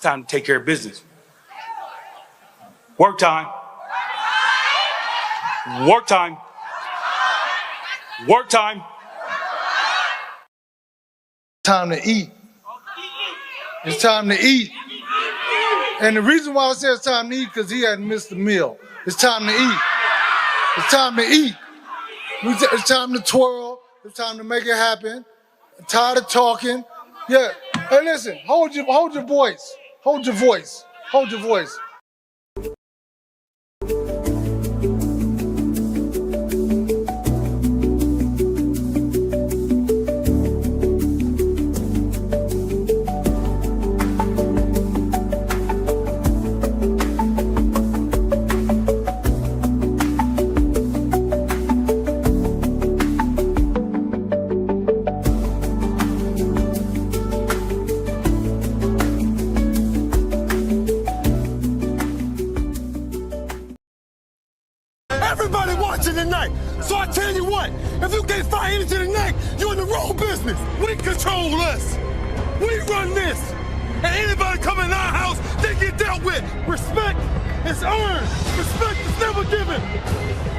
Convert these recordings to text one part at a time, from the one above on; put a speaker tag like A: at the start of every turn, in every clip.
A: time to take care of business. Work time. Work time. Work time.
B: Time to eat. It's time to eat. And the reason why I say it's time to eat because he hadn't missed a meal. It's time to eat. It's time to eat. It's time to twirl. It's time to make it happen. I'm tired of talking. Yeah. Hey, listen. Hold your voice. Hold your voice. Hold your voice.
C: Everybody watching tonight. So I tell you what, if you can't fight anything tonight, you're in the wrong business. We control us. We run this. And anybody come in our house, they get dealt with. Respect is earned. Respect is never given.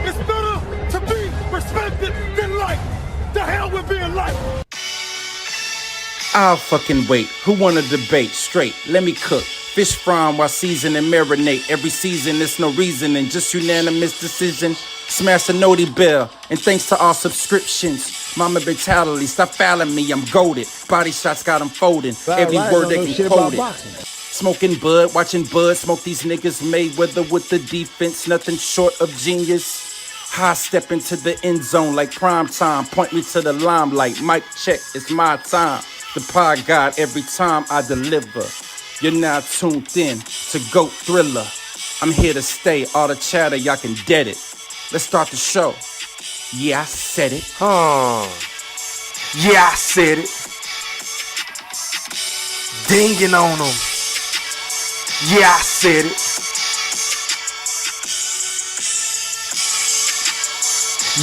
C: It's better to be respected than liked. The hell with being liked.
D: I'll fucking wait. Who wanna debate? Straight, let me cook. Fish fry while season and marinate. Every season, there's no reasoning, just unanimous decision. Smash the noti bell, and thanks to all subscriptions. Mama mentality, stop fouling me, I'm goated. Body shots got them folding. Every word they can quote it. Smoking bud, watching bud, smoke these niggas Mayweather with the defense, nothing short of genius. High step into the end zone like prime time. Point me to the limelight. Mic check, it's my time. The pod God every time I deliver. You're now tuned in to GOAT Thriller. I'm here to stay. All the chatter, y'all can dead it. Let's start the show. Yeah, I said it.
C: Yeah, I said it. Dinging on them. Yeah, I said it.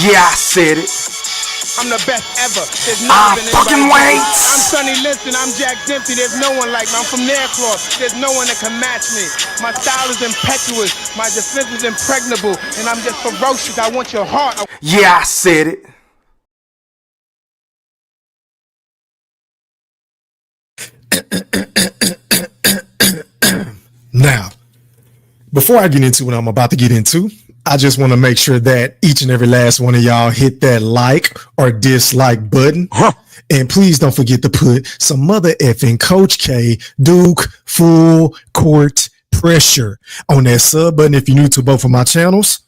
C: Yeah, I said it.
E: I'm the best ever. There's never been
C: fucking
E: anybody.
C: wait.
E: I'm Sonny Liston. I'm Jack Dempsey. There's no one like me. I'm from Nairclaw. There's no one that can match me. My style is impetuous. My defense is impregnable. And I'm just ferocious. I want your heart.
C: Yeah, I said it.
F: Now, before I get into what I'm about to get into, I just want to make sure that each and every last one of y'all hit that like or dislike button. And please don't forget to put some mother effing Coach K, Duke, full court pressure on that sub button if you're new to both of my channels.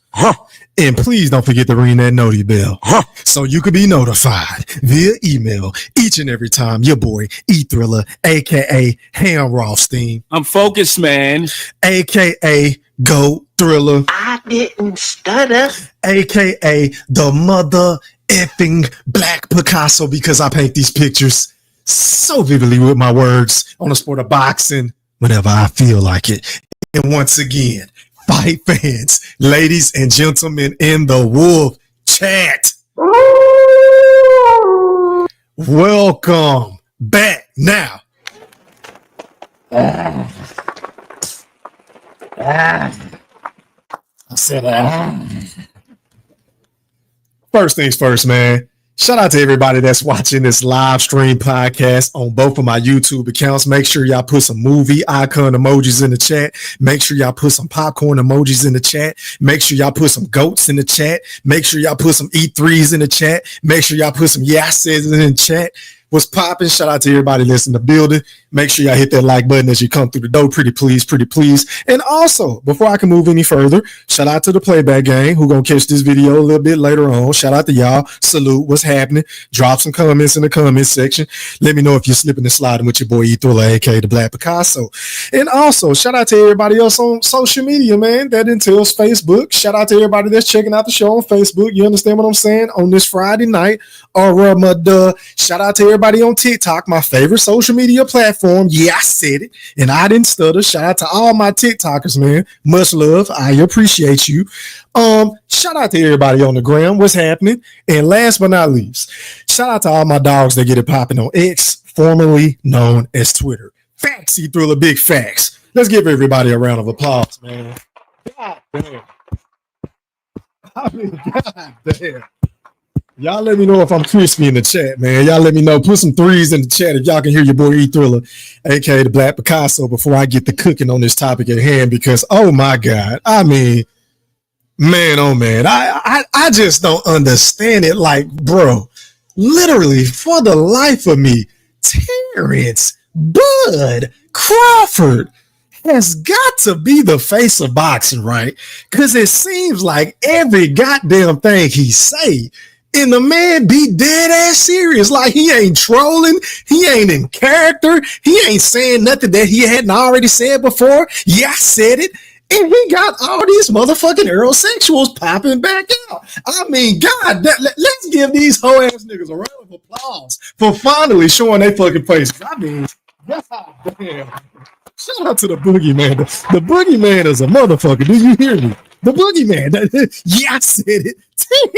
F: And please don't forget to ring that noti bell so you can be notified via email each and every time your boy E-Thriller, a.k.a. Ham Rothstein.
A: I'm focused, man.
F: A.k.a. GOAT Thriller.
G: I didn't stutter.
F: A.k.a. the mother effing Black Picasso, because I paint these pictures so vividly with my words on the sport of boxing whenever I feel like it. And once again, fight fans, ladies and gentlemen in the Wolf Chat, welcome back. Now, I said, first things first, man. Shout out to everybody that's watching this live stream podcast on both of my YouTube accounts. Make sure y'all put some movie icon emojis in the chat. Make sure y'all put some popcorn emojis in the chat. Make sure y'all put some goats in the chat. Make sure y'all put some E3s in the chat. Make sure y'all put some yeses in the chat. What's popping? Shout out to everybody that's in the building. Make sure y'all hit that like button as you come through the door. Pretty please. And also, before I can move any further, shout out to the Playback Gang who gonna catch this video a little bit later on. Shout out to y'all. Salute. What's happening? Drop some comments in the comment section. Let me know if you're slipping and sliding with your boy E-Thriller, aka the Black Picasso. And also, shout out to everybody else on social media, man. That entails Facebook. Shout out to everybody that's checking out the show on Facebook. You understand what I'm saying? On this Friday night. Shout out to everybody on TikTok, my favorite social media platform. Yeah, I said it, and I didn't stutter. Shout out to all my TikTokers, man. Much love. I appreciate you. Shout out to everybody on the gram. What's happening? And last but not least, shout out to all my dogs that get it popping on X, formerly known as Twitter. Facts, E-Thriller, big facts. Let's give everybody a round of applause, man. God damn. I mean, God damn. Y'all let me know if I'm crispy in the chat, man. Y'all let me know. Put some threes in the chat if y'all can hear your boy E-Thriller, aka the Black Picasso, before I get the cooking on this topic at hand. Because oh my God, I mean, man, oh man, I just don't understand it. Like, bro, literally for the life of me, Terence Bud Crawford has got to be the face of boxing, right? Because it seems like every goddamn thing he say, and the man be dead ass serious. Like, he ain't trolling, he ain't in character, he ain't saying nothing that he hadn't already said before. Yeah, I said it. And he got all these motherfucking Errol sexuals popping back out. I mean, God, let's give these hoe ass niggas a round of applause for finally showing their fucking faces. I mean, God damn. Shout out to the boogeyman. The boogeyman is a motherfucker. Do you hear me? The boogeyman. Yeah, I said it.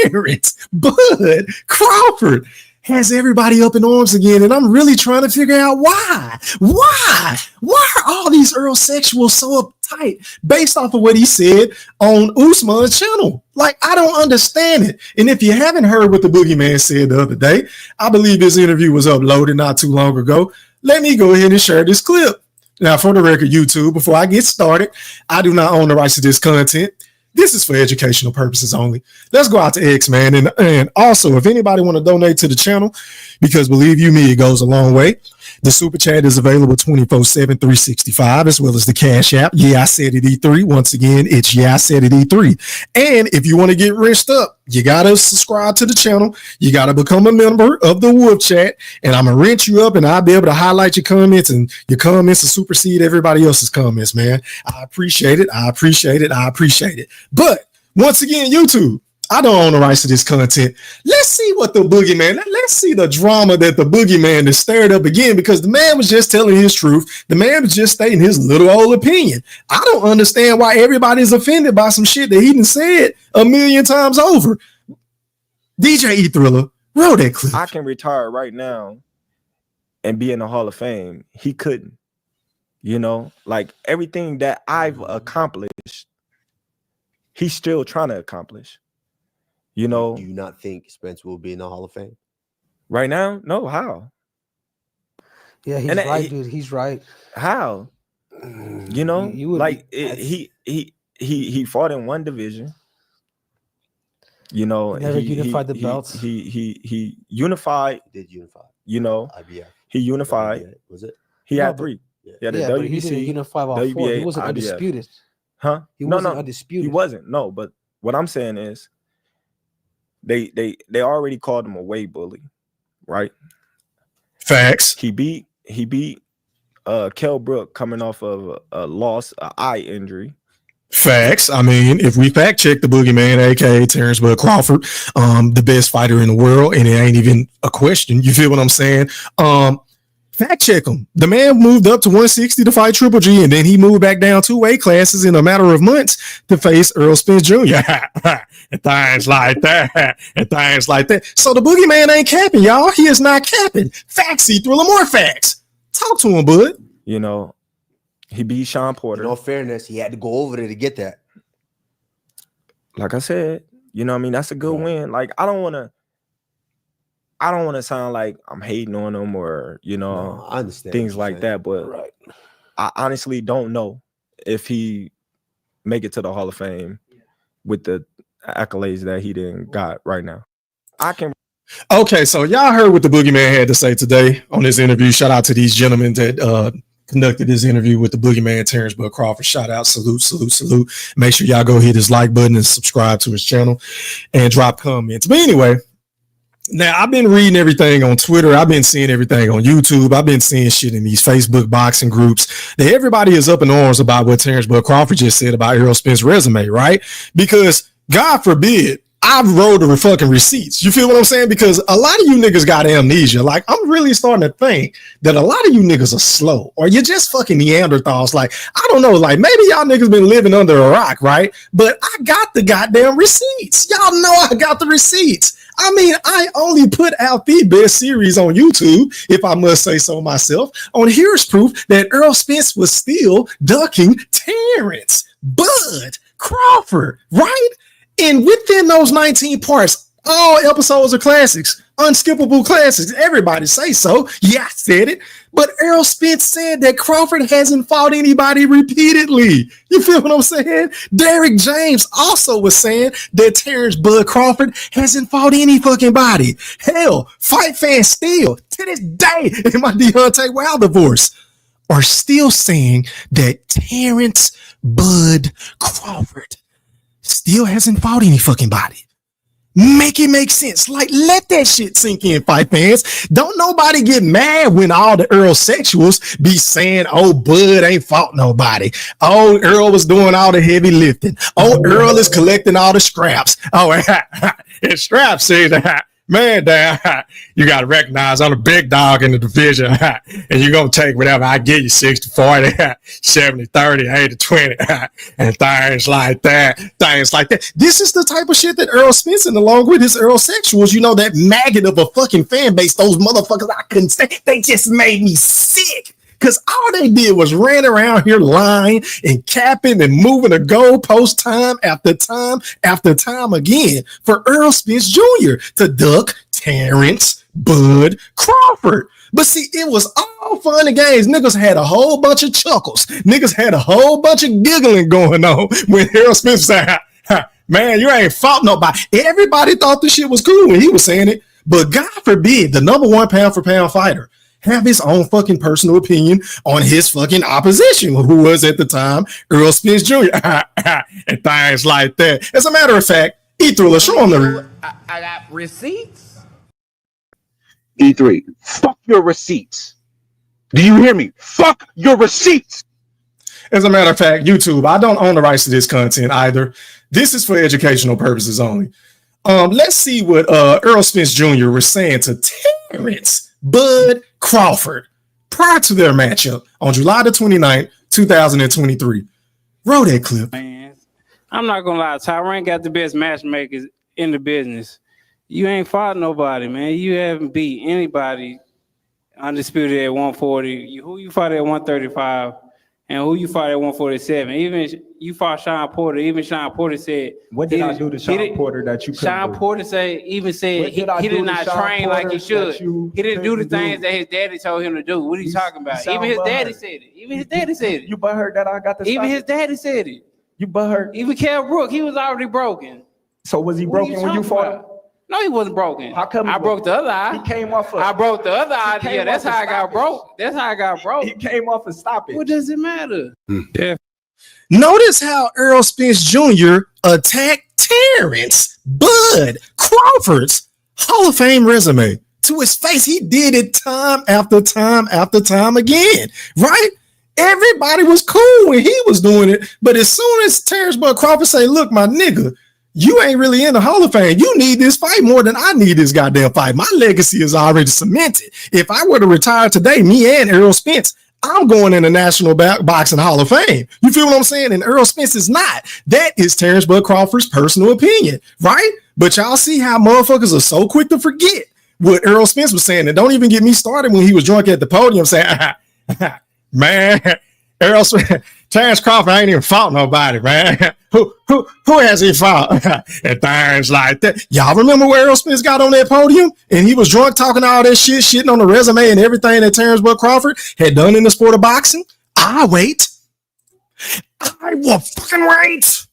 F: Terence Bud Crawford has everybody up in arms again, and I'm really trying to figure out why. Why are all these Errol sexuals so uptight based off of what he said on Usman's channel? Like, I don't understand it. And if you haven't heard what the boogeyman said the other day, I believe his interview was uploaded not too long ago. Let me go ahead and share this clip. Now, for the record, YouTube, before I get started, I do not own the rights to this content. This is for educational purposes only. Let's go out to X, man. And also, if anybody want to donate to the channel, because believe you me, it goes a long way. The super chat is available 24/7, 365, as well as the Cash App. Yeah, I said it, E3. Once again, it's yeah, I said it, E3. And if you want to get rinsed up, you got to subscribe to the channel. You got to become a member of the Wolf Chat. And I'm going to rinse you up, and I'll be able to highlight your comments, and your comments will supersede everybody else's comments, man. I appreciate it. I appreciate it. I appreciate it. But once again, YouTube, I don't own the rights to this content. Let's see what the boogeyman, let's see the drama that the boogeyman has stirred up again, because the man was just telling his truth. The man was just stating his little old opinion. I don't understand why everybody's offended by some shit that he done said a million times over. DJ E-Thriller, roll that clip.
H: I can retire right now and be in the Hall of Fame. He couldn't. You know, like everything that I've accomplished, he's still trying to accomplish. You know,
I: do you not think Spence will be in the Hall of Fame
H: right now? No, how?
J: Yeah, he's right, dude. He's right.
H: How? You know, like he fought in one division. You know,
J: he never unified the belts.
H: He unified.
I: He did unify.
H: You know,
I: IBF.
H: He unified.
I: WBA, was it?
H: He had three.
I: Yeah,
H: the
J: WBC,
H: but
J: he didn't unify all
H: WBA,
J: four. He wasn't
H: IBF.
J: undisputed.
H: Huh?
J: He wasn't undisputed.
H: He wasn't. No, but what I'm saying is, they already called him a weight bully, right?
F: Facts.
H: He beat Kell Brook coming off of a loss, an eye injury.
F: Facts. I mean, if we fact check the boogeyman, aka Terence Bud Crawford, the best fighter in the world, and it ain't even a question. You feel what I'm saying? Fact check him. The man moved up to 160 to fight Triple G, and then he moved back down 2 weight classes in a matter of months to face Errol Spence Jr. and things like that. And things like that. So the boogeyman ain't capping, y'all. He is not capping. Facts, E-Thriller, more facts. Talk to him, bud.
H: You know, he beat Sean Porter.
I: In all fairness, he had to go over there to get that.
H: Like I said, you know what I mean? That's a good win. Like, I don't want to sound like I'm hating on him or, you know,
I: I understand
H: things like that, but I honestly don't know if he make it to the Hall of Fame with the accolades that he didn't got right now.
F: Okay, so y'all heard what the boogeyman had to say today on this interview. Shout out to these gentlemen that conducted this interview with the boogeyman, Terence Bud Crawford. Shout out, salute. Make sure y'all go hit his like button and subscribe to his channel and drop comments. But anyway, now I've been reading everything on Twitter. I've been seeing everything on YouTube. I've been seeing shit in these Facebook boxing groups that everybody is up in arms about what Terence Bud Crawford just said about Errol Spence's resume, right? Because God forbid I rolled the fucking receipts. You feel what I'm saying? Because a lot of you niggas got amnesia. Like, I'm really starting to think that a lot of you niggas are slow, or you're just fucking Neanderthals. Like, I don't know, like maybe y'all niggas been living under a rock, right? But I got the goddamn receipts. Y'all know I got the receipts. I mean, I only put out the best series on YouTube, if I must say so myself. On here's proof that Errol Spence was still ducking Terence Bud Crawford, right? And within those 19 parts, all episodes are classics, unskippable classics. Everybody say so. Yeah, I said it. But Errol Spence said that Crawford hasn't fought anybody repeatedly. You feel what I'm saying? Derrick James also was saying that Terence Bud Crawford hasn't fought any fucking body. Hell, fight fans still, to this day, in my Deontay Wilder divorce, are still saying that Terence Bud Crawford still hasn't fought any fucking body. Make it make sense. Like, let that shit sink in, fight fans. Don't nobody get mad when all the Errol sexuals be saying, oh, Bud ain't fought nobody. Oh, Errol was doing all the heavy lifting. Oh, Errol is collecting all the scraps. Oh, and Scraps says, man, you got to recognize I'm a big dog in the division, and you're going to take whatever I give you, 60-40, 70-30, 80-20, and things like that. This is the type of shit that Errol Spence, and along with his Errol sexuals, you know, that maggot of a fucking fan base, those motherfuckers I couldn't say, they just made me sick. Because all they did was ran around here lying and capping and moving the goalpost time after time after time again for Errol Spence Jr. to duck Terence Bud Crawford. But see, it was all fun and games. Niggas had a whole bunch of chuckles. Niggas had a whole bunch of giggling going on when Errol Spence said, man, you ain't fought nobody. Everybody thought this shit was cool when he was saying it. But God forbid the number one pound for pound fighter have his own fucking personal opinion on his fucking opposition, who was at the time Errol Spence Jr. and things like that. As a matter of fact, E3, show him the.
K: I got receipts.
L: E3, fuck your receipts. Do you hear me? Fuck your receipts.
F: As a matter of fact, YouTube, I don't own the rights to this content either. This is for educational purposes only. Let's see what Errol Spence Jr. was saying to Terence Bud Crawford prior to their matchup on July the 29th, 2023. Roll that clip.
M: Man, I'm not gonna lie, Tyron got the best matchmakers in the business. You ain't fought nobody, man. You haven't beat anybody undisputed at 140. Who you fought at 135 and who you fought at 147. Even you fought Sean Porter. Even Sean Porter said,
H: what did I do to Sean Porter that you couldn't
M: Sean
H: do?
M: Porter even said he did not train like he should. He didn't do the things that his daddy told him to do. What are you talking about? Even his daddy said it. Even his daddy said it.
H: You butthurt that I got the
M: Even his daddy said it.
H: You butthurt.
M: Even Kell Brook, he was already broken.
H: So was he broken when you fought him?
M: No, he wasn't broken.
H: How come
M: I broke the other eye?
H: He came off of.
M: I broke the other eye. Yeah, that's how I got broke. That's how I got broke.
H: He came off of stoppage.
M: What does it matter?
F: Yeah. Notice how Errol Spence Jr. attacked Terence Bud Crawford's Hall of Fame resume to his face. He did it time after time after time again, right? Everybody was cool when he was doing it, but as soon as Terence Bud Crawford say, look, my nigga, you ain't really in the Hall of Fame. You need this fight more than I need this goddamn fight. My legacy is already cemented. If I were to retire today, me and Errol Spence, I'm going in the National Boxing Hall of Fame. You feel what I'm saying? And Errol Spence is not. That is Terence Bud Crawford's personal opinion, right? But y'all see how motherfuckers are so quick to forget what Errol Spence was saying. And don't even get me started when he was drunk at the podium saying, man, Errol Spence, Terence Crawford ain't even fought nobody, man. Who has he fought? And things like that. Y'all remember where Errol Spence got on that podium and he was drunk talking all that shit, shitting on the resume and everything that Terence Bud Crawford had done in the sport of boxing? I wait. I will fucking wait.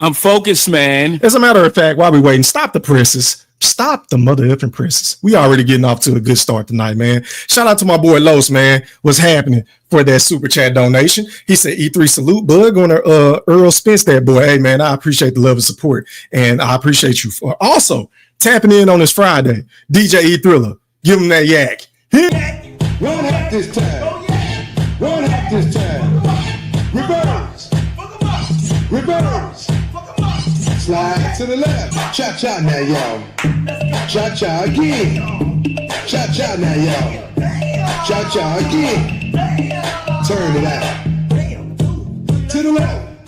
A: I'm focused, man.
F: As a matter of fact, while we waiting, stop the presses. Stop the mother effing presses. We already getting off to a good start tonight, man. Shout out to my boy Los, man. What's happening for that super chat donation? He said, E3 salute, bud. Going to Errol Spence, that boy. Hey, man, I appreciate the love and support. And I appreciate you for also tapping in on this Friday. DJ E Thriller, give him that yak.
C: Run out this time. Run out this time. Reverse. Reverse. Slide to the left. Cha-cha now, y'all. Cha-cha again. Cha-cha now, y'all. Cha-cha again. Turn it out. To the left.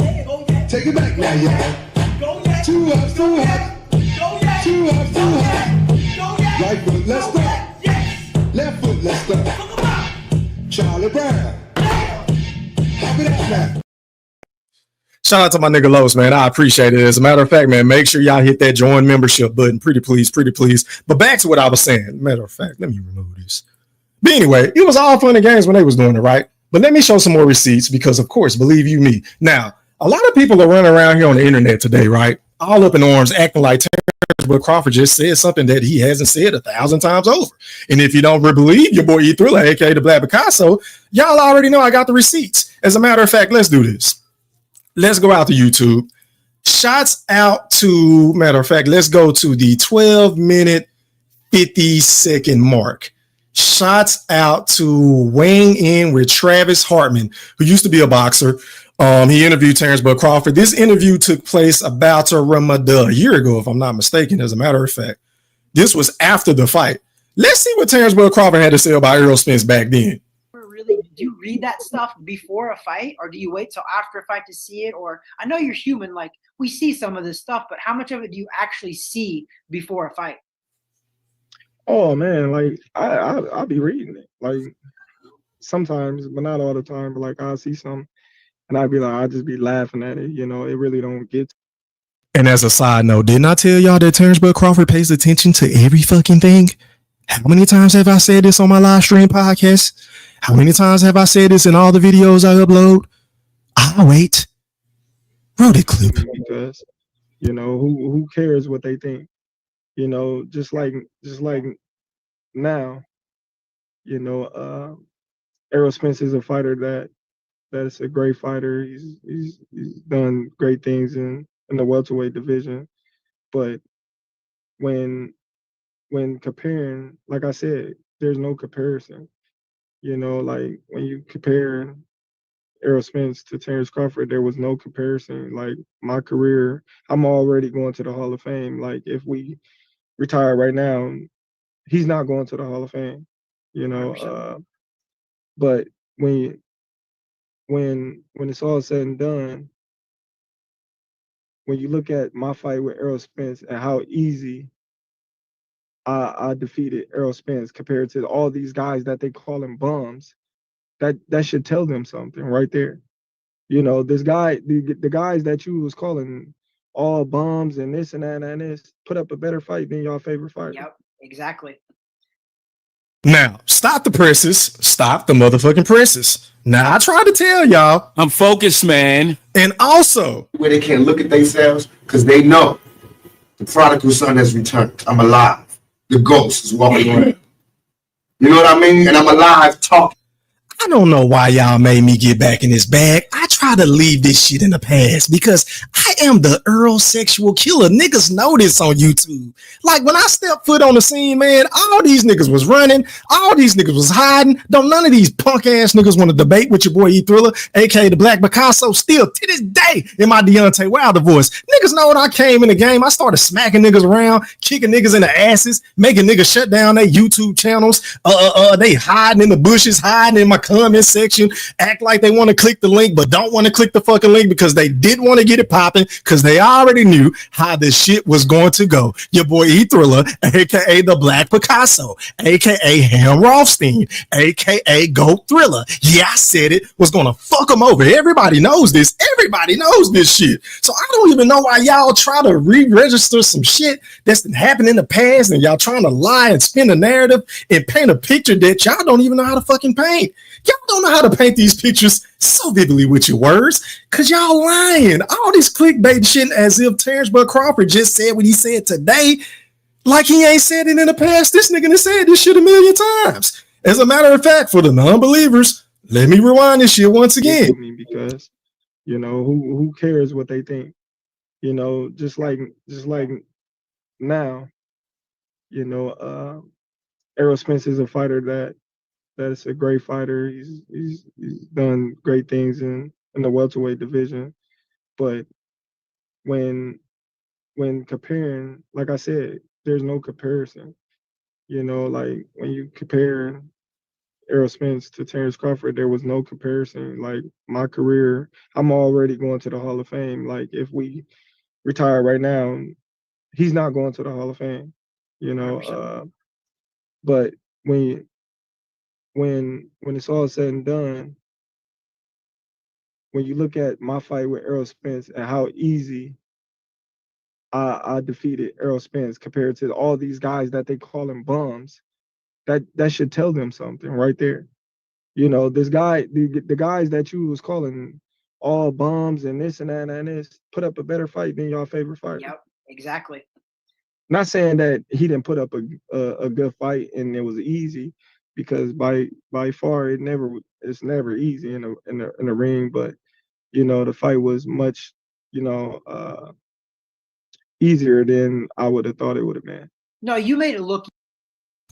C: Take it back now, y'all. 2 up, 2 up. Two hands, two hands. Right foot, let's go. Left foot, let's go. Charlie Brown. Happy that now.
F: Shout out to my nigga Los, man. I appreciate it. As a matter of fact, man, make sure y'all hit that join membership button. Pretty please. But back to what I was saying. Matter of fact, let me remove this. But anyway, it was all fun and games when they was doing it, right? But let me show some more receipts because, of course, believe you me. Now, a lot of people are running around here on the internet today, right? All up in arms, acting like Terence Crawford just said something that he hasn't said 1,000 times over. And if you don't believe your boy E Thriller, aka the Black Picasso, y'all already know I got the receipts. As a matter of fact, let's do this. Let's go out to YouTube. Shots out to, matter of fact, let's go to the 12-minute, 50-second mark. Shots out to weighing in with Travis Hartman, who used to be a boxer. He interviewed Terence Crawford. This interview took place about a year ago, if I'm not mistaken, as a matter of fact. This was after the fight. Let's see what Terence Crawford had to say about Errol Spence back then.
N: Really, do you read that stuff before a fight, or do you wait till after a fight to see it? Or I know you're human, like we see some of this stuff, but how much of it do you actually see before a fight?
H: Oh man, like I'll be reading it, like sometimes, but not all the time. But like I'll see something, and I'd be like, I'll just be laughing at it. You know, it really don't get.
F: And as a side note, didn't I tell y'all that Terence Crawford pays attention to every fucking thing? How many times have I said this on my live stream podcast? How many times have I said this in all the videos I upload? I'll wait. Roll the clip.
H: Because, you know, who cares what they think? You know, just like now, you know, Errol Spence is a fighter that's a great fighter. He's done great things in the welterweight division. But when comparing, like I said, there's no comparison. You know, like when you compare Errol Spence to Terence Crawford, there was no comparison. Like my career, I'm already going to the Hall of Fame. Like if we retire right now, he's not going to the Hall of Fame. You know, but when it's all said and done, when you look at my fight with Errol Spence and how easy I defeated Errol Spence compared to all these guys that they call him bums, that should tell them something right there. You know, this guy, the guys that you was calling all bums and this and that and this, put up a better fight than your favorite fighter.
N: Yep, exactly.
F: Now, stop the presses. Stop the motherfucking presses. Now, I tried to tell y'all.
A: I'm focused, man.
F: And also,
O: where they can't look at themselves because they know the prodigal son has returned. I'm alive. The ghost is walking around. You know what I mean? And I'm alive talking.
F: I don't know why y'all made me get back in this bag. I try to leave this shit in the past because I am the Errol sexual killer. Niggas know this on YouTube. Like when I stepped foot on the scene, man, all these niggas was running. All these niggas was hiding. Don't none of these punk ass niggas want to debate with your boy E Thriller, aka the Black Picasso. Still to this day in my Deontay Wilder voice. Niggas know when I came in the game, I started smacking niggas around, kicking niggas in the asses, making niggas shut down their YouTube channels. They hiding in the bushes, hiding in my comment section, act like they want to click the link but don't want to click the fucking link because they didn't want to get it popping because they already knew how this shit was going to go. Your boy E Thriller, aka the Black Picasso, aka Ham Rothstein, aka Goat Thriller. Yeah, I said it was gonna fuck them over. Everybody knows this. Everybody knows this shit. So I don't even know why y'all try to re-register some shit that's been happening in the past and y'all trying to lie and spin a narrative and paint a picture that y'all don't even know how to fucking paint. Y'all don't know how to paint these pictures so vividly with your words because y'all lying. All this clickbait shit as if Terence Crawford just said what he said today like he ain't said it in the past. This nigga done said this shit 1,000,000 times. As a matter of fact, for the non-believers, let me rewind this shit once again.
H: Because, you know, who cares what they think? You know, just like now, you know, Errol Spence is a fighter that's a great fighter. He's done great things in the welterweight division. But when comparing, like I said, there's no comparison. You know, like when you compare Errol Spence to Terence Crawford, there was no comparison. Like my career, I'm already going to the Hall of Fame. Like if we retire right now, he's not going to the Hall of Fame, you know. But when it's all said and done, when you look at my fight with Errol Spence and how easy I defeated Errol Spence compared to all these guys that they call him bums, that should tell them something right there. You know, this guy, the guys that you was calling all bums and this and that and this put up a better fight than your favorite fighter.
N: Yep, exactly.
H: Not saying that he didn't put up a good fight and it was easy, because by far it's never easy in a ring, but you know, the fight was much, you know, easier than I would have thought it would have been.
N: No, you made it look.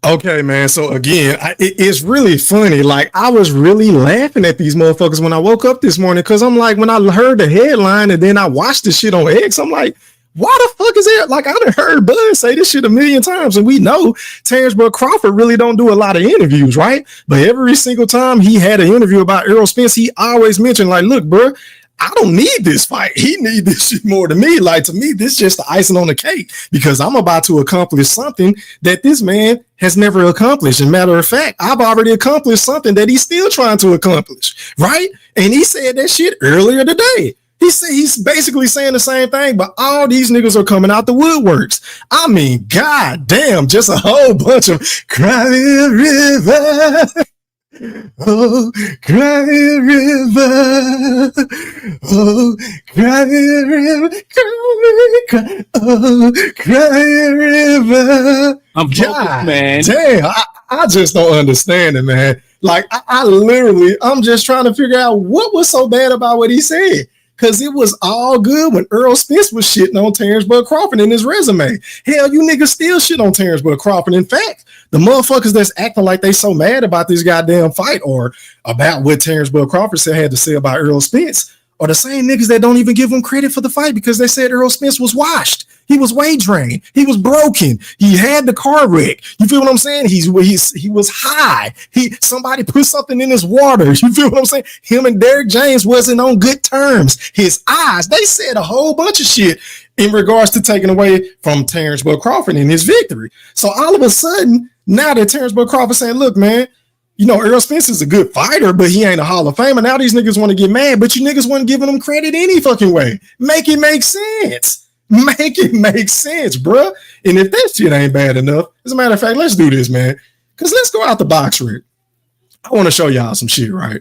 F: Okay, man. So again, it's really funny. Like, I was really laughing at these motherfuckers when I woke up this morning, because I'm like, when I heard the headline and then I watched the shit on X, I'm like, why the fuck is it? Like, I done heard Bud say this shit a million times, and we know Terence Crawford really don't do a lot of interviews, right? But every single time he had an interview about Errol Spence, he always mentioned, like, look, bro, I don't need this fight. He need this shit more than me. Like, to me, this is just the icing on the cake, because I'm about to accomplish something that this man has never accomplished. And matter of fact, I've already accomplished something that he's still trying to accomplish, right? And he said that shit earlier today. He said he's basically saying the same thing, but all these niggas are coming out the woodworks. I mean, god damn, just a whole bunch of crying river. Oh, crying river. Oh, crying river. Crying river.
A: I'm focused, man.
F: Damn, I just don't understand it, man. Like, I'm just trying to figure out what was so bad about what he said. Because it was all good when Errol Spence was shitting on Terence Crawford in his resume. Hell, you niggas still shit on Terence Crawford. In fact, the motherfuckers that's acting like they so mad about this goddamn fight or about what Terence Crawford had to say about Errol Spence are the same niggas that don't even give him credit for the fight, because they said Errol Spence was washed. He was weight drained. He was broken. He had the car wreck. You feel what I'm saying? He was high. Somebody put something in his water. You feel what I'm saying? Him and Derrick James wasn't on good terms. His eyes, they said a whole bunch of shit in regards to taking away from Terence Crawford in his victory. So all of a sudden, now that Terence Crawford saying, look, man, you know, Errol Spence is a good fighter, but he ain't a Hall of Famer. Now these niggas want to get mad, but you niggas weren't giving him credit any fucking way. Make it make sense. Make it make sense, bruh. And if that shit ain't bad enough, as a matter of fact, let's do this, man. Because let's go out the box rig. I want to show y'all some shit, right?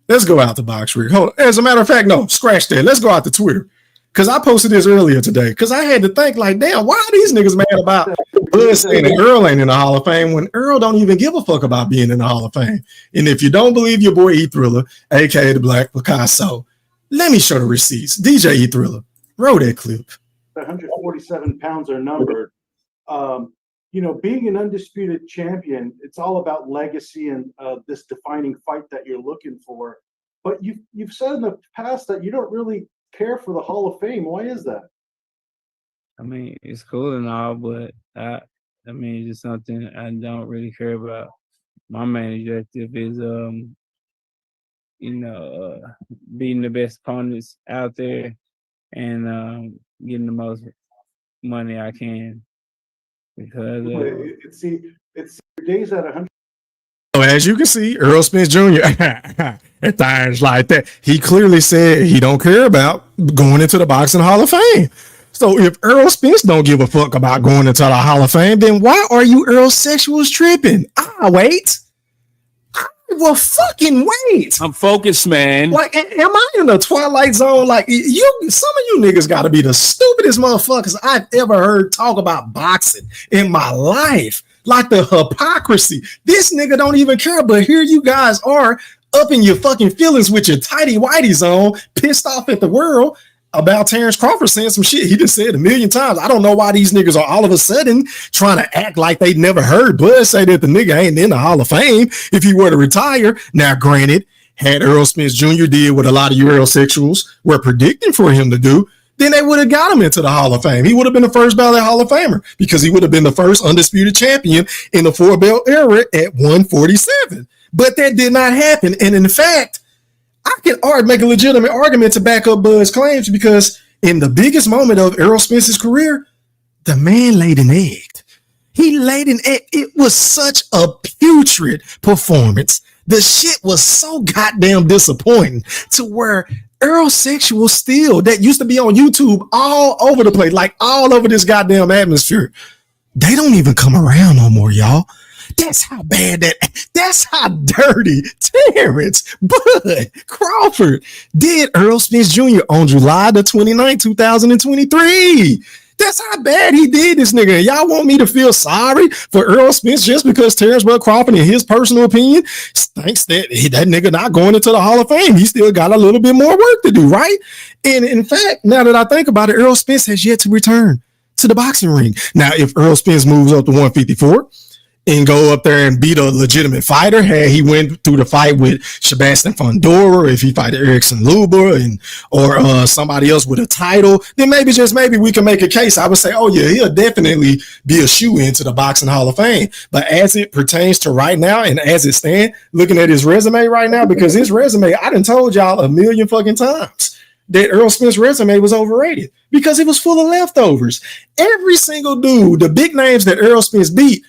F: Let's go out the box rig. Hold on. As a matter of fact, no, scratch that. Let's go out to Twitter. Because I posted this earlier today. Because I had to think, like, damn, why are these niggas mad about Bud saying that Errol ain't in the Hall of Fame when Errol don't even give a fuck about being in the Hall of Fame? And if you don't believe your boy E Thriller, aka the Black Picasso, let me show the receipts. DJ E Thriller, roll that clip.
P: 147 pounds are numbered. You know, being an undisputed champion, it's all about legacy and this defining fight that you're looking for. But you've said in the past that you don't really care for the Hall of Fame. Why is that?
M: I mean, it's cool and all, but I mean, it's just something I don't really care about. My main objective is, beating the best opponents out there and getting the most money I can. Because
P: it's days at 100.
F: As you can see, Errol Spence Jr. at times like that, he clearly said he don't care about going into the Boxing Hall of Fame. So if Errol Spence don't give a fuck about going into the Hall of Fame, then why are you Errol-sexuals tripping? Wait. Well, fucking wait.
A: I'm focused, man.
F: Like, am I in the Twilight Zone? Like, some of you niggas got to be the stupidest motherfuckers I've ever heard talk about boxing in my life. Like, the hypocrisy. This nigga don't even care, but here you guys are up in your fucking feelings with your tighty whities on, pissed off at the world about Terence Crawford saying some shit he just said a million times. I don't know why these niggas are all of a sudden trying to act like they never heard Bud say that the nigga ain't in the Hall of Fame if he were to retire. Now, granted, had Errol Spence Jr. did what a lot of you Errol-sexuals were predicting for him to do, then they would have got him into the Hall of Fame. He would have been the first ballot Hall of Famer because he would have been the first undisputed champion in the 4-belt era at 147. But that did not happen. And in fact, I can make a legitimate argument to back up Bud's claims, because in the biggest moment of Errol Spence's career, The man laid an egg. He laid an egg. It was such a putrid performance. The shit was so goddamn disappointing to where Errol Sexual Steel that used to be on YouTube all over the place, like all over this goddamn atmosphere. They don't even come around no more, y'all. That's how bad that's how dirty Terence Bud Crawford did Errol Spence Jr. on July the 29th, 2023. That's how bad he did this nigga. And y'all want me to feel sorry for Errol Spence just because Terence Bud Crawford, in his personal opinion, thinks that that nigga not going into the Hall of Fame. He still got a little bit more work to do, right? And in fact, now that I think about it, Errol Spence has yet to return to the boxing ring. Now, if Errol Spence moves up to 154 and go up there and beat a legitimate fighter, hey, he went through the fight with Sebastian Fundora, if he fight Erickson Luber or somebody else with a title, then maybe, just maybe, we can make a case. I would say, oh yeah, he'll definitely be a shoe into the Boxing Hall of Fame. But as it pertains to right now and as it stands, looking at his resume right now, because his resume, I done told y'all a million fucking times that Errol Spence's resume was overrated because it was full of leftovers. Every single dude, the big names that Errol Spence beat,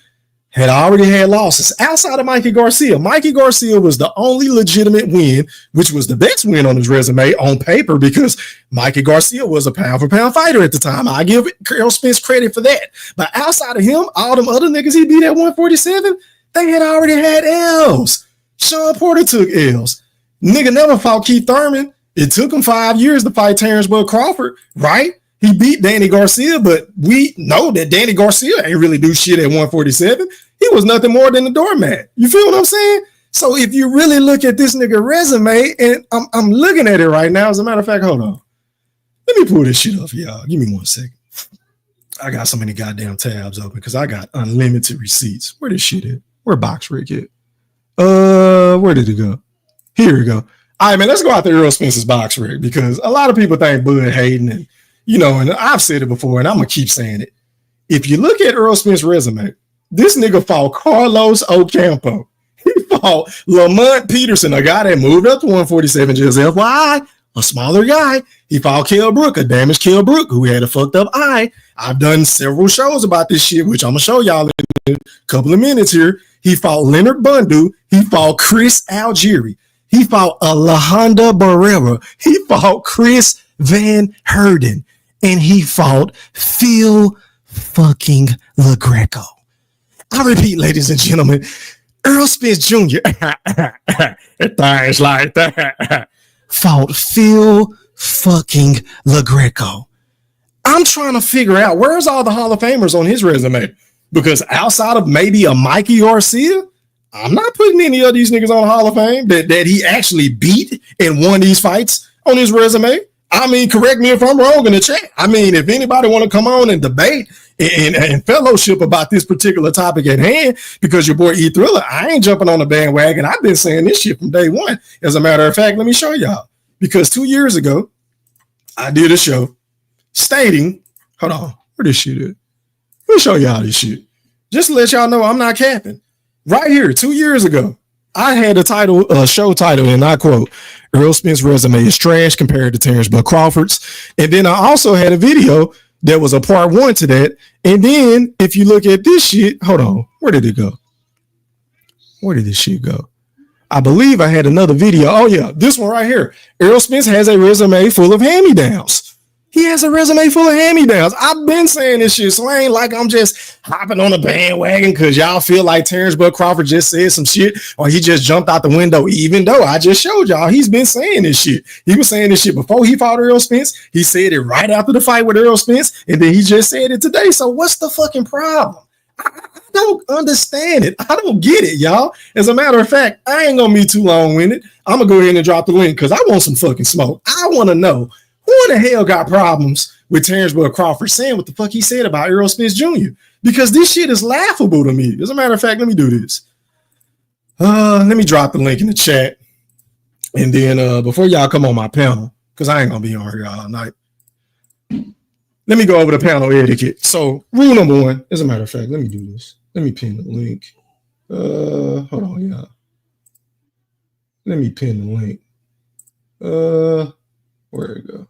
F: had already had losses outside of Mikey Garcia. Mikey Garcia was the only legitimate win, which was the best win on his resume on paper because Mikey Garcia was a pound for pound fighter at the time. I give Errol Spence credit for that. But outside of him, all them other niggas he beat at 147, they had already had L's. Sean Porter took L's. Nigga never fought Keith Thurman. It took him 5 years to fight Terence Bud Crawford, right? He beat Danny Garcia, but we know that Danny Garcia ain't really do shit at 147. He was nothing more than a doormat. You feel what I'm saying? So if you really look at this nigga resume, and I'm looking at it right now, as a matter of fact, hold on. Let me pull this shit up for y'all. Give me 1 second. I got so many goddamn tabs open because I got unlimited receipts. Where this shit at? Where Box Rick at? Where did it go? Here we go. All right, man, let's go out to Errol Spence's Box Rick because a lot of people think Bud hating and and I've said it before, and I'm going to keep saying it. If you look at Errol Spence's resume, this nigga fought Carlos Ocampo. He fought Lamont Peterson, a guy that moved up to 147, just FYI, a smaller guy. He fought Kell Brook, a damaged Kell Brook, who had a fucked up eye. I've done several shows about this shit, which I'm going to show y'all in a couple of minutes here. He fought Leonard Bundu. He fought Chris Algieri. He fought Alejandro Barrera. He fought Chris Van Herden. And he fought Phil fucking LaGreco. I repeat, ladies and gentlemen, Errol Spence Jr. Things like that. Fought Phil fucking LaGreco. I'm trying to figure out where's all the Hall of Famers on his resume, because outside of maybe a Mikey Garcia, I'm not putting any of these niggas on the Hall of Fame that he actually beat and won these fights on his resume. I mean, correct me if I'm wrong in the chat. I mean, if anybody want to come on and debate and fellowship about this particular topic at hand, because your boy E Thriller, I ain't jumping on the bandwagon. I've been saying this shit from day one. As a matter of fact, let me show y'all. Because 2 years ago, I did a show stating, hold on, where this shit is? Let me show y'all this shit. Just to let y'all know I'm not capping. Right here, 2 years ago, I had a show title, and I quote, Errol Spence's resume is trash compared to Terence Bud Crawford's. And then I also had a video that was a part 1 to that. And then if you look at this shit, hold on, where did it go? Where did this shit go? I believe I had another video. Oh yeah, this one right here. Errol Spence has a resume full of hand-me-downs. He has a resume full of hand-me-downs. I've been saying this shit, so I ain't like I'm just hopping on a bandwagon because y'all feel like Terence Bud Crawford just said some shit or he just jumped out the window, even though I just showed y'all he's been saying this shit. He was saying this shit before he fought Errol Spence. He said it right after the fight with Errol Spence, and then he just said it today. So what's the fucking problem? I don't understand it. I don't get it, y'all. As a matter of fact, I ain't gonna be too long-winded. I'm gonna go ahead and drop the link because I want some fucking smoke. I want to know who in the hell got problems with Terence Bud Crawford saying what the fuck he said about Errol Spence Jr. Because this shit is laughable to me. As a matter of fact, let me do this. Let me drop the link in the chat. And then before y'all come on my panel, because I ain't gonna be on here all night, let me go over the panel etiquette. So rule number 1, as a matter of fact, let me do this. Let me pin the link. Hold on, y'all. Let me pin the link. Where it go?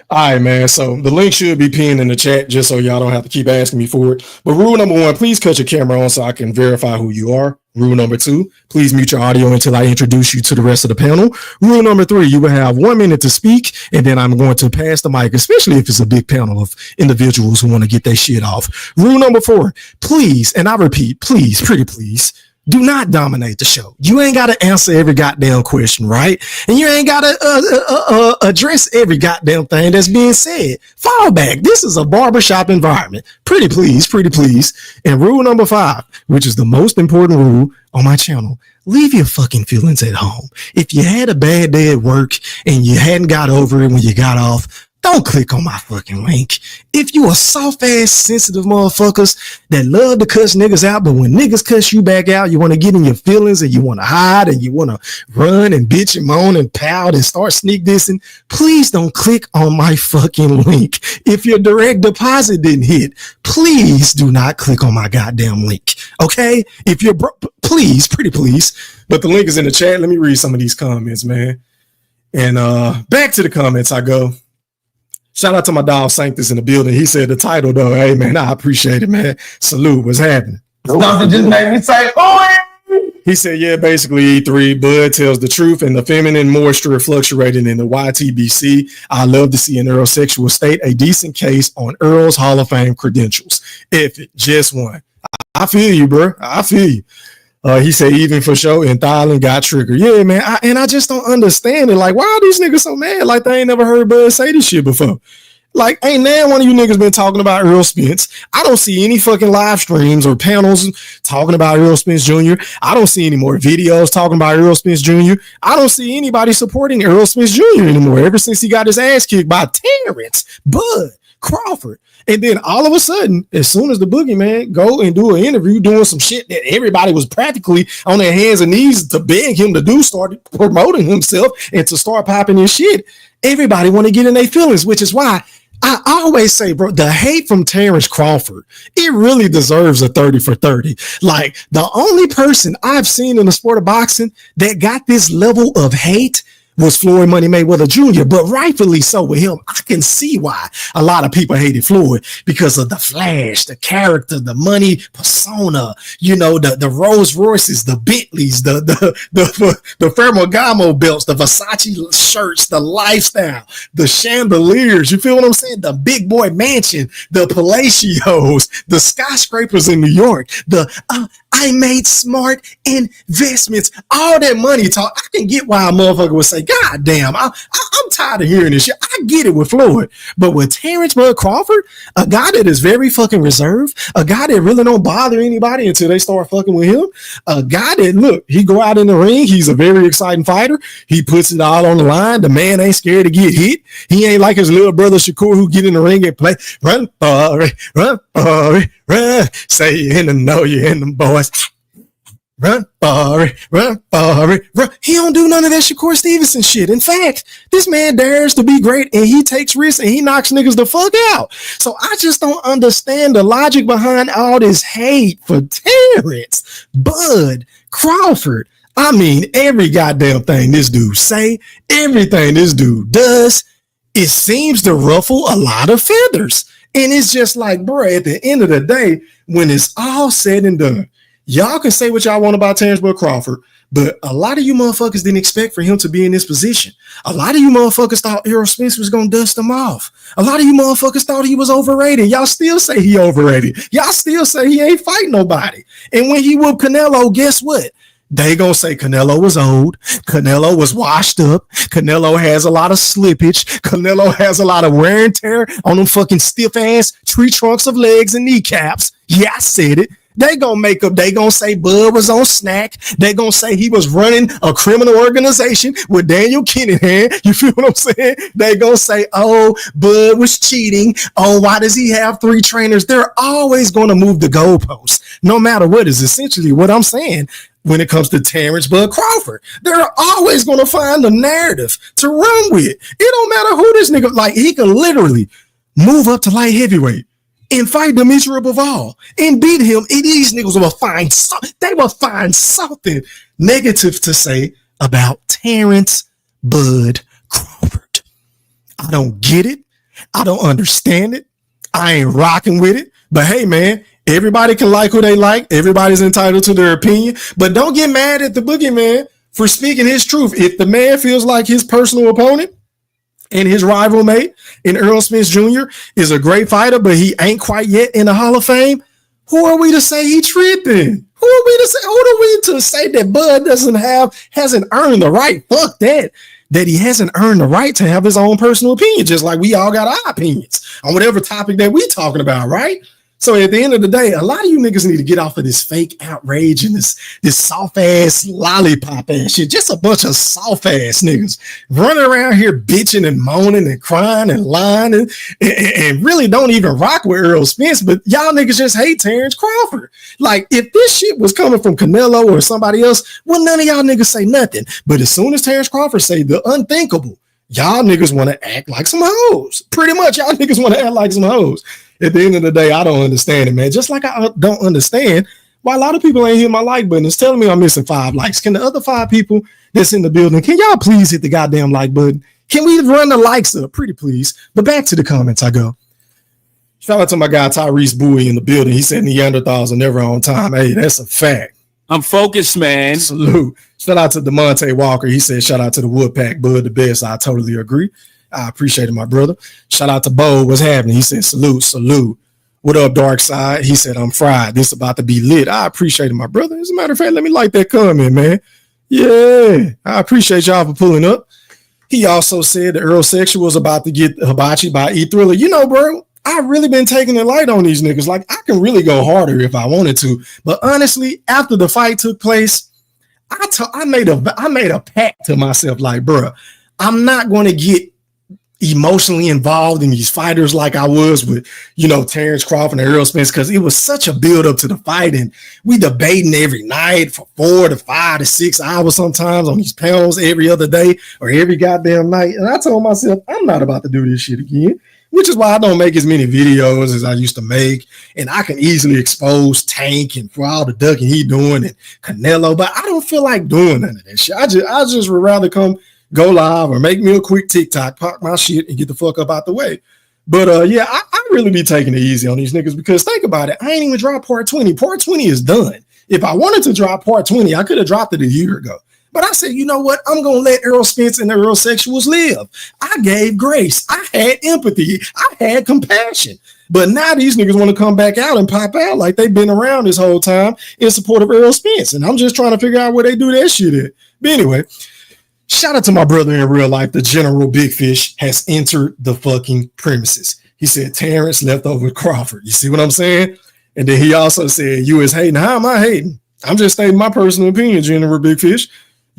F: All right, man. So the link should be pinned in the chat just so y'all don't have to keep asking me for it. But rule number 1, please cut your camera on so I can verify who you are. Rule number 2, please mute your audio until I introduce you to the rest of the panel. Rule number 3, you will have 1 minute to speak, and then I'm going to pass the mic, especially if it's a big panel of individuals who want to get their shit off. Rule number 4, please, and I repeat, please, pretty please, do not dominate the show. You ain't got to answer every goddamn question, right? And you ain't got to address every goddamn thing that's being said. Fall back. This is a barbershop environment. Pretty please. And rule number 5, which is the most important rule on my channel, leave your fucking feelings at home. If you had a bad day at work and you hadn't got over it when you got off, don't click on my fucking link. If you are soft-ass, sensitive motherfuckers that love to cuss niggas out, but when niggas cuss you back out, you want to get in your feelings and you want to hide and you want to run and bitch and moan and pout and start sneak dissing, please don't click on my fucking link. If your direct deposit didn't hit, please do not click on my goddamn link. Okay? If you're please, pretty please. But the link is in the chat. Let me read some of these comments, man. And back to the comments I go. Shout out to my dog Sanctus in the building. He said the title though. Hey man, I appreciate it, man. Salute. What's happening?
L: Something just made me say, oh.
F: He said, yeah, basically E3, Bud tells the truth and the feminine moisture fluctuating in the YTBC. I love to see an Errol sexual state a decent case on Errol's Hall of Fame credentials. If it just one. I feel you, bro. I feel you. He said, even for sure, and Thailand got triggered. Yeah, man. I just don't understand it. Like, why are these niggas so mad? Like, they ain't never heard Bud say this shit before. Like, ain't now one of you niggas been talking about Errol Spence. I don't see any fucking live streams or panels talking about Errol Spence Jr. I don't see any more videos talking about Errol Spence Jr. I don't see anybody supporting Errol Spence Jr. anymore ever since he got his ass kicked by Terence Bud Crawford. And then all of a sudden, as soon as the boogeyman go and do an interview doing some shit that everybody was practically on their hands and knees to beg him to do, started promoting himself and to start popping his shit, everybody want to get in their feelings, which is why I always say, bro, the hate from Terence Crawford, it really deserves a 30 for 30. Like, the only person I've seen in the sport of boxing that got this level of hate was Floyd Money Mayweather Jr., but rightfully so with him. I can see why a lot of people hated Floyd because of the flash, the character, the money persona, you know, the Rolls Royces, the Bentleys, the Ferragamo belts, the Versace shirts, the lifestyle, the chandeliers, you feel what I'm saying? The big boy mansion, the Palacios, the skyscrapers in New York, I made smart investments, all that money talk. I can get why a motherfucker would say, God damn, I'm tired of hearing this shit. I get it with Floyd, but with Terence Bud Crawford, a guy that is very fucking reserved, a guy that really don't bother anybody until they start fucking with him, a guy that, look, he go out in the ring, he's a very exciting fighter, he puts it all on the line, the man ain't scared to get hit, he ain't like his little brother Shakur who get in the ring and play, run for it, run, say you in the know, you in them boys. Run for it, run. He don't do none of that Shakur Stevenson shit. In fact, this man dares to be great and he takes risks and he knocks niggas the fuck out. So I just don't understand the logic behind all this hate for Terence Bud Crawford. I mean, every goddamn thing this dude say, everything this dude does, it seems to ruffle a lot of feathers. And it's just like, bro, at the end of the day, when it's all said and done, y'all can say what y'all want about Terence Bud Crawford, but a lot of you motherfuckers didn't expect for him to be in this position. A lot of you motherfuckers thought Errol Spence was going to dust him off. A lot of you motherfuckers thought he was overrated. Y'all still say he overrated. Y'all still say he ain't fighting nobody. And when he whooped Canelo, guess what? They gonna say Canelo was old. Canelo was washed up. Canelo has a lot of slippage. Canelo has a lot of wear and tear on them fucking stiff ass tree trunks of legs and kneecaps. Yeah, I said it. They gonna make up, they gonna say Bud was on snack. They gonna say he was running a criminal organization with Daniel Kinahan. You feel what I'm saying? They gonna say, oh, Bud was cheating. Oh, why does he have 3 trainers? They're always gonna move the goalposts, no matter what is essentially what I'm saying. When it comes to Terence Bud Crawford, they're always going to find a narrative to run with. It don't matter who this nigga, like, he can literally move up to light heavyweight and fight Demetri Bivol and beat him. And these niggas will find something negative to say about Terence Bud Crawford. I don't get it. I don't understand it. I ain't rocking with it. But hey, man, everybody can like who they like. Everybody's entitled to their opinion. But don't get mad at the boogeyman for speaking his truth. If the man feels like his personal opponent and his rival mate in Errol Spence Jr. is a great fighter, but he ain't quite yet in the Hall of Fame, who are we to say he tripping? Who are we to say that Bud hasn't earned the right? Fuck that he hasn't earned the right to have his own personal opinion, just like we all got our opinions on whatever topic that we talking about, right? So at the end of the day, a lot of you niggas need to get off of this fake outrage and this soft ass lollipop ass shit. Just a bunch of soft ass niggas running around here bitching and moaning and crying and lying and really don't even rock with Errol Spence, but y'all niggas just hate Terence Crawford. Like, if this shit was coming from Canelo or somebody else, well, none of y'all niggas say nothing. But as soon as Terence Crawford say the unthinkable, y'all niggas want to act like some hoes. Pretty much, y'all niggas want to act like some hoes. At the end of the day, I don't understand it, man. Just like I don't understand why a lot of people ain't hit my like button. It's telling me I'm missing 5 likes. Can the other 5 people that's in the building, can y'all please hit the goddamn like button? Can we run the likes up? Pretty please. But back to the comments I go. Shout out to my guy Tyrese Bowie in the building. He said Neanderthals are never on time. Hey, that's a fact.
A: I'm focused, man.
F: Salute. Shout out to DeMonte Walker. He said, shout out to the Woodpack, Bud the best. I totally agree. I appreciate it, my brother. Shout out to Bo. What's happening? He said, salute. What up, Dark Side? He said, I'm fried. This about to be lit. I appreciate it, my brother. As a matter of fact, let me like that comment, man. Yeah, I appreciate y'all for pulling up. He also said the Errol Sexual was about to get hibachi by E-Thriller. You know, bro, I've really been taking it light on these niggas. Like, I can really go harder if I wanted to. But honestly, after the fight took place, I made a pact to myself, like, bro, I'm not going to get emotionally involved in these fighters like I was with, Terence Crawford and Errol Spence, because it was such a build up to the fight, and we debating every night for 4 to 5 to 6 hours sometimes on these panels every other day or every goddamn night. And I told myself, I'm not about to do this shit again, which is why I don't make as many videos as I used to make, and I can easily expose Tank and for all the ducking he doing and Canelo, but I don't feel like doing none of that shit. I just would rather go live or make me a quick TikTok, pop my shit, and get the fuck up out the way. But yeah, I really be taking it easy on these niggas, because think about it. I ain't even dropped part 20. Part 20 is done. If I wanted to drop part 20, I could have dropped it a year ago. But I said, you know what? I'm going to let Errol Spence and the Errol Sexuals live. I gave grace. I had empathy. I had compassion. But now these niggas want to come back out and pop out like they've been around this whole time in support of Errol Spence. And I'm just trying to figure out where they do that shit at. But anyway, shout out to my brother in real life. The General Big Fish has entered the fucking premises. He said Terrence left over with Crawford. You see what I'm saying? And then he also said, you is hating. How am I hating? I'm just stating my personal opinion, General Big Fish.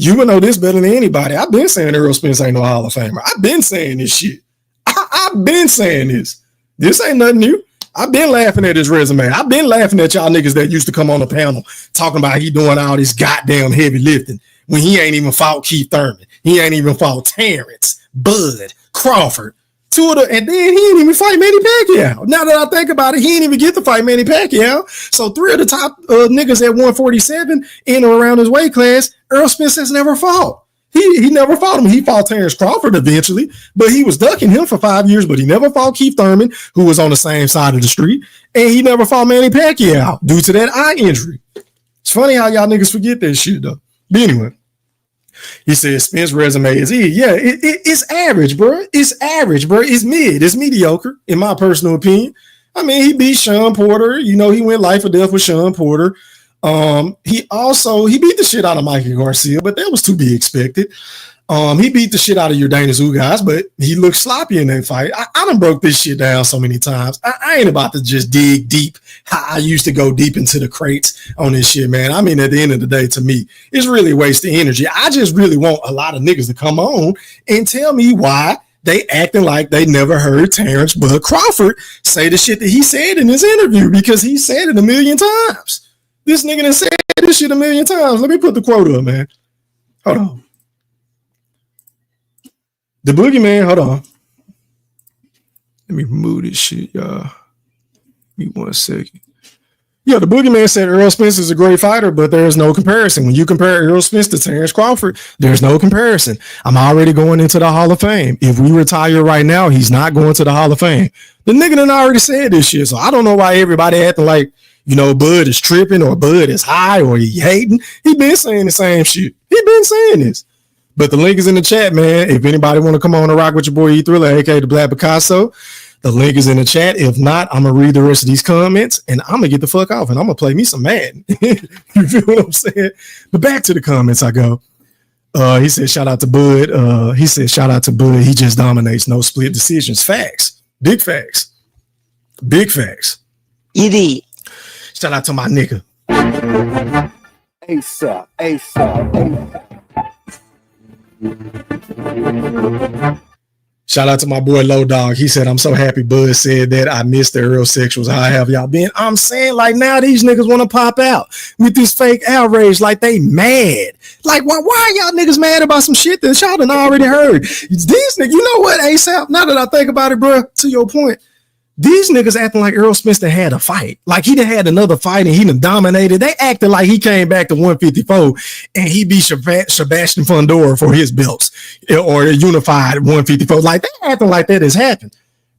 F: You would know this better than anybody. I've been saying Errol Spence ain't no Hall of Famer. I've been saying this shit. I've been saying this. This ain't nothing new. I've been laughing at his resume. I've been laughing at y'all niggas that used to come on the panel talking about he doing all this goddamn heavy lifting when he ain't even fought Keith Thurman. He ain't even fought Terrence, Bud, Crawford. And then he didn't even fight Manny Pacquiao. Now that I think about it, he didn't even get to fight Manny Pacquiao. So 3 of the top niggas at 147 in or around his weight class, Errol Spence has never fought. He never fought him. He fought Terence Crawford eventually, but he was ducking him for 5 years, but he never fought Keith Thurman, who was on the same side of the street, and he never fought Manny Pacquiao due to that eye injury. It's funny how y'all niggas forget that shit, though. But anyway, he said Spence's resume is yeah, it's average, bro. It's average, bro. It's mid. It's mediocre, in my personal opinion. I mean, he beat Sean Porter. He went life or death with Sean Porter. He beat the shit out of Mikey Garcia, but that was to be expected. He beat the shit out of Yordanis Ugas, but he looked sloppy in that fight. I done broke this shit down so many times. I ain't about to just dig deep how I used to go deep into the crates on this shit, man. I mean, at the end of the day, to me, it's really wasting energy. I just really want a lot of niggas to come on and tell me why they acting like they never heard Terence Bud Crawford say the shit that he said in his interview, because he said it a million times. This nigga done said this shit a million times. Let me put the quote up, man. Hold on. The boogeyman, hold on. Let me remove this shit, y'all. Give me 1 second. Yeah, the boogeyman said Errol Spence is a great fighter, but there's no comparison. When you compare Errol Spence to Terence Crawford, there's no comparison. I'm already going into the Hall of Fame. If we retire right now, he's not going to the Hall of Fame. The nigga done already said this shit, so I don't know why everybody acting like, you know, Bud is tripping or Bud is high or he hating. He been saying the same shit. He been saying this. But the link is in the chat, man. If anybody want to come on and rock with your boy E-Thriller, aka the Black Picasso, the link is in the chat. If not, I'm gonna read the rest of these comments and I'm gonna get the fuck off and I'm gonna play me some Madden. You feel what I'm saying? But back to the comments I go. He said, shout out to Bud. He said, shout out to Bud. He just dominates, no split decisions. Facts. Big facts. Big facts.
G: ED.
F: Shout out to my nigga.
G: ASAP.
F: Shout out to my boy Low Dog. He said, I'm so happy Bud said that. I missed the Errol sexuals. How have y'all been? I'm saying, like, now these niggas want to pop out with this fake outrage like they mad. Like, why are y'all niggas mad about some shit that y'all done already heard? These niggas, you know what, ASAP? Now that I think about it, bro, to your point, these niggas acting like Errol Spence done had a fight. Like he done had another fight and he done dominated. They acting like he came back to 154 and he beat Sebastian Fundora for his belts or a unified 154. Like they acting like that has happened.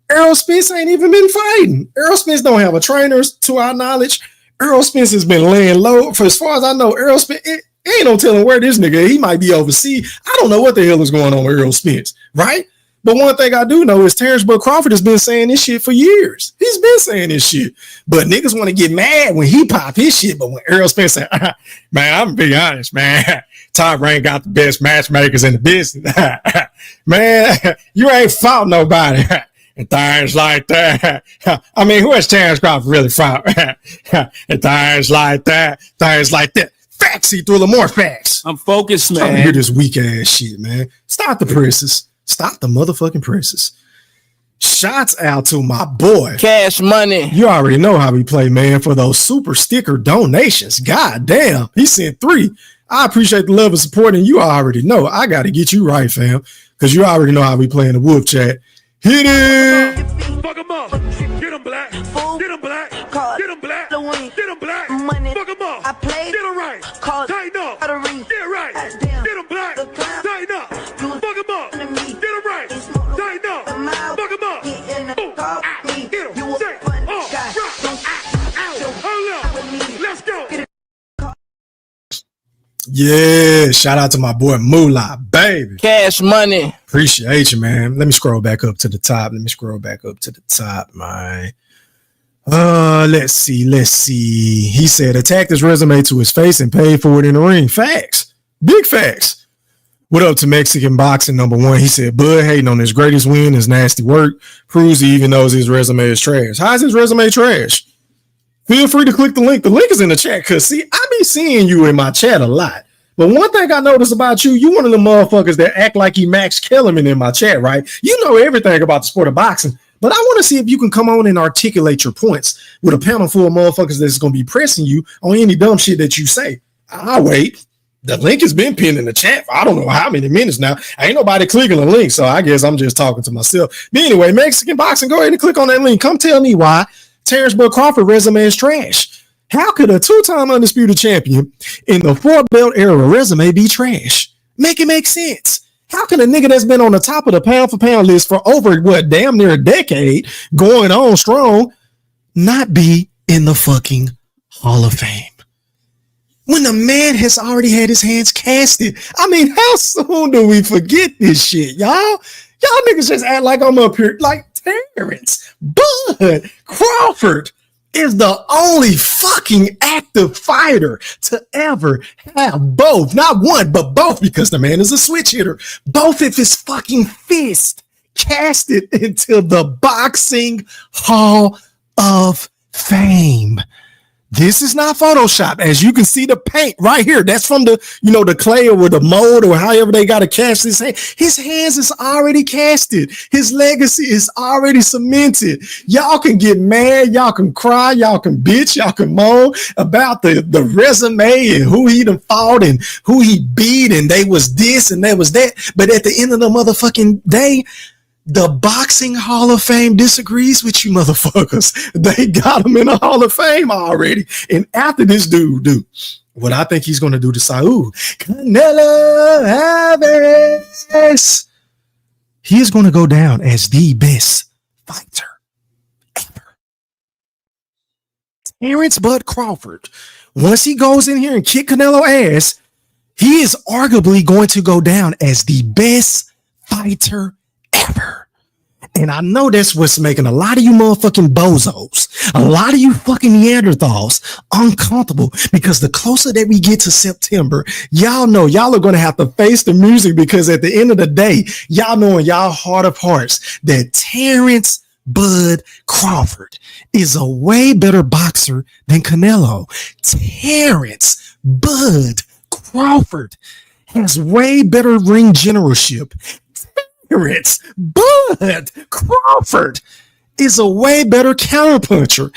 F: Errol Spence ain't even been fighting. Errol Spence don't have a trainer to our knowledge. Errol Spence has been laying low. For as far as I know, Errol Spence, ain't no telling where this nigga, he might be overseas. I don't know what the hell is going on with Errol Spence, right? But one thing I do know is Terence Crawford has been saying this shit for years. He's been saying this shit. But niggas want to get mad when he pop his shit. But when Errol Spence said, man, I'm going to be honest, man. Top Rank got the best matchmakers in the business. Man, you ain't fought nobody. And things like that. I mean, who has Terence Crawford really fought? And things like that. Things like that. Facts, E-Thriller, more facts.
A: I'm focused, man.
F: I'm hear this weak ass shit, man. Stop the presses. Stop the motherfucking presses. Shots out to my boy.
K: Cash Money.
F: You already know how we play, man, for those super sticker donations. God damn. He sent 3. I appreciate the love and support, and you already know I got to get you right, fam, because you already know how we play in the Wolf Chat. Hit it.
C: Fuck him up. Get him black. Get him black. Get him black. Get him black. Fuck him up. Get him right. Tighten up. Get right. Get him black. Tighten up. Fuck him up. Get him right. Tighten up. Fuck him up. Get him. Say. Hold up. Let's go.
F: Yeah, shout out to my boy Moolah, baby.
K: Cash Money.
F: Appreciate you, man. Let me scroll back up to the top. Man. Let's see. He said, attacked his resume to his face and paid for it in the ring. Facts. Big facts. What up to Mexican boxing #1? He said, Bud hating on his greatest win, his nasty work, proves he even knows his resume is trash. How's his resume trash? Feel free to click the link. The link is in the chat, because, see, I be seeing you in my chat a lot. But one thing I noticed about you one of the motherfuckers that act like he Max Kellerman in my chat, right? You know everything about the sport of boxing. But I want to see if you can come on and articulate your points with a panel full of motherfuckers that's going to be pressing you on any dumb shit that you say. I'll wait. The link has been pinned in the chat for I don't know how many minutes now. Ain't nobody clicking the link, so I guess I'm just talking to myself. But anyway, Mexican boxing, go ahead and click on that link. Come tell me why Terence Crawford resume is trash. How could a 2-time undisputed champion in the 4-belt era resume be trash? Make it make sense. How can a nigga that's been on the top of the pound for pound list for over damn near a decade, going on strong, not be in the fucking Hall of Fame? When the man has already had his hands casted. I mean, how soon do we forget this shit, y'all? Y'all niggas just act like I'm up here like Terence. Bud Crawford is the only fucking active fighter to ever have both, not one, but both, because the man is a switch hitter, both of his fucking fists casted into the Boxing Hall of Fame. This is not Photoshop. As you can see the paint right here. That's from the, the clay or the mold or however they got to cast his hand. His hands is already casted. His legacy is already cemented. Y'all can get mad. Y'all can cry. Y'all can bitch. Y'all can moan about the resume and who he done fought and who he beat and they was this and they was that. But at the end of the motherfucking day, The Boxing Hall of Fame disagrees with you motherfuckers. They got him in the Hall of Fame already. And after this dude do what I think he's going to do to Saul, Canelo Alvarez, he is going to go down as the best fighter ever. Terence Bud Crawford, once he goes in here and kick Canelo ass, he is arguably going to go down as the best fighter ever. And I know that's what's making a lot of you motherfucking bozos, a lot of you fucking Neanderthals uncomfortable, because the closer that we get to September, y'all know y'all are going to have to face the music, because at the end of the day, y'all know in y'all heart of hearts that Terence Bud Crawford is a way better boxer than Canelo. Terence Bud Crawford has way better ring generalship. Terence Bud Crawford is a way better counterpuncher.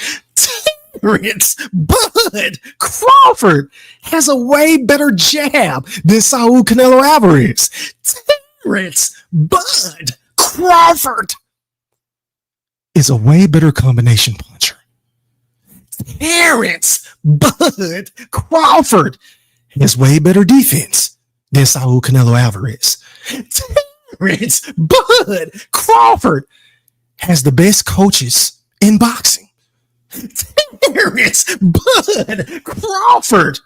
F: Terence Bud Crawford has a way better jab than Saul Canelo Alvarez. Terence Bud Crawford is a way better combination puncher. Terence Bud Crawford has way better defense than Saul Canelo Alvarez. Terence Bud Crawford has the best coaches in boxing. Terence Bud Crawford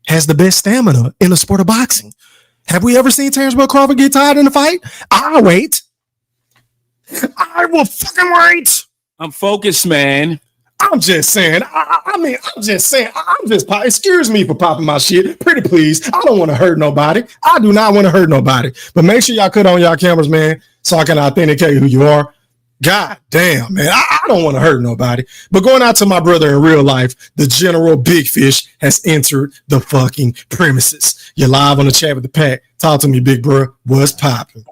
F: has the best stamina in the sport of boxing. Have we ever seen Terence Bud Crawford get tired in a fight? I'll wait. I will fucking wait.
A: I'm focused, man.
F: I'm just saying. Excuse me for popping my shit. Pretty please. I don't want to hurt nobody. I do not want to hurt nobody. But make sure y'all cut on y'all cameras, man, so I can authenticate who you are. God damn, man. I don't want to hurt nobody. But going out to my brother in real life, the General Big Fish has entered the fucking premises. You're live on the chat with the pack. Talk to me, big bro. What's popping?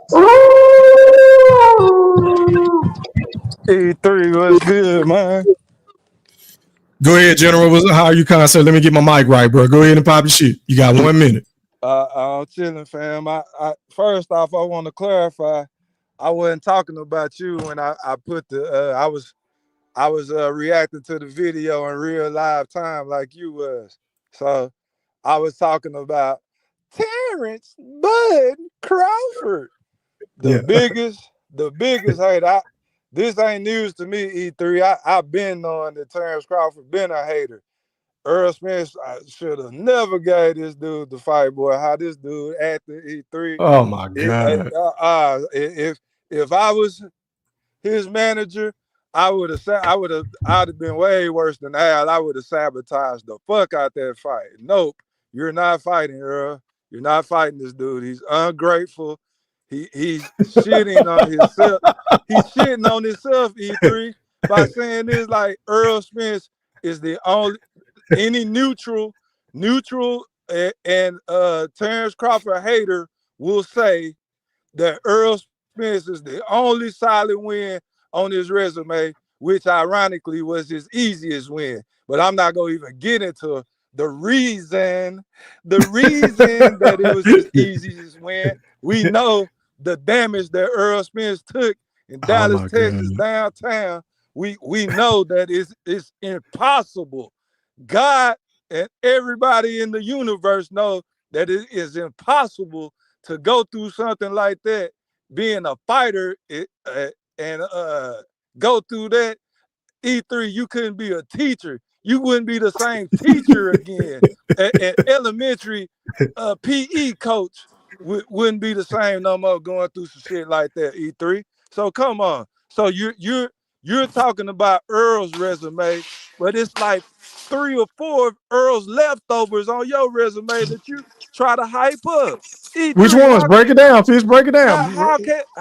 Q: E3, what's good, man?
F: Go ahead, General. How are you, concert? Let me get my mic right, bro. Go ahead and pop your shit. You got 1 minute.
Q: I'm chilling, fam. I first off, I want to clarify. I wasn't talking about you when I put the. I was reacting to the video in real live time like you was. So I was talking about Terence Bud Crawford, the biggest hater. This ain't news to me, E3. I've been knowing that Terence Crawford been a hater. Errol Smith should have never gave this dude the fight, boy. How this dude acted, E3.
F: Oh my God.
Q: If I was his manager, I'd have been way worse than Al. I would have sabotaged the fuck out that fight. Nope, you're not fighting, Earl. You're not fighting this dude. He's ungrateful. He's shitting on himself. He's shitting on himself, E3, by saying this, like Errol Smith is the only any neutral and Terence Crawford hater will say that Errol Smith is the only solid win on his resume, which ironically was his easiest win. But I'm not gonna even get into the reason that it was his easiest win. We know the damage that Errol Smith took in Dallas, Texas, downtown. We know that it's impossible. God and everybody in the universe know that it is impossible to go through something like that, being a fighter, and go through that. E3, you couldn't be a teacher. You wouldn't be the same teacher again. An elementary PE coach wouldn't be the same no more going through some shit like that, E3. So come on. So you're talking about Earl's resume, but it's like 3 or 4 of Earl's leftovers on your resume that you try to hype up. E3,
F: which ones? Break it down, Fish. Break it down.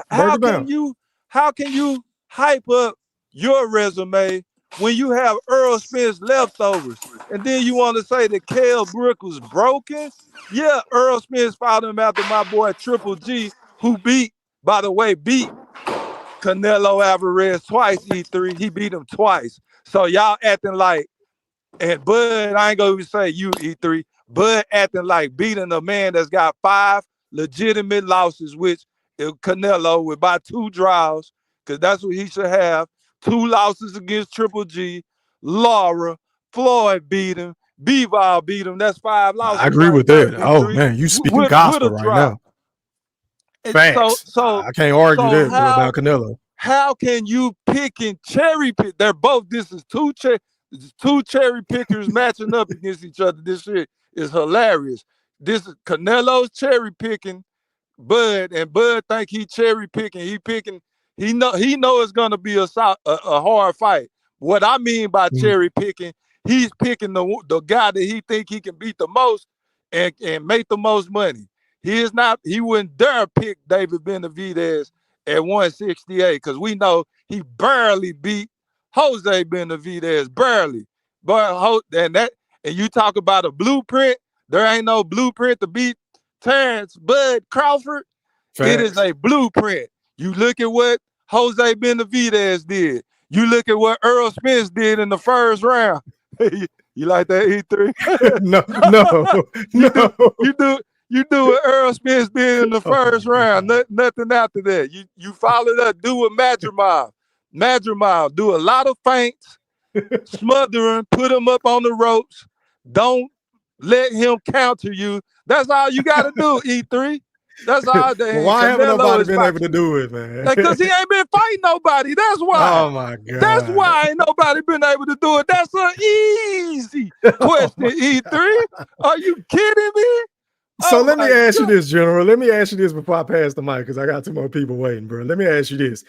Q: How can you hype up your resume when you have Errol Smith's leftovers? And then you want to say that Kell Brook was broken? Yeah, Errol Smith fought him after my boy Triple G, who beat Canelo Alvarez twice, E3. He beat him twice. So y'all acting like, and Bud, I ain't gonna even say you, E3, Bud acting like beating a man that's got 5 legitimate losses, which Canelo with by 2 draws, because that's what he should have. 2 losses against Triple G, Laura, Floyd beat him, Bivol beat him. That's 5 losses.
F: I agree
Q: right
F: with
Q: there,
F: that. Oh
Q: E3,
F: man, you speaking
Q: with
F: gospel
Q: a
F: right
Q: draw.
F: now.
Q: And
F: Facts. I can't argue that, bro, about Canelo.
Q: How can you pick and cherry pick? They're both. This is 2 cherry pickers matching up against each other. This shit is hilarious. This is Canelo's cherry picking Bud, and Bud think he cherry picking. He know it's gonna be a hard fight. What I mean by cherry picking, he's picking the guy that he think he can beat the most and make the most money. He wouldn't dare pick David Benavidez at 168 because we know he barely beat Jose Benavidez, barely. But and you talk about a blueprint, there ain't no blueprint to beat Terence Bud Crawford.
F: Facts.
Q: It is a blueprint. You look at what Jose Benavidez did. You look at what Errol Spence did in the first round. You like that, E3?
F: No.
Q: You do what Errol Spence did in the first round. Nothing after that. You follow that. Do what Madrimal. Do a lot of feints, smother him, put him up on the ropes. Don't let him counter you. That's all you got to do, E3. That's all.
F: Well, why haven't nobody been able to do it, man?
Q: Because he ain't been fighting nobody. That's why.
F: Oh my God.
Q: That's why ain't nobody been able to do it. That's an easy question, E3. Are you kidding me?
F: So let me ask you this, General. Let me ask you this before I pass the mic because I got 2 more people waiting, bro. Let me ask you this.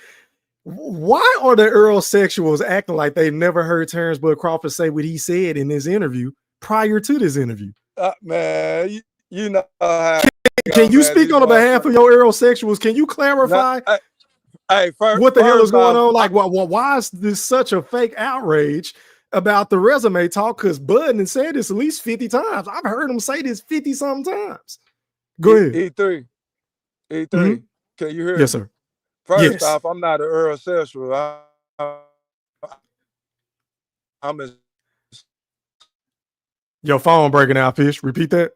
F: Why are the Errol sexuals acting like they've never heard Terence Bud Crawford say what he said in this interview prior to this interview?
Q: Man, you know how.
F: Can you speak on the behalf of your Errol sexuals? Can you clarify what the hell is going on? Like, why is this such a fake outrage about the resume talk? Because Bud said this at least 50 times. I've heard him say this 50-something times. Go ahead.
Q: E3. Can you hear me?
F: Yes, sir.
Q: First off, I'm not an Errol sexual.
F: Your phone breaking out, Fish. Repeat that.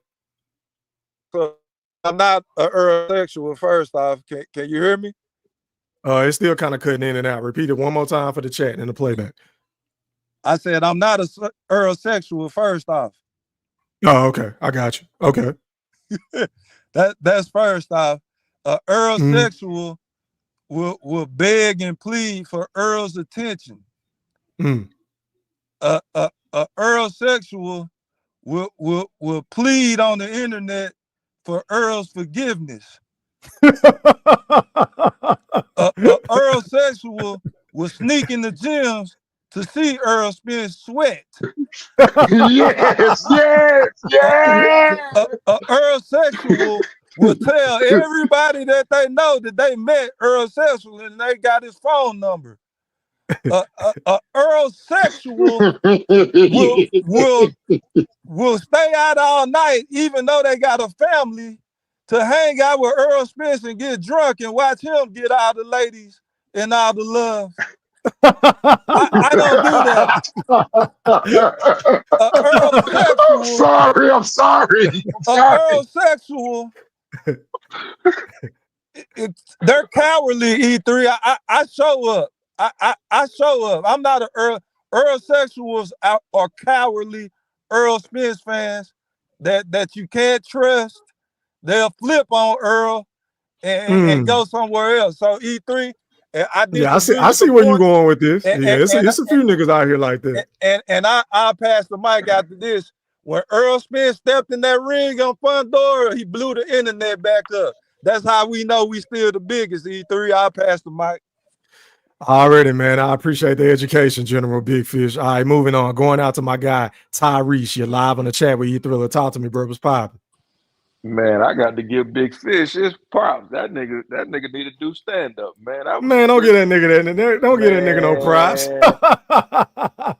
Q: I'm not an Errol sexual. First off, can you hear me?
F: It's still kind of cutting in and out. Repeat it one more time for the chat and the playback. I
Q: said I'm not a Errol sexual. First off.
F: Oh, okay. I got you. Okay.
Q: That's first off. Errol sexual will beg and plead for Earl's attention. Errol sexual will plead on the internet for Earl's forgiveness. Errol sexual will sneak in the gyms to see Errol Spence sweat.
L: Yes.
Q: Earl sexual will tell everybody that they know that they met Earl sexual and they got his phone number. Earl sexual will stay out all night, even though they got a family, to hang out with Earl Spence and get drunk and watch him get all the ladies and all the love. I don't do that.
L: I'm sorry.
Q: Earl sexual. They're cowardly, E3. I show up. I show up. I'm not an Earl sexuals are cowardly Earl Spence fans that you can't trust. They'll flip on Earl and go somewhere else. So E3, I
F: see where you're going with this. It's a few niggas out here like that.
Q: And I'll pass the mic after this. When Earl Spence stepped in that ring on Pandora, he blew the internet back up. That's how we know we still the biggest, E3. I'll pass the mic.
F: Already, man. I appreciate the education, General Big Fish. All right, moving on. Going out to my guy, Tyrese. You're live on the chat with E-Thriller. Talk to me, bro. What's popping?
R: Man, I got to give Big Fish his props. That nigga need to do stand up, man.
F: Don't get that nigga don't get that nigga no props.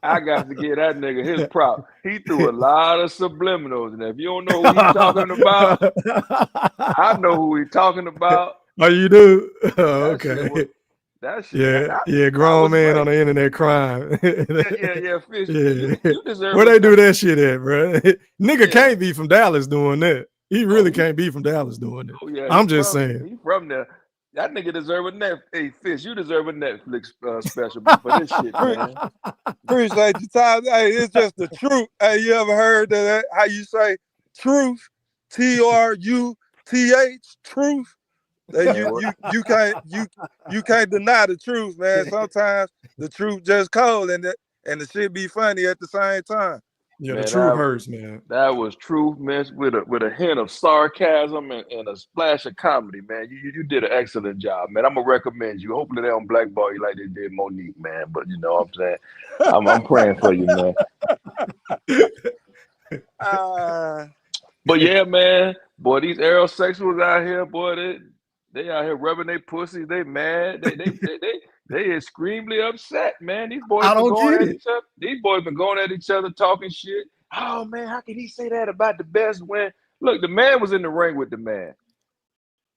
R: I got to give that nigga his props. He threw a lot of subliminals, and if you don't know who he's talking about, I know who he's talking about.
F: Oh, you do? Okay.
R: That shit.
F: Yeah, grown man on the internet crying.
R: Yeah, Fish.
F: Yeah.
R: You deserve
F: where they do that shit at, bro? Nigga can't be from Dallas doing that. He really can't be from Dallas doing it.
R: Oh, yeah,
F: I'm just saying.
R: He from there. That nigga deserve a Netflix. Hey, Fish, you deserve a Netflix special for this shit, man.
Q: Appreciate your time. Hey, it's just the truth. Hey, you ever heard that? How you say truth? TRUTH, truth. You can't deny the truth, man. Sometimes the truth just cold and the shit be funny at the same time.
F: Yeah,
R: Man,
F: the truth hurts, man.
R: That was truth, man, with a hint of sarcasm and a splash of comedy, man. You did an excellent job, man. I'm gonna recommend you. Hopefully they don't blackball you like they did Monique, man. But you know what I'm saying? I'm praying for you, man. But yeah, man, boy, these aerosexuals out here, boy, they out here rubbing their pussies. They mad. They extremely upset, man. These boys been going at each other. These boys been going at each other, talking shit. Oh man, how can he say that about the best when? Look, the man was in the ring with the man.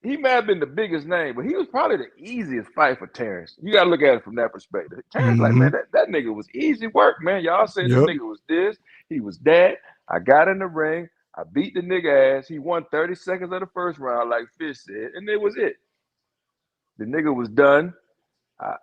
R: He may have been the biggest name, but he was probably the easiest fight for Terence. You gotta look at it from that perspective. Terence, like, man, that nigga was easy work, man. Y'all said the nigga was this, he was that. I got in the ring, I beat the nigga ass. He won 30 seconds of the first round, like Fish said, and it was it. The nigga was done.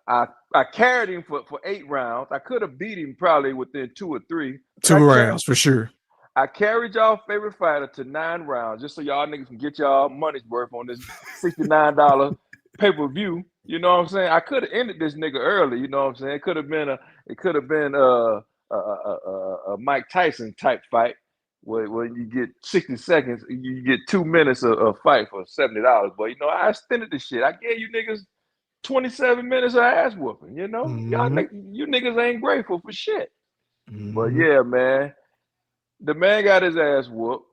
R: I carried him for 8 rounds. I could have beat him probably within 2 or 3.
F: 2 rounds for sure.
R: I carried y'all favorite fighter to 9 rounds just so y'all niggas can get y'all money's worth on this $69 pay-per-view. You know what I'm saying? I could have ended this nigga early. You know what I'm saying? It could have been a Mike Tyson type fight where you get 60 seconds, you get 2 minutes of fight for $70. But you know, I extended the shit. I gave you niggas 27 minutes of ass whooping, you know? You niggas ain't grateful for shit. But yeah, man, the man got his ass whooped.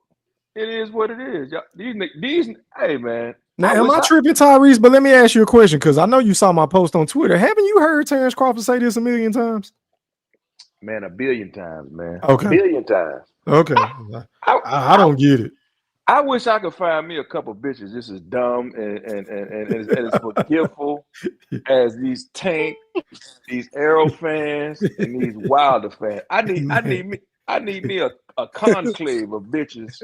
R: It is what it is. These hey, man.
F: Now, am I tripping, Tyrese? But let me ask you a question, because I know you saw my post on Twitter. Haven't you heard Terence Crawford say this a million times?
R: Man, a billion times, man.
F: Okay.
R: A billion times.
F: Okay. I don't get it.
R: I wish I could find me a couple bitches just as dumb and as forgetful as these Tank, these Errol fans, and these Wilder fans. I need me a conclave of bitches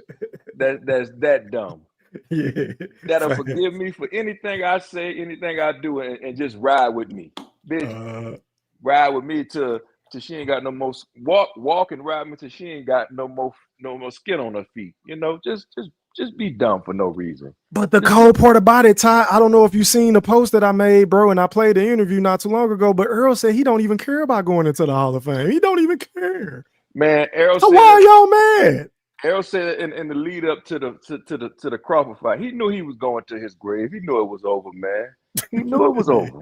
R: that's that dumb.
F: Yeah.
R: That'll forgive me for anything I say, anything I do, and just ride with me. Bitch, ride with me till she ain't got no more walk and ride me till she ain't got no more skin on her feet. You know, just be dumb for no reason.
F: But the cold part about it, Ty, I don't know if you seen the post that I made, bro, and I played the interview not too long ago, but Errol said he don't even care about going into the Hall of Fame. He don't even care.
R: Man, Errol
F: so
R: said,
F: why are y'all mad?
R: Errol said in the lead up to the Crawford fight, he knew he was going to his grave. He knew it was over, man. He knew it was over.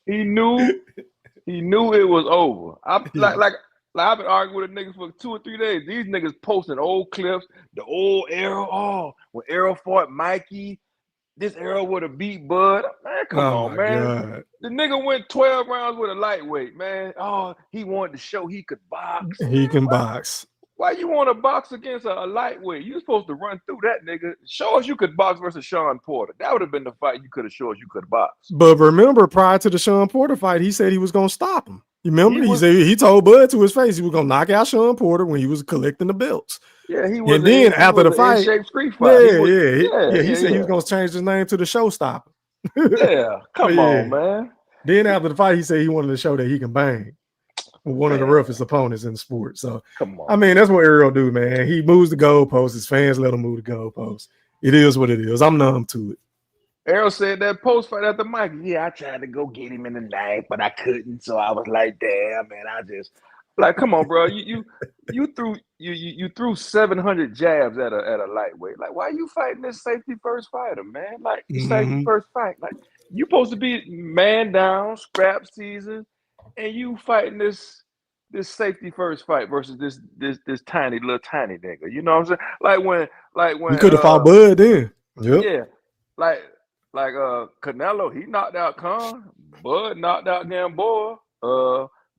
R: He knew it was over. I've been arguing with a nigga for 2 or 3 days. These niggas posting old clips, the old Errol. Oh, when Errol fought Mikey, this Errol would have beat Bud. Man, come on, man.
F: God.
R: The nigga went 12 rounds with a lightweight, man. Oh, he wanted to show he could box.
F: He can box.
R: Why you want to box against a lightweight? You supposed to run through that nigga. Show us you could box versus Sean Porter. That would have been the fight you could have showed us you could box.
F: But remember, prior to the Sean Porter fight, he said he was going to stop him. You remember? He said he told Bud to his face he was going to knock out Sean Porter when he was collecting the belts.
R: Yeah, he was.
F: And then after the fight,
R: street fight.
F: He said he was going to change his name to the Showstopper.
R: Yeah, come on, man.
F: Then after the fight, he said he wanted to show that he can bang. One of the roughest opponents in the sport. So,
R: come on.
F: I mean, that's what Errol do, man. He moves the goalposts. His fans let him move the goalposts. It is what it is. I'm numb to it.
R: Errol said that post fight after Mike. Yeah, I tried to go get him in the night, but I couldn't. So I was like, damn, man, I just like, come on, bro. You threw 700 jabs at a lightweight. Like, why are you fighting this safety first fighter, man? Like, safety first fight. Like, you supposed to be man down, scrap season. And you fighting this safety first fight versus this tiny tiny nigga. You know what I'm saying? Like when
F: you could have fought Bud then. Yep.
R: Yeah. Like Canelo, he knocked out Khan. Bud knocked out Gamboa.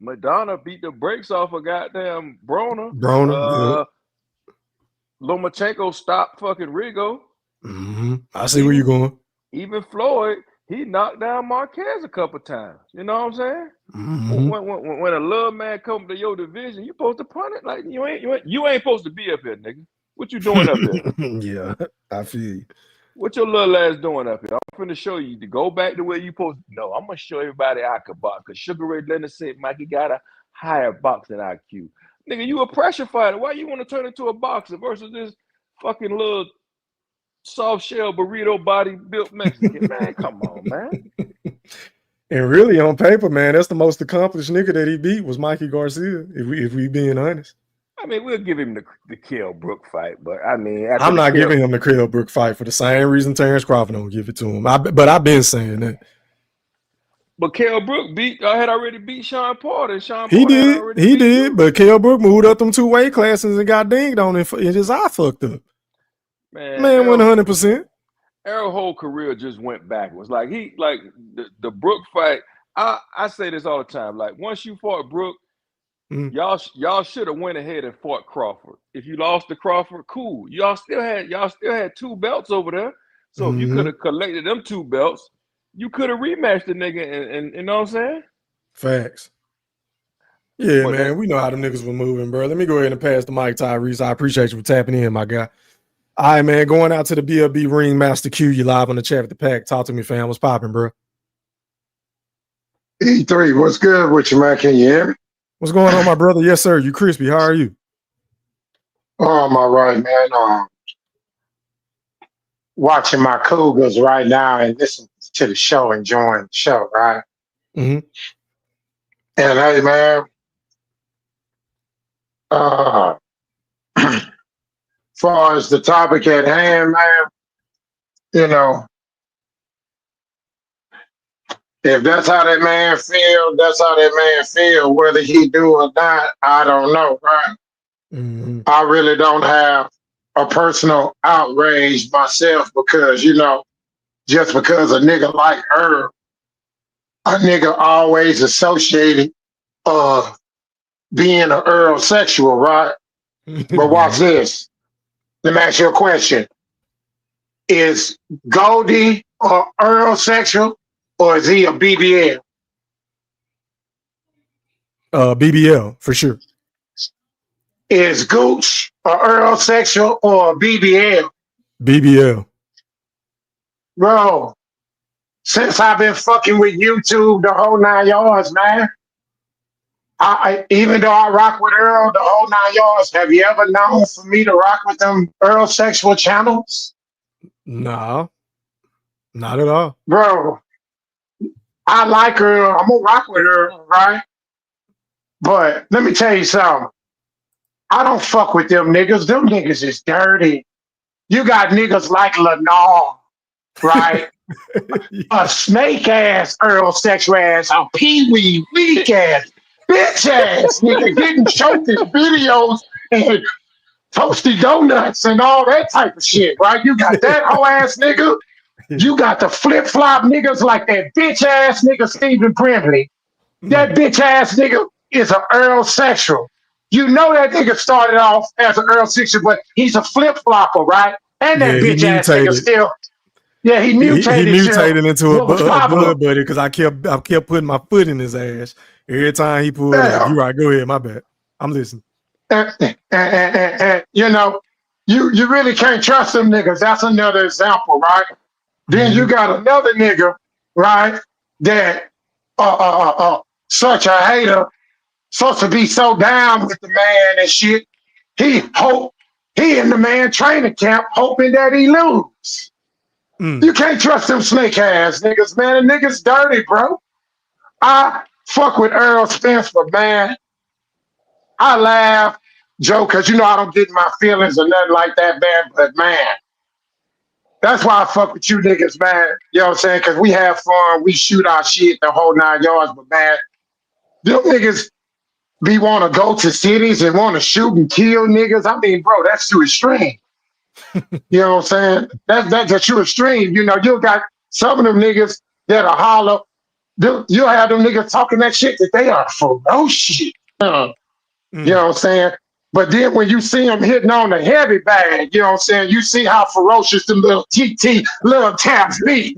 R: Madonna beat the brakes off of goddamn Broner. Lomachenko stopped fucking Rigo.
F: I see where you're going.
R: Even Floyd, he knocked down Marquez a couple times. You know what I'm saying? When a little man comes to your division, you supposed to punt it. Like you ain't supposed to be up here, nigga. What you doing up here?
F: Yeah, I feel you.
R: What your little ass doing up here? finna show you to go back to where you supposed to. No, I'm gonna show everybody I could box. Cause Sugar Ray Leonard said Mikey got a higher boxing IQ. Nigga, you a pressure fighter. Why you want to turn into a boxer versus this fucking little soft shell burrito body built Mexican? Man, come on, man.
F: And really, on paper, man, that's the most accomplished nigga that he beat was Mikey Garcia. If we being honest,
R: I mean, we'll give him the Kell Brook fight, but I mean,
F: I'm not giving him the Kell Brook fight for the same reason Terence Crawford don't give it to him. But I've been saying that.
R: But Kell Brook had already beat Sean Porter, and Sean
F: He
R: Porter
F: did, he did. But Kell Brook moved up them 2 weight classes and got dinged on it. And his eye fucked up. Man went 100%.
R: Errol's whole career just went backwards. Like the Brook fight. I say this all the time. Like once you fought Brook, y'all should have went ahead and fought Crawford. If you lost to Crawford, cool. Y'all still had 2 belts over there. So if you could have collected them 2 belts, you could have rematched the nigga. And you know what I'm saying?
F: Facts. Yeah, man. We know how them niggas were moving, bro. Let me go ahead and pass the mic, Tyrese. I appreciate you for tapping in, my guy. All right, man. Going out to the BLB ring, Master Q. You live on the chat with the pack. Talk to me, fam. What's popping, bro?
O: E3, what's good with you, man? Can you hear me?
F: What's going on, my brother? Yes, sir. You crispy. How are you?
O: Oh, I'm all right, man. Watching my Cougars right now and listening to the show, enjoying the show, right?
F: Mm-hmm.
O: And hey, man, far as the topic at hand, man, you know, if that's how that man feel, that's how that man feel. Whether he do or not, I don't know, right?
F: Mm-hmm.
O: I really don't have a personal outrage myself because, you know, just because a nigga like her, a nigga always associated being an Earl sexual, right? But watch this. Let me ask you a question. Is Goldie or Earl sexual or is he a BBL?
F: BBL, for sure.
O: Is Gooch a Earl sexual or a BBL?
F: BBL.
O: Bro, since I've been fucking with YouTube the whole 9 yards, man, I even though I rock with Earl the whole 9 yards, have you ever known for me to rock with them Earl sexual channels?
F: No, not at all.
O: Bro, I like Earl. I'm gonna rock with Earl, right? But let me tell you something. I don't fuck with them niggas. Them niggas is dirty. You got niggas like Lennar, right? A snake ass Earl sexual ass, a pee-wee weak ass, bitch ass nigga getting choked in videos and toasty donuts and all that type of shit, right? You got that whole ass nigga. You got the flip-flop niggas like that bitch ass nigga Stephen Brimley. That bitch ass nigga is an Earl sexual. You know that nigga started off as an Earl sexual, but he's a flip-flopper, right? And that bitch ass nigga still. Yeah, he mutated.
F: He mutated into a blood buddy because I kept putting my foot in his ass every time he pulled up. You right, go ahead, my bad. I'm listening.
O: And you know, you really can't trust them niggas. That's another example, right? Then you got another nigga, right? That such a hater, supposed to be so down with the man and shit. He in the man training camp hoping that he lose. You can't trust them snake ass niggas, man. The niggas dirty, bro. I fuck with Errol Spence, but man, I laugh, joke, because you know I don't get my feelings or nothing like that, man. But man, that's why I fuck with you niggas, man. You know what I'm saying? Because we have fun, we shoot our shit the whole 9 yards, but man, them niggas be want to go to cities and want to shoot and kill niggas. I mean, bro, that's too extreme. You know what I'm saying? That's too extreme. You know, you got some of them niggas that are holler. You'll have them niggas talking that shit that they are ferocious. You know what I'm saying? But then when you see them hitting on the heavy bag, you know what I'm saying? You see how ferocious them little little taps be.